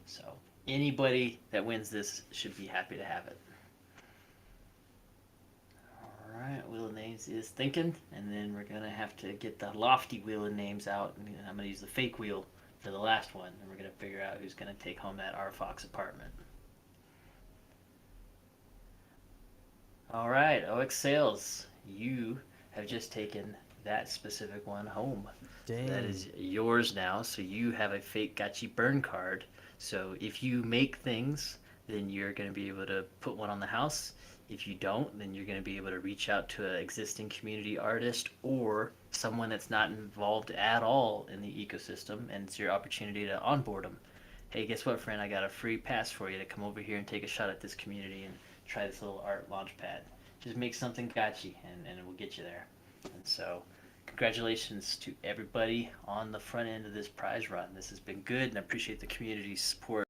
So anybody that wins this should be happy to have it. All right, Wheel of Names is thinking, and then we're going to have to get the lofty Wheel of Names out. And I'm going to use the fake wheel for the last one, and we're gonna figure out who's gonna take home that R Fox apartment. All right, OX Sales, you have just taken that specific one home. Dang. That is yours now. So you have a fake Gachi burn card. So if you make things, then you're going to be able to put one on the house. If you don't, then you're going to be able to reach out to an existing community artist or someone that's not involved at all in the ecosystem, and it's your opportunity to onboard them. Hey, guess what, friend? I got a free pass for you to come over here and take a shot at this community and try this little art launch pad. Just make something Gachi, and it will get you there. And so, congratulations to everybody on the front end of this prize run. This has been good, and I appreciate the community's support.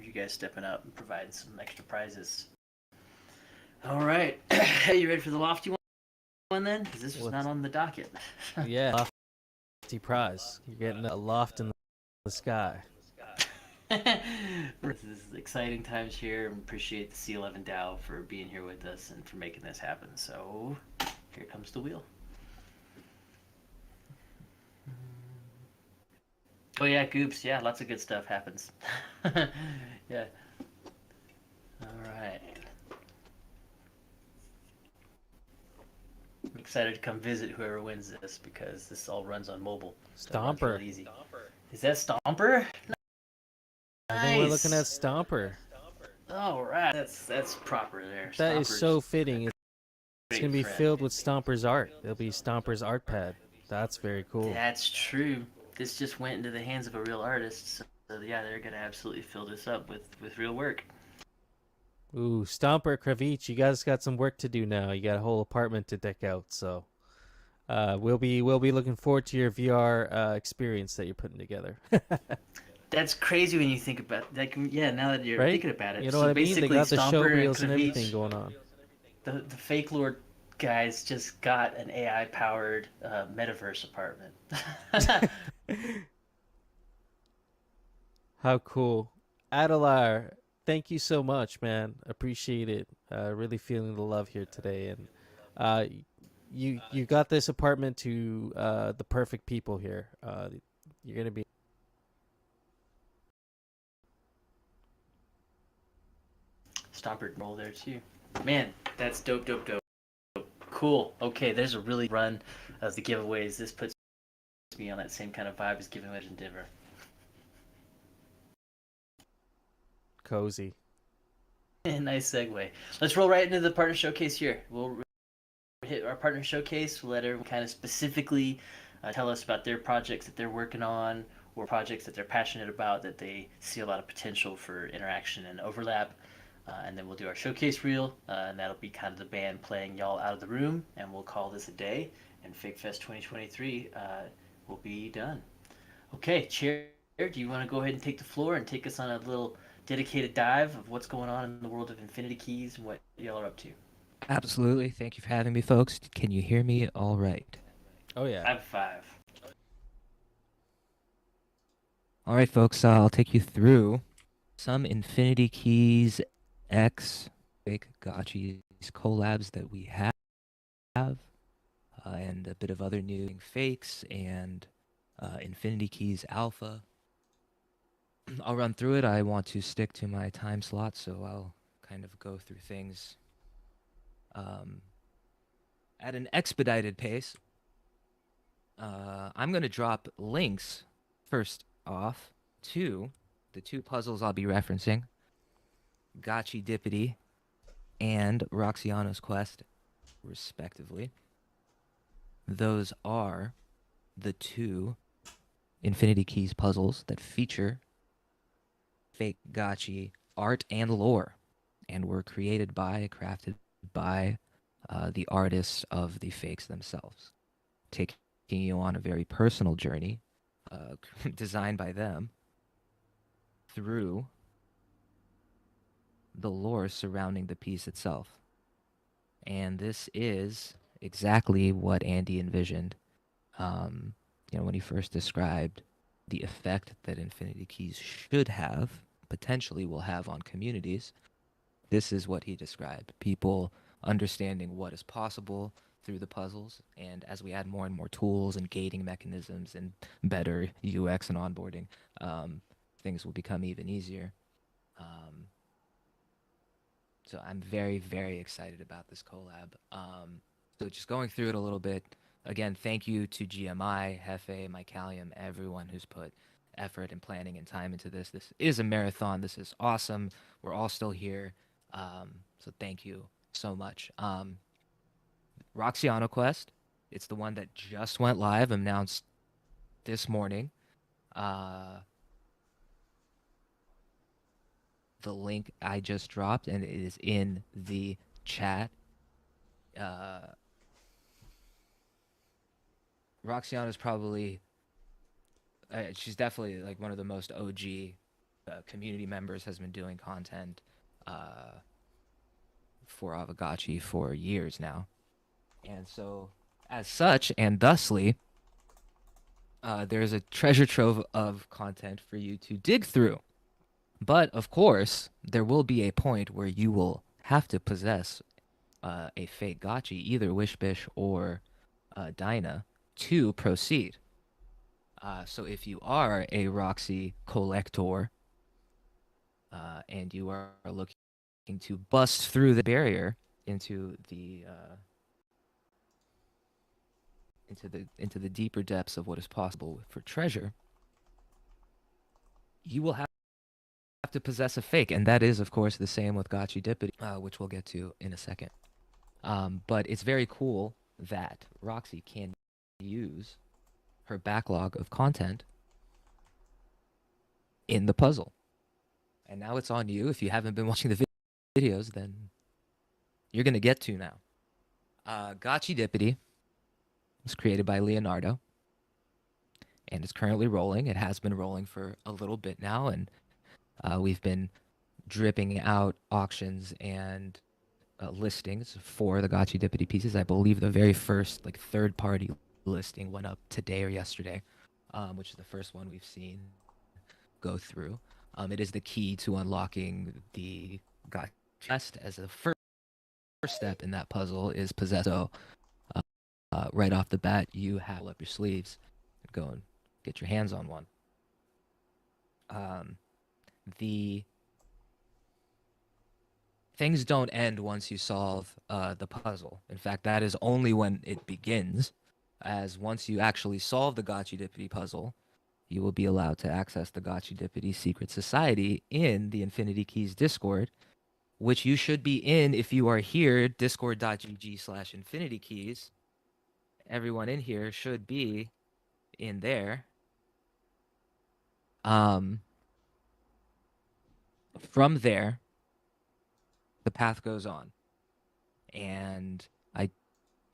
You guys stepping up and providing some extra prizes. All right, you ready for the lofty one then? Because this was not on the docket. Yeah, lofty prize. You're getting a loft in the sky. This is exciting times here, and appreciate the C11 DAO for being here with us and for making this happen. So, here comes the wheel. Oh yeah, Goops. Yeah, lots of good stuff happens. Yeah. All right. I'm excited to come visit whoever wins this because this all runs on mobile. So it runs Stomper. real easy. Is that Stomper? I think we're looking at Stomper. All right, that's proper there. That is Stomper's so fitting. It's great going to be friend. filled with Stomper's art. It'll be Stomper's art pad. That's very cool. That's true. This just went into the hands of a real artist. So yeah, they're gonna absolutely fill this up with real work. Ooh, Stomper, Kravich, you guys got some work to do now. You got a whole apartment to deck out, so we'll be looking forward to your VR experience that you're putting together. That's crazy when you think about like yeah. Now that you're Right? thinking about it, You know so what I mean? They basically got the show Stomper reels and Kravich, everything going on. The Fake Lord guys just got an AI powered metaverse apartment. How cool. Adelar, thank you so much, man. Appreciate it. Really feeling the love here today. And you got this apartment to the perfect people here. You're going to be... Stomper roll there too. Man, that's dope. Cool. Okay, there's a really run of the giveaways. This puts me on that same kind of vibe as Giving Wedge and Diver. Cozy. Nice segue. Let's roll right into the partner showcase here. We'll hit our partner showcase. We'll let everyone kind of specifically tell us about their projects that they're working on or projects that they're passionate about that they see a lot of potential for interaction and overlap. And then we'll do our showcase reel, and that'll be kind of the band playing y'all out of the room, and we'll call this a day, and FakeFest 2023 will be done. Okay, Chair, do you want to go ahead and take the floor and take us on a little dedicated dive of what's going on in the world of Infinity Keys and what y'all are up to? Absolutely. Thank you for having me, folks. Can you hear me all right? Oh, yeah. High five. All right, folks. I'll take you through some Infinity Keys X Fake Gotchis collabs that we have, and a bit of other new fakes and Infinity Keys Alpha. I'll run through it. I want to stick to my time slot, so I'll kind of go through things at an expedited pace. I'm going to drop links, first off, to the two puzzles I'll be referencing, Gotchi Dippity and Roxiano's Quest, respectively. Those are the two Infinity Keys puzzles that feature fake Gotchi art and lore, and were created by, crafted by the artists of the fakes themselves, taking you on a very personal journey designed by them through the lore surrounding the piece itself. And this is exactly what Andy envisioned, when he first described the effect that Infinity Keys should have, potentially will have on communities. This is what he described. People understanding what is possible, through the puzzles, and as we add more and more tools and gating mechanisms and better UX and onboarding, things will become even easier. So I'm very, very excited about this collab. So just going through it a little bit, again, thank you to GMI, Hefe, Mycalium, everyone who's put effort and planning and time into this. This is a marathon. This is awesome. We're all still here. So thank you so much. Roxiano Quest, it's the one that just went live, announced this morning. The link I just dropped, and it is in the chat. Roxiana is probably, she's definitely like one of the most OG community members, has been doing content for Aavegotchi for years now. And so, as such, and thusly, there's a treasure trove of content for you to dig through. But, of course, there will be a point where you will have to possess a fake gotchi, either Wishbish or Dinah, to proceed. So if you are a Roxy collector and you are looking to bust through the barrier into the deeper depths of what is possible for treasure, you will have to possess a fake, and that is, of course, the same with Gotchi Dippity, which we'll get to in a second. But it's very cool that Roxy can use her backlog of content in the puzzle. And now it's on you. If you haven't been watching the videos, then you're going to get to now. Gotchi Dippity was created by Leonardo, and it's currently rolling. It has been rolling for a little bit now, and we've been dripping out auctions and listings for the Gotchi Dippity pieces. I believe the very first third-party listing went up today or yesterday, which is the first one we've seen go through. It is the key to unlocking the Gotchi chest, as the first step in that puzzle is possess. So right off the bat, you have up your sleeves and go and get your hands on one. The things don't end once you solve the puzzle. In fact, that is only when it begins, as once you actually solve the Gotchi Dippity puzzle, you will be allowed to access the Gotchi Dippity Secret Society in the Infinity Keys Discord, which you should be in if you are here, discord.gg/Infinity Keys. Everyone in here should be in there. From there, the path goes on. And I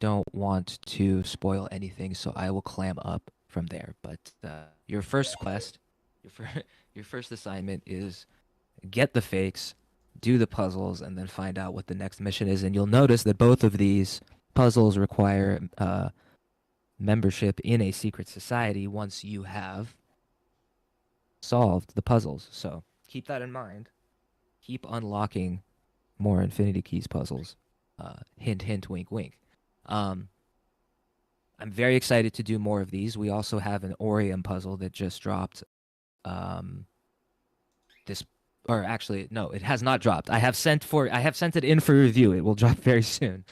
don't want to spoil anything, so I will clam up from there. But your first quest, your first assignment is get the fakes, do the puzzles, and then find out what the next mission is. And you'll notice that both of these puzzles require membership in a secret society once you have solved the puzzles. So keep that in mind. Keep unlocking more Infinity Keys puzzles. Hint, hint, wink, wink. I'm very excited to do more of these. We also have an Orium puzzle that just dropped. Actually, no, it has not dropped. I have sent it in for review. It will drop very soon.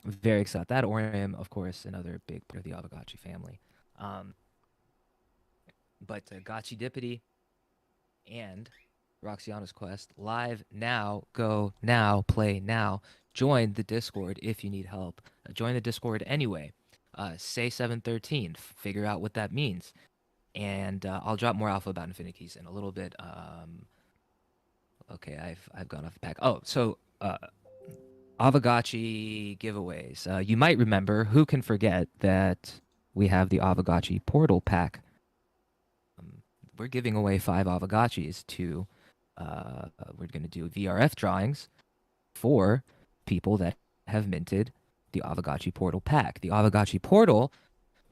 Very excited. That Orium, of course, another big part of the Aavegotchi family. But Gotchi Dippity and Roxiana's Quest live now. Go now. Play now. Join the Discord if you need help. Join the Discord anyway. Say 713. Figure out what that means. And I'll drop more alpha about Infinity Keys in a little bit. Okay, I've gone off the pack. Oh, so Aavegotchi giveaways. You might remember, who can forget that we have the Aavegotchi Portal Pack. We're giving away 5 Aavegotchis to, we're going to do VRF drawings for people that have minted the Aavegotchi Portal Pack. The Aavegotchi Portal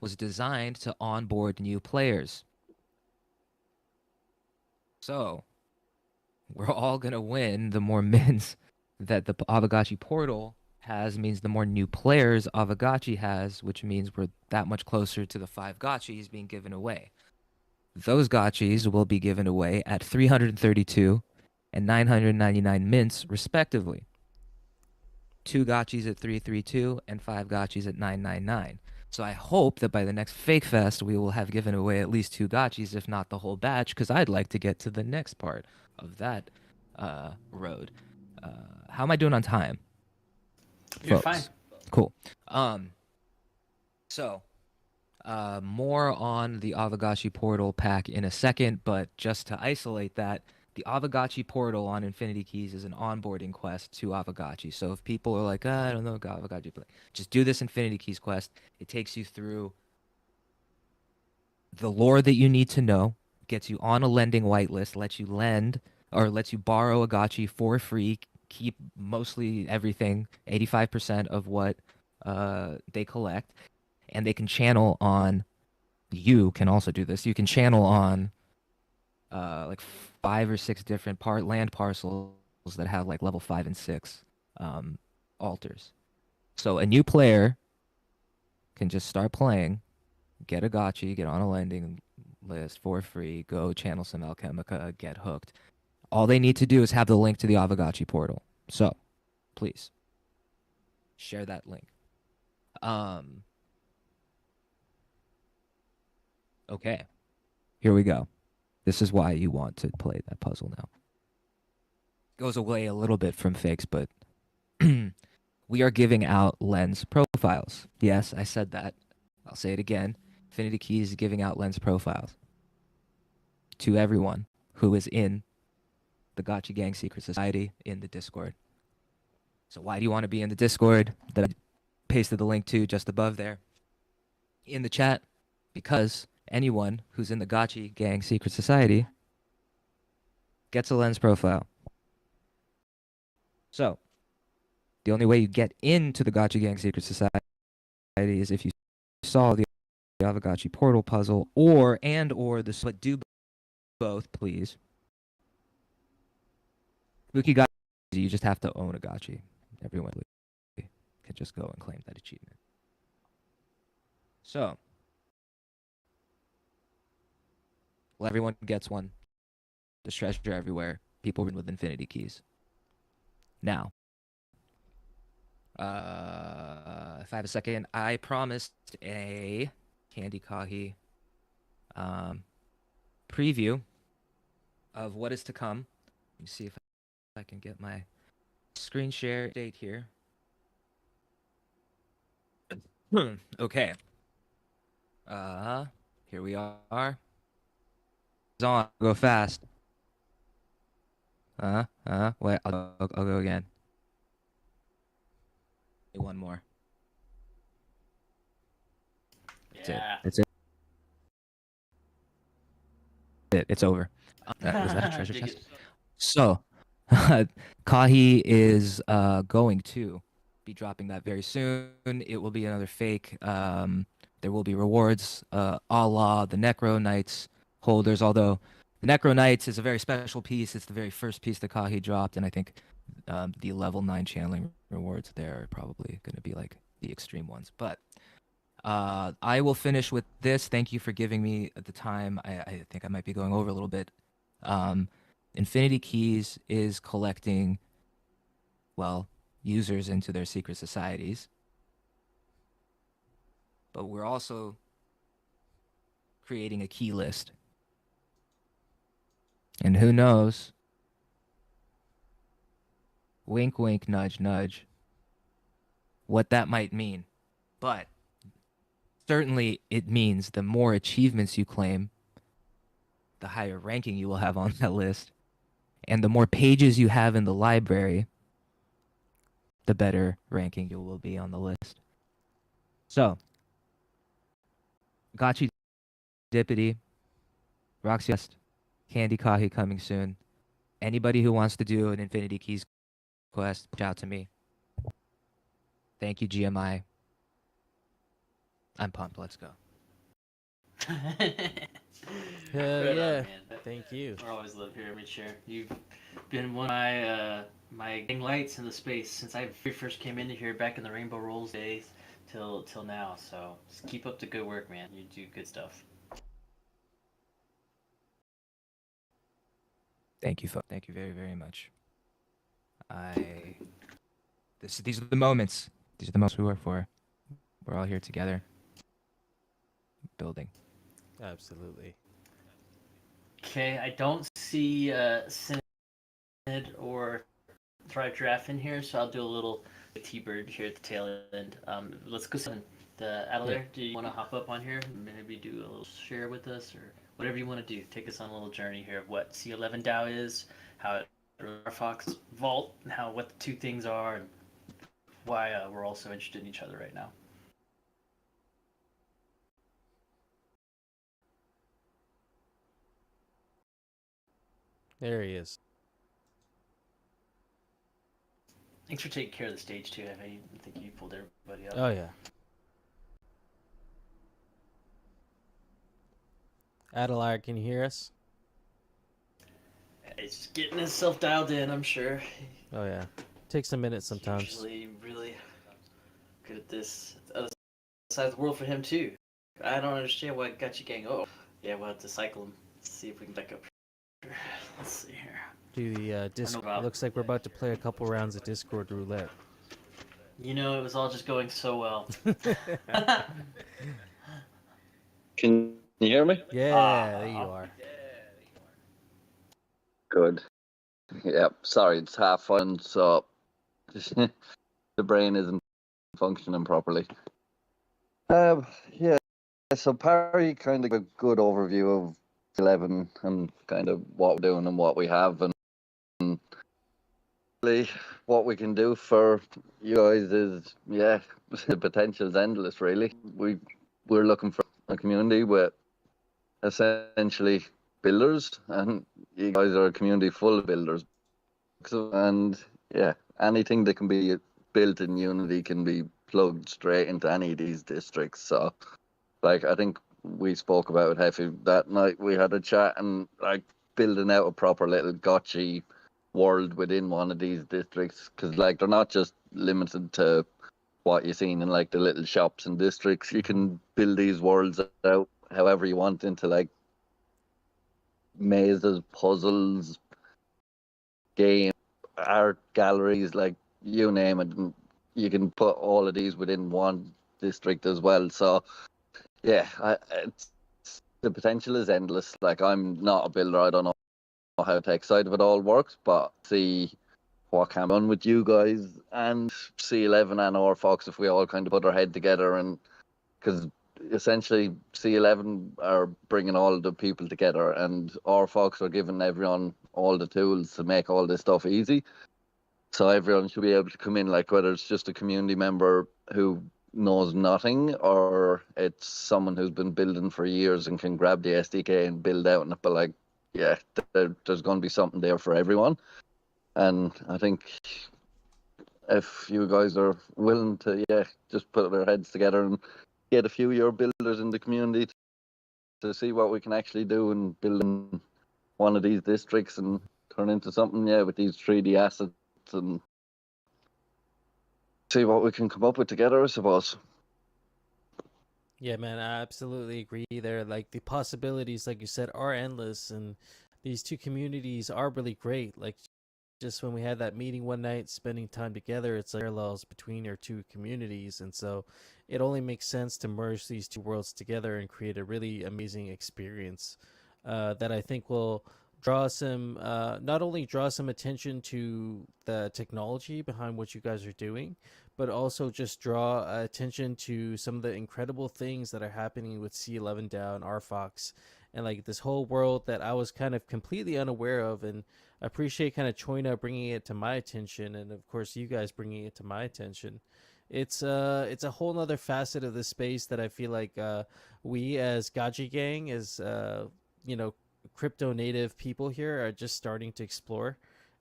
was designed to onboard new players. So, we're all going to win the more mints that the Aavegotchi Portal has means the more new players Avagachi has, which means we're that much closer to the 5 gachis being given away. Those gachis will be given away at 332 and 999 mints, respectively. 2 gachis at 332 and 5 gachis at 999. So I hope that by the next Fake Fest, we will have given away at least 2 gachis, if not the whole batch, because I'd like to get to the next part of that road. How am I doing on time? You're folks? fine. Cool. So, more on the Avagachi portal pack in a second, but just to isolate that, the Avagachi portal on Infinity Keys is an onboarding quest to Avagachi. So if people are like, I don't know Avagachi, just do this Infinity Keys quest. It takes you through the lore that you need to know, gets you on a lending whitelist, lets you lend or lets you borrow a gachi for free, keep mostly everything, 85% of what they collect, and they can channel on, you can also do this, you can channel on like 5 or 6 different land parcels that have like level 5 and 6 altars. So a new player can just start playing, get a gachi, get on a lending list for free, go channel some Alchemica, get hooked. All they need to do is have the link to the Avagachi portal. So, please, share that link. Okay, here we go. This is why you want to play that puzzle now. Goes away a little bit from fakes, but we are giving out lens profiles. Yes, I said that. I'll say it again. Infinity Keys is giving out lens profiles to everyone who is in the Gachi Gang Secret Society in the Discord. So why do you want to be in the Discord that I pasted the link to just above there in the chat? Because anyone who's in the Gachi Gang Secret Society gets a lens profile. So the only way you get into the Gachi Gang Secret Society is if you solve the Avagachi portal puzzle or the but do both, please. Spooky Gachi, you just have to own a gachi. Everyone can just go and claim that achievement. So, well, everyone gets one. There's treasure everywhere. People with Infinity Keys. Now, if I have a second, I promised a Candy Kahi preview of what is to come. Let me see if I can get my screen share date here. Okay. Here we are. It's on. Go fast. Wait, I'll go again. One more. Yeah. That's it. It's over. Was that a treasure Dig chest? it. So, Kahi is going to be dropping that very soon. It will be another fake. There will be rewards, a la the Necro Knights holders, although the Necro Knights is a very special piece. It's the very first piece that Kahi dropped, and I think the level 9 channeling rewards there are probably going to be like the extreme ones. But I will finish with this. Thank you for giving me the time. I think I might be going over a little bit. Infinity Keys is collecting, well, users into their secret societies. But we're also creating a key list. And who knows? Wink, wink, nudge, nudge. What that might mean. But certainly it means the more achievements you claim, the higher ranking you will have on that list. And the more pages you have in the library, the better ranking you will be on the list. So, Gachi Dippity, Roxy West, Candy Kahi coming soon. Anybody who wants to do an Infinity Keys quest, reach out to me. Thank you, GMI. I'm pumped. Let's go. Hell Right on, yeah. man. Thank you. I always love hearing you share. been one of my gang lights in the space since I very first came into here back in the Rainbow Rolls days till now. So just keep up the good work, man. You do good stuff. Thank you, thank you very, very much. These are the moments. These are the moments we work for. We're all here together, building. Absolutely. Okay, I don't see Synod or Thrive Giraffe in here, so I'll do a little T-Bird here at the tail end. Let's go to the Adelaide. Do you want to hop up on here? Maybe do a little share with us or whatever you want to do. Take us on a little journey here of what C11 DAO is, how it Fox Vault, and what the two things are, and why we're all so interested in each other right now. There he is. Thanks for taking care of the stage too. I think you pulled everybody up. Oh yeah. Adelaide, can you hear us? He's just getting himself dialed in, I'm sure. Oh yeah. Takes a minute sometimes. Usually really good at this. It's the other side of the world for him too. I don't understand why Gachi Gang. Oh, yeah, we'll have to cycle him. Let's see if we can back up here. Let's see here. Do the looks like we're about to play a couple rounds of Discord roulette. You know, it was all just going so well. Can you hear me? Yeah, there you are. Good. Yeah, sorry, it's half fun, so the brain isn't functioning properly. Yeah, so Parry kind of gave a good overview of 11 and kind of what we're doing and what we have, and really what we can do for you guys is, yeah, the potential's endless, really. We're looking for a community with essentially builders, and you guys are a community full of builders. And yeah, anything that can be built in Unity can be plugged straight into any of these districts. So, like, I think we spoke about it, Heffy, that night we had a chat, and like building out a proper little gotchi world within one of these districts, because like they're not just limited to what you've seen in like the little shops and districts. You can build these worlds out however you want into like mazes, puzzles, game, art galleries, like you name it. And you can put all of these within one district as well. So yeah, the potential is endless. Like, I'm not a builder, I don't know how the tech side of it all works, but see what can be done with you guys and C11 and Orfox if we all kind of put our head together. And because essentially C11 are bringing all the people together, and Orfox are giving everyone all the tools to make all this stuff easy. So everyone should be able to come in, like whether it's just a community member who knows nothing or it's someone who's been building for years and can grab the SDK and build out in it. But like, yeah, there's going to be something there for everyone. And I think if you guys are willing to, yeah, just put their heads together and get a few of your builders in the community to see what we can actually do and build in one of these districts and turn into something, yeah, with these 3D assets, and see what we can come up with together, I suppose. Yeah, man, I absolutely agree there. Like, the possibilities, like you said, are endless, and these two communities are really great. Like, just when we had that meeting one night, spending time together, it's like parallels between our two communities, and so it only makes sense to merge these two worlds together and create a really amazing experience that I think will draw some, not only draw some attention to the technology behind what you guys are doing, but also just draw attention to some of the incredible things that are happening with C11 DAO and RFox, and like this whole world that I was kind of completely unaware of. And I appreciate kind of Choina bringing it to my attention, and of course you guys bringing it to my attention. It's a whole nother facet of the space that I feel like we as Gachi Gang, as you know, crypto native people here, are just starting to explore.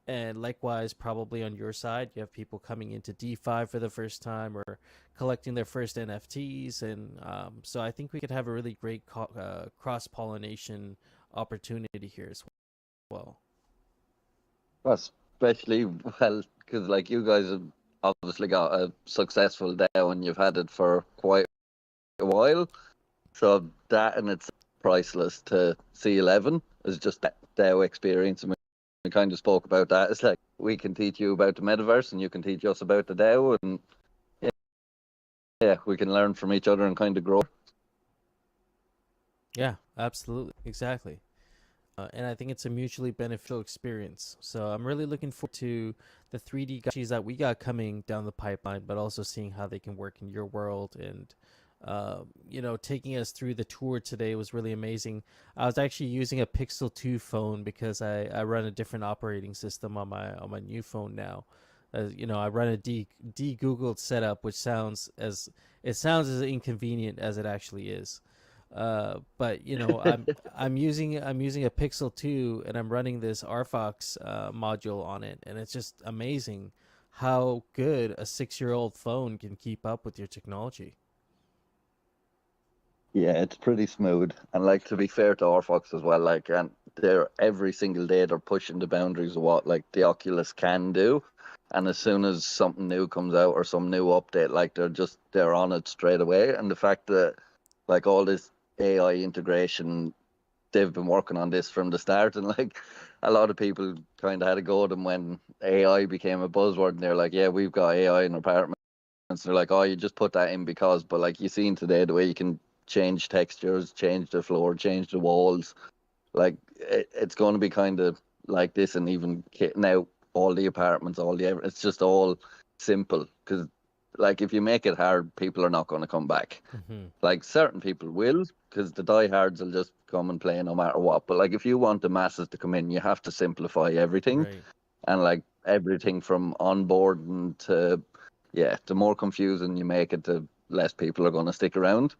And likewise, probably on your side, you have people coming into DeFi for the first time or collecting their first NFTs. And so I think we could have a really great cross-pollination opportunity here as well. Especially, well, because like you guys have obviously got a successful DAO and you've had it for quite a while. So that in itself is priceless to C11 is just that DAO experience. And we kind of spoke about that. It's like we can teach you about the metaverse and you can teach us about the DAO, and yeah, we can learn from each other and kind of grow. Yeah, absolutely, exactly. And I think it's a mutually beneficial experience. So I'm really looking forward to the 3D gotchis that we got coming down the pipeline, but also seeing how they can work in your world. And taking us through the tour today was really amazing. I was actually using a Pixel 2 phone because I run a different operating system on my new phone now. I run a de-googled setup, which sounds as inconvenient as it actually is. But I'm using a Pixel 2 and I'm running this RFox module on it, and it's just amazing how good a 6-year-old phone can keep up with your technology. Yeah, it's pretty smooth. And like, to be fair to Orfox as well, like, and they're every single day they're pushing the boundaries of what like the Oculus can do. And as soon as something new comes out or some new update, like they're on it straight away. And the fact that like all this AI integration, they've been working on this from the start, and like a lot of people kind of had a go at them when AI became a buzzword, and they're like, yeah, we've got AI in our apartments. And they're like, oh, you just put that in because, but like you seen today, the way you can change textures, change the floor, change the walls, like it's going to be kind of like this, and even now all the apartments, it's just all simple, because like if you make it hard, people are not going to come back. Like certain people will, because the diehards will just come and play no matter what. But like if you want the masses to come in, you have to simplify everything. Right. And like everything from onboarding to, yeah, the more confusing you make it, the less people are going to stick around.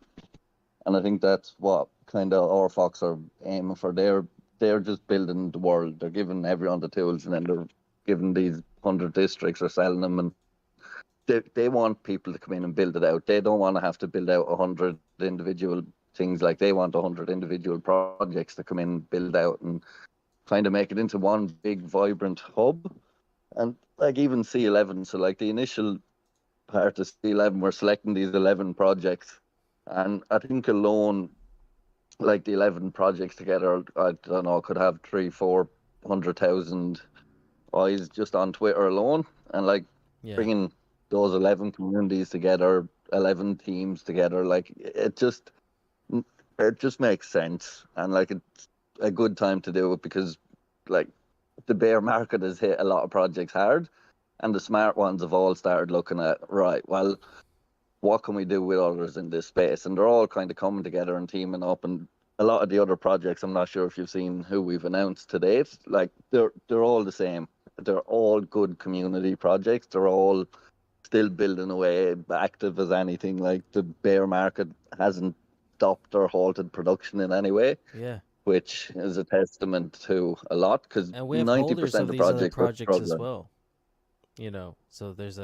And I think that's what kind of Orfox are aiming for. They're just building the world. They're giving everyone the tools, and then they're giving these 100 districts or selling them, and they want people to come in and build it out. They don't want to have to build out 100 individual things. Like they want 100 individual projects to come in, build out, and kind of make it into one big vibrant hub. And like even C11, so like the initial part of C11, we're selecting these 11 projects, and I think alone, like the 11 projects together, I don't know, could have 300,000-400,000 eyes just on Twitter alone. And like bringing those 11 communities together, 11 teams together, like it just makes sense. And like it's a good time to do it, because like the bear market has hit a lot of projects hard, and the smart ones have all started looking at, right, well, what can we do with others in this space? And they're all kind of coming together and teaming up. And a lot of the other projects, I'm not sure if you've seen who we've announced to date, like they're all the same. They're all good community projects. They're all still building away, active as anything. Like the bear market hasn't stopped or halted production in any way. Yeah. Which is a testament to a lot, because And we have 90% holders of of these other projects projects as well. So there's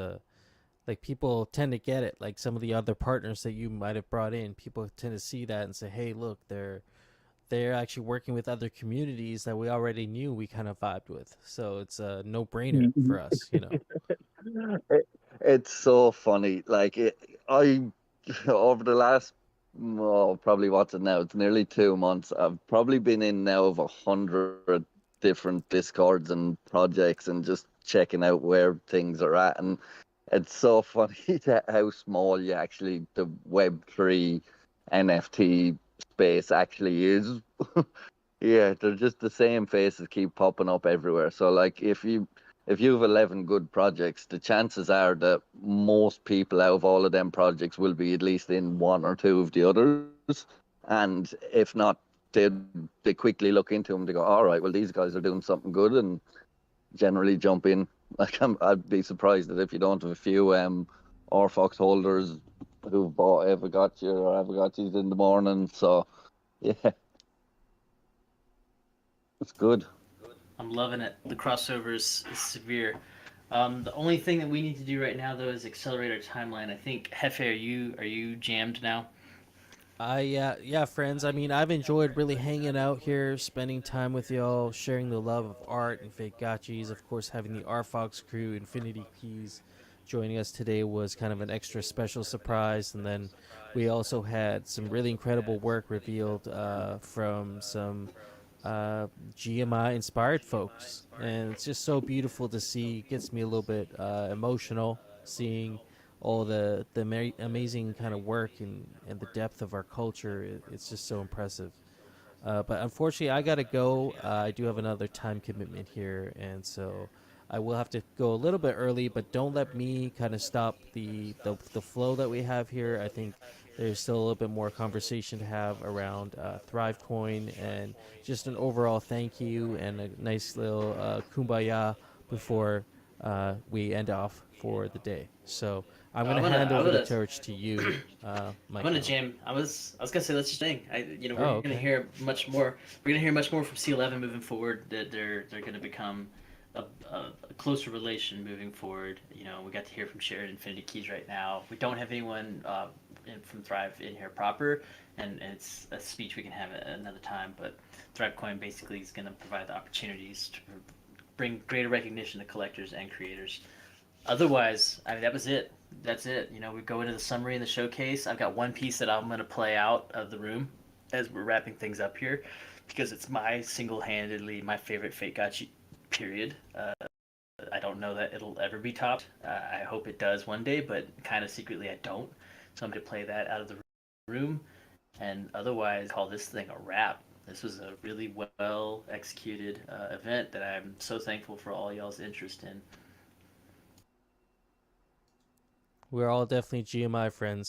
like people tend to get it. Like some of the other partners that you might have brought in, people tend to see that and say, hey, look, they're actually working with other communities that we already knew we kind of vibed with. So it's a no-brainer for us, It's so funny. Like over the last, probably what's it now? It's nearly 2 months. I've probably been in now of 100 different Discords and projects, and just checking out where things are at. And it's so funny how small the Web3 NFT space actually is. Yeah, they're just the same faces keep popping up everywhere. So like if you have 11 good projects, the chances are that most people out of all of them projects will be at least in one or two of the others. And if not, they quickly look into them. They go, all right, well, these guys are doing something good, and generally jump in. Like I'd be surprised that if you don't have a few Orfox holders who've bought Avogotchi or Avogotchis in the morning. So yeah, it's good. I'm loving it. The crossover is severe. The only thing that we need to do right now, though, is accelerate our timeline. I think Hefe, are you jammed now? Yeah, friends. I mean, I've enjoyed really hanging out here, spending time with y'all, sharing the love of art and fake gotchis. Of course, having the RFox crew, Infinity Keys, joining us today was kind of an extra special surprise. And then we also had some really incredible work revealed from some GMI inspired folks, and it's just so beautiful to see. It gets me a little bit emotional seeing all the amazing kind of work and the depth of our culture. It's just so impressive. But unfortunately, I gotta go. I do have another time commitment here, and so I will have to go a little bit early. But don't let me kind of stop the flow that we have here. I think there's still a little bit more conversation to have around ThriveCoin, and just an overall thank you and a nice little kumbaya before we end off for the day. So I'm gonna hand over the torch to you, Mike. I'm gonna jam. I was gonna say let's just hang. We're Oh, gonna okay. hear much more. We're gonna hear much more from C11 moving forward. That they're gonna become a closer relation moving forward. We got to hear from Shared Infinity Keys right now. We don't have anyone from Thrive in here proper, and it's a speech we can have at another time. But ThriveCoin basically is gonna provide the opportunities to bring greater recognition to collectors and creators. Otherwise, I mean, that was it. That's it. We go into the summary and the showcase. I've got one piece that I'm going to play out of the room as we're wrapping things up here, because it's single-handedly my favorite Fate Gotchi, period. I don't know that it'll ever be topped. I hope it does one day, but kind of secretly I don't. So I'm going to play that out of the room, and otherwise call this thing a wrap. This was a really well-executed event that I'm so thankful for all y'all's interest in. We're all definitely GMI friends.